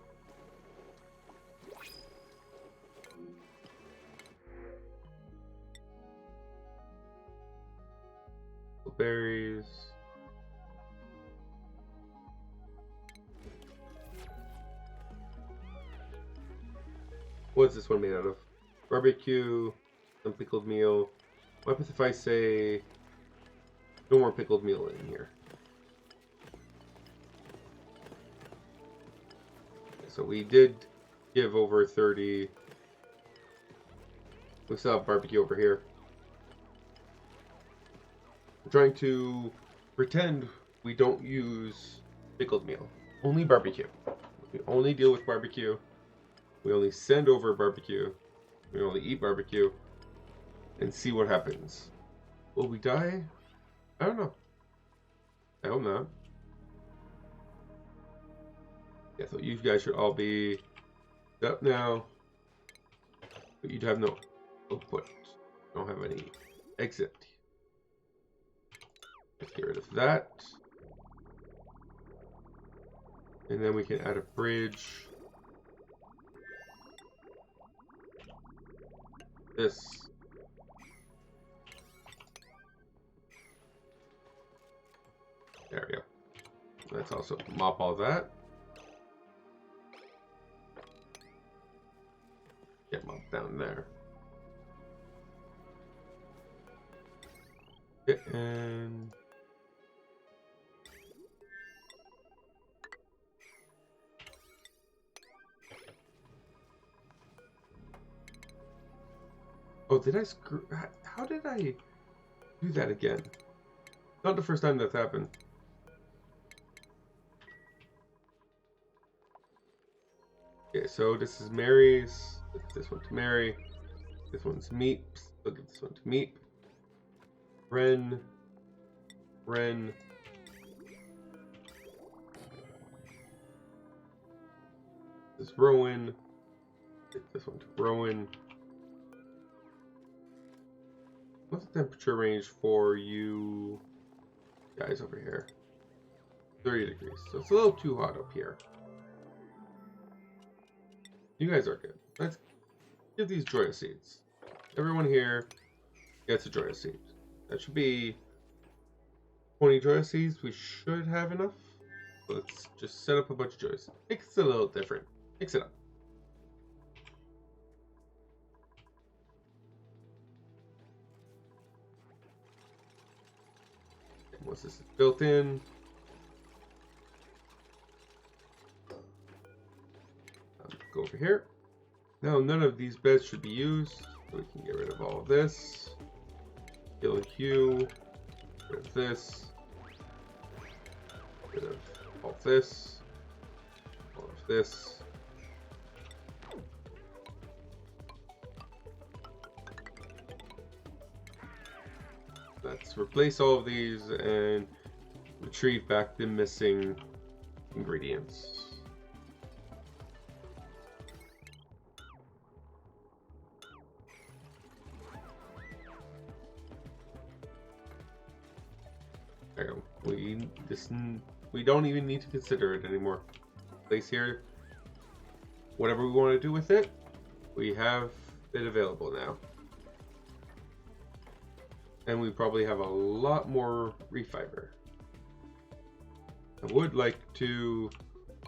Berries. What's this one made out of? Barbecue, some pickled meal. What happens if I say no more pickled meal in here? So we did give over 30. We still have barbecue over here. I'm trying to pretend we don't use pickled meal. Only barbecue. We only deal with barbecue. We only send over barbecue. We only eat barbecue. And see what happens. Will we die? I don't know. I hope not. Yeah, so you guys should all be up now. But you'd have no output. Don't have any exit. Let's get rid of that. And then we can add a bridge. This. There we go. Let's also mop all that. Get mop down there. Okay, and oh, did I screw? How did I do that again? Not the first time that's happened. Okay, so this is Mary's. Look at this one to Mary. This one's Meep. Look at this one to Meep. Ren. Ren. This is Rowan. This one to Rowan. What's the temperature range for you guys over here? 30 degrees. So it's a little too hot up here. You guys are good. Let's give these Joya seeds. Everyone here gets a Joya seed. That should be 20 Joya seeds. We should have enough. Let's just set up a bunch of Joya seeds. Make it a little different. Mix it up. And once this is built in, go over here. Now none of these beds should be used, so we can get rid of all of this. Kill and hue. Get rid of this. Get rid of all of this. All of this. Let's replace all of these and retrieve back the missing ingredients. We don't even need to consider it anymore. Place here. Whatever we want to do with it, we have it available now. And we probably have a lot more refiber. I would like to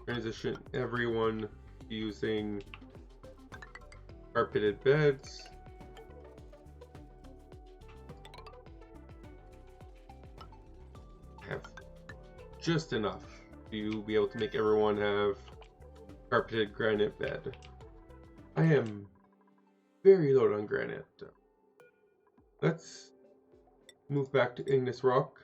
transition everyone using carpeted beds. Have just enough to be able to make everyone have carpeted granite bed. I am very low on granite. Let's move back to igneous rock.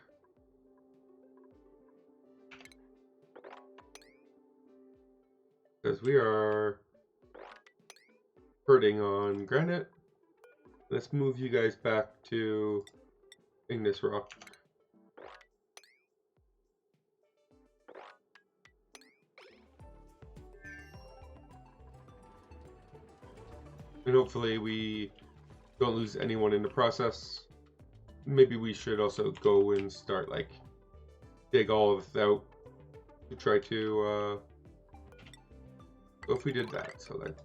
because we are hurting on granite. Let's move you guys back to igneous rock. And hopefully we don't lose anyone in the process. Maybe we should also go and start like dig all of this out to try to if we did that. So that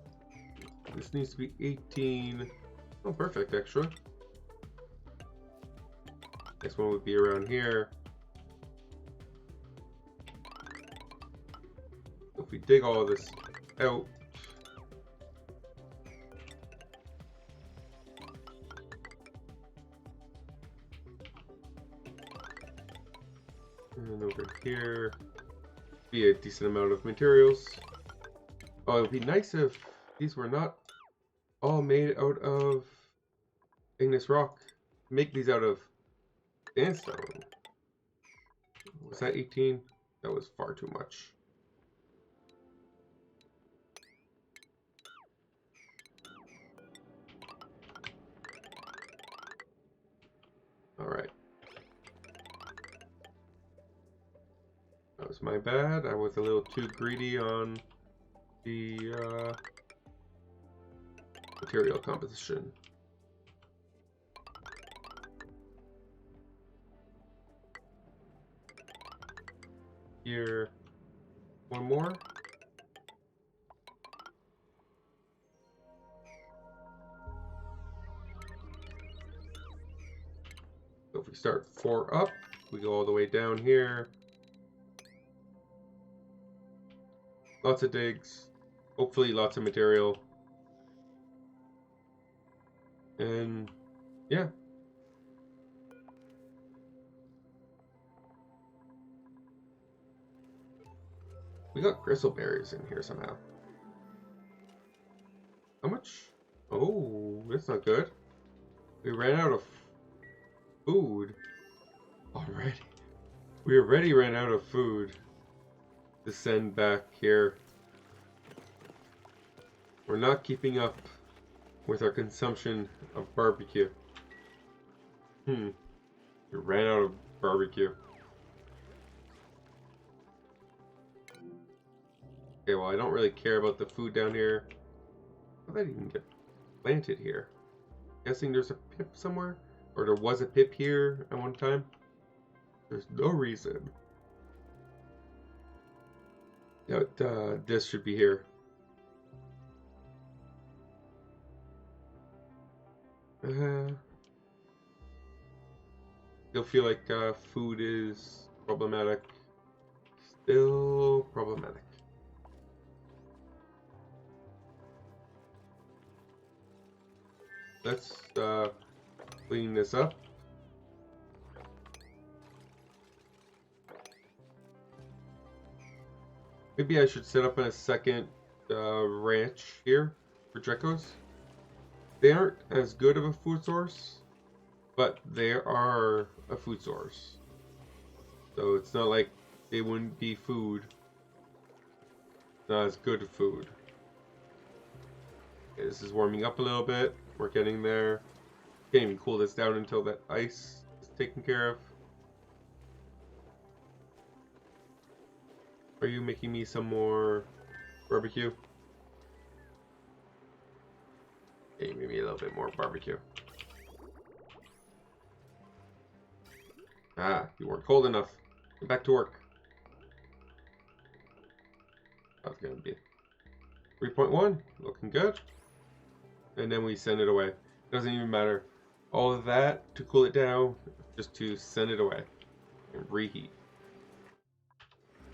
this needs to be 18. Oh, perfect, actually. Next one would be around here. If we dig all of this out, and over here, be a decent amount of materials. Oh, it would be nice if these were not all made out of igneous rock. Make these out of sandstone. Was that 18? That was far too much. Alright. That was my bad. I was a little too greedy on the material composition. Here, one more. So if we start 4 up, we go all the way down here. Lots of digs, hopefully lots of material. And yeah. We got gristleberries in here somehow. How much? Oh, that's not good. We ran out of food already. We already ran out of food to send back here. We're not keeping up with our consumption of barbecue. We ran out of barbecue. Okay, well, I don't really care about the food down here. How did that even get planted here? Guessing there's a pip somewhere? Or there was a pip here at one time? There's no reason. Yeah, this should be here. Still feel like food is problematic. Still problematic. Let's clean this up. Maybe I should set up a second ranch here for Drekos. They aren't as good of a food source, but they are a food source. So it's not like they wouldn't be food. Not as good food. Okay, this is warming up a little bit. We're getting there. Can't even cool this down until that ice is taken care of. Are you making me some more barbecue? Okay, maybe a little bit more barbecue. Ah, you weren't cold enough. Get back to work. That's gonna be 3.1, looking good. And then we send it away. Doesn't even matter. All of that to cool it down, just to send it away and reheat.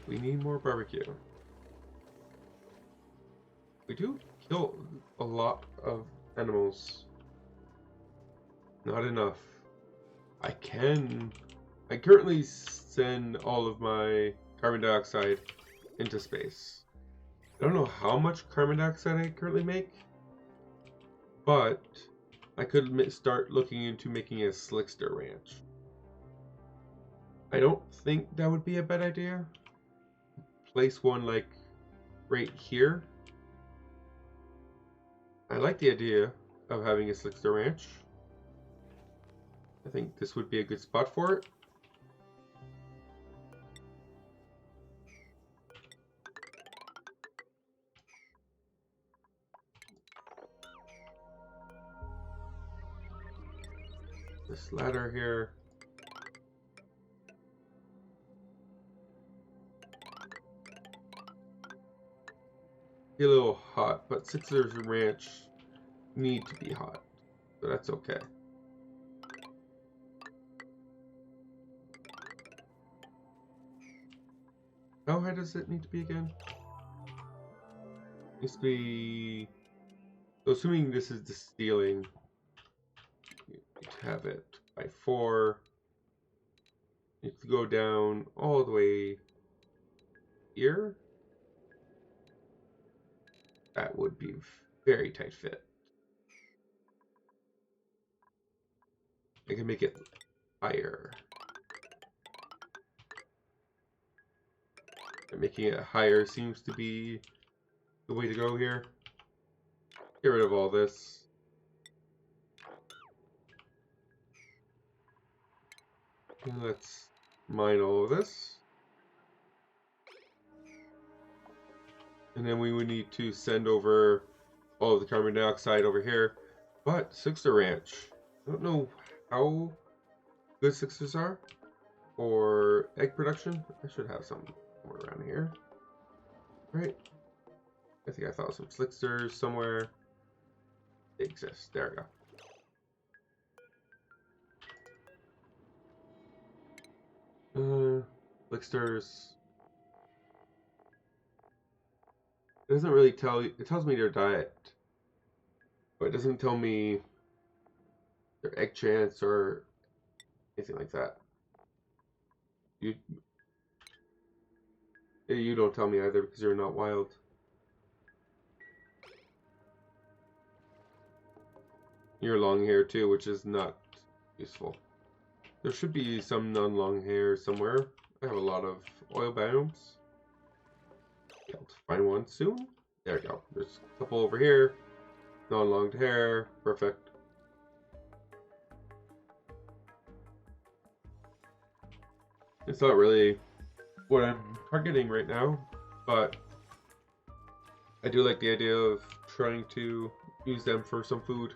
We need more barbecue. We do kill a lot of animals. Not enough. I currently send all of my carbon dioxide into space. I don't know how much carbon dioxide I currently make, but I could start looking into making a slickster ranch. I don't think that would be a bad idea. Place one like right here. I like the idea of having a Slickster Ranch. I think this would be a good spot for it. This ladder here. Be a little hot, but Slickster's Ranch need to be hot, so that's okay. How high does it need to be again? It needs to be... So assuming this is the ceiling, you need to have it by 4. You need to go down all the way here. That would be very tight fit. I can make it higher. And making it higher seems to be the way to go here. Get rid of all this. And let's mine all of this. And then we would need to send over all of the carbon dioxide over here. But Slickster Ranch, I don't know how good Slicksters are for egg production. I should have some somewhere around here. Right? I think I thought some Slicksters somewhere. They exist. There we go. Slicksters. It doesn't really tell you. It tells me their diet, but it doesn't tell me their egg chance or anything like that. You don't tell me either because you're not wild. You're long hair too, which is not useful. There should be some non-long hair somewhere. I have a lot of oil biomes. Be able to find one soon. There we go. There's a couple over here. Non-long hair. Perfect. It's not really what I'm targeting right now, but I do like the idea of trying to use them for some food.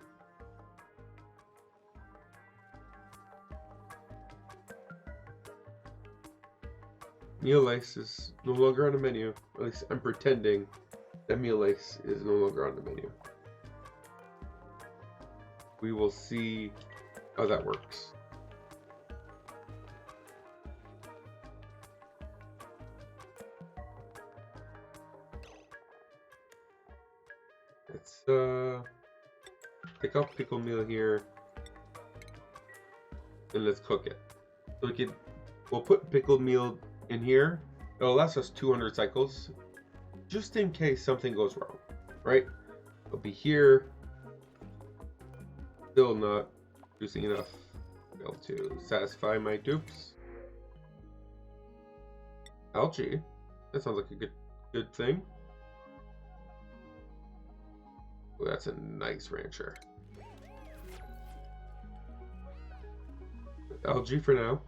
Meal lice is no longer on the menu. At least I'm pretending that meal lice is no longer on the menu. We will see how that works. Let's take off pickle meal here and let's cook it. So we'll put pickled meal in here. It'll last us 200 cycles, just in case something goes wrong, right? It'll be here, still not producing enough to be able to satisfy my dupes. Algae, that sounds like a good thing. Oh, that's a nice rancher. Algae for now.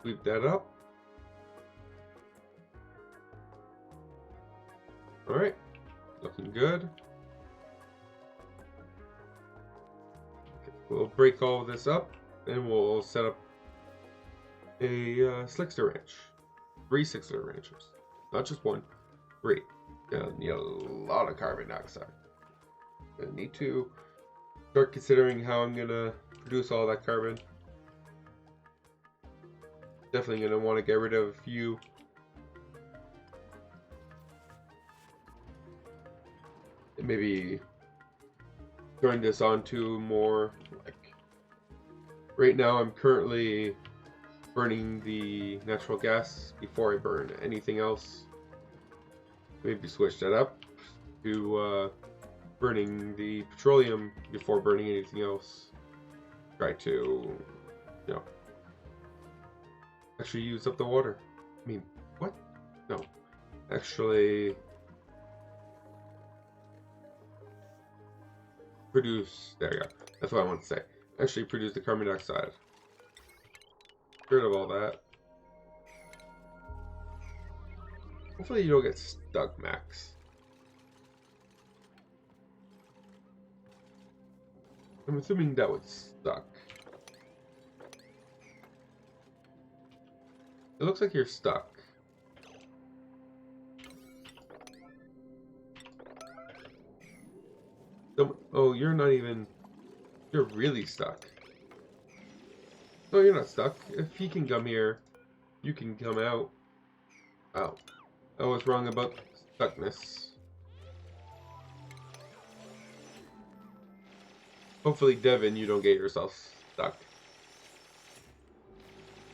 Sweep that up. Alright, looking good. Okay, we'll break all of this up and we'll set up a Slickster Ranch. 3 Slickster Ranchers. Not just 1, 3. Gonna need a lot of carbon dioxide. I need to start considering how I'm gonna produce all that carbon. Definitely gonna want to get rid of a few. And maybe turn this onto more like right now I'm currently burning the natural gas before I burn anything else. Maybe switch that up to burning the petroleum before burning anything else. Try to, Actually use up the water. I mean, what? No. Actually produce, there you go. That's what I want to say. Actually produce the carbon dioxide. Get rid of all that. Hopefully you don't get stuck, Max. I'm assuming that was stuck. It looks like you're stuck. Oh, you're not even... You're really stuck. No, you're not stuck. If he can come here, you can come out. Oh. I was wrong about stuckness. Hopefully, Devin, you don't get yourself stuck.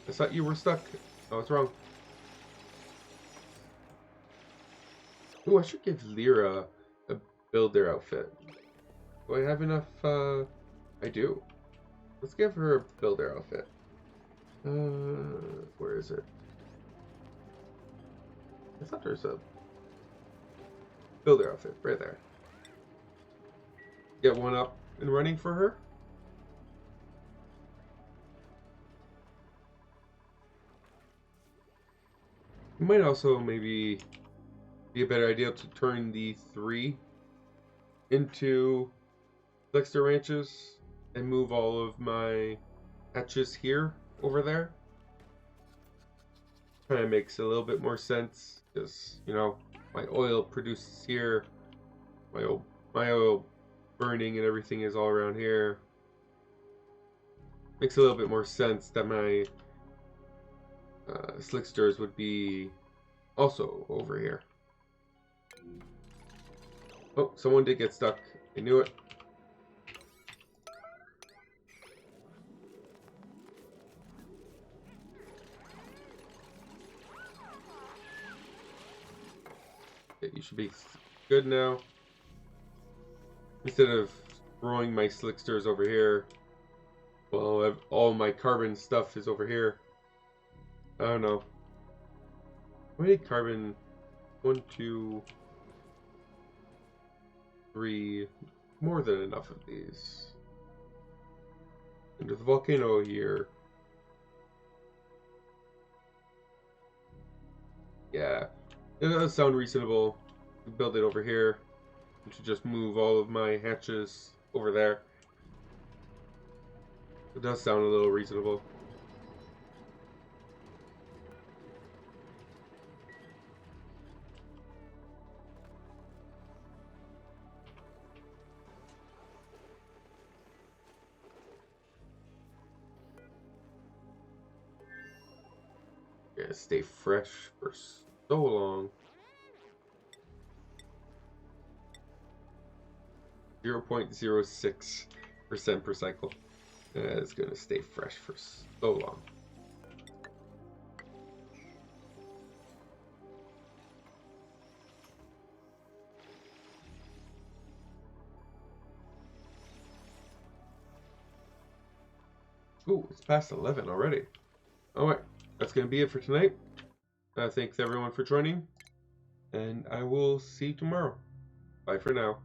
I thought you were stuck. I was wrong. Ooh, I should give Lyra a builder outfit. Do I have enough? I do. Let's give her a builder outfit. Where is it? I thought there's a builder outfit right there. Get one up and running for her. It might also maybe be a better idea to turn the 3 into Dexter ranches and move all of my hatches here over there. Kind of makes a little bit more sense because, you know, my oil produces here, my oil burning and everything is all around here. Makes a little bit more sense that my slicksters would be also over here. Oh, someone did get stuck. I knew it. Okay, you should be good now. Instead of throwing my slicksters over here, well, all my carbon stuff is over here. I don't know. How many carbon? 1, 2, 3. More than enough of these. And there's a volcano here. Yeah, it does sound reasonable to build it over here. And to just move all of my hatches over there. It does sound a little reasonable. Yeah, stay fresh for so long. 0.06% per cycle. It's gonna stay fresh for so long. Ooh, it's past 11 already. Alright, that's gonna be it for tonight. Thanks everyone for joining, and I will see you tomorrow. Bye for now.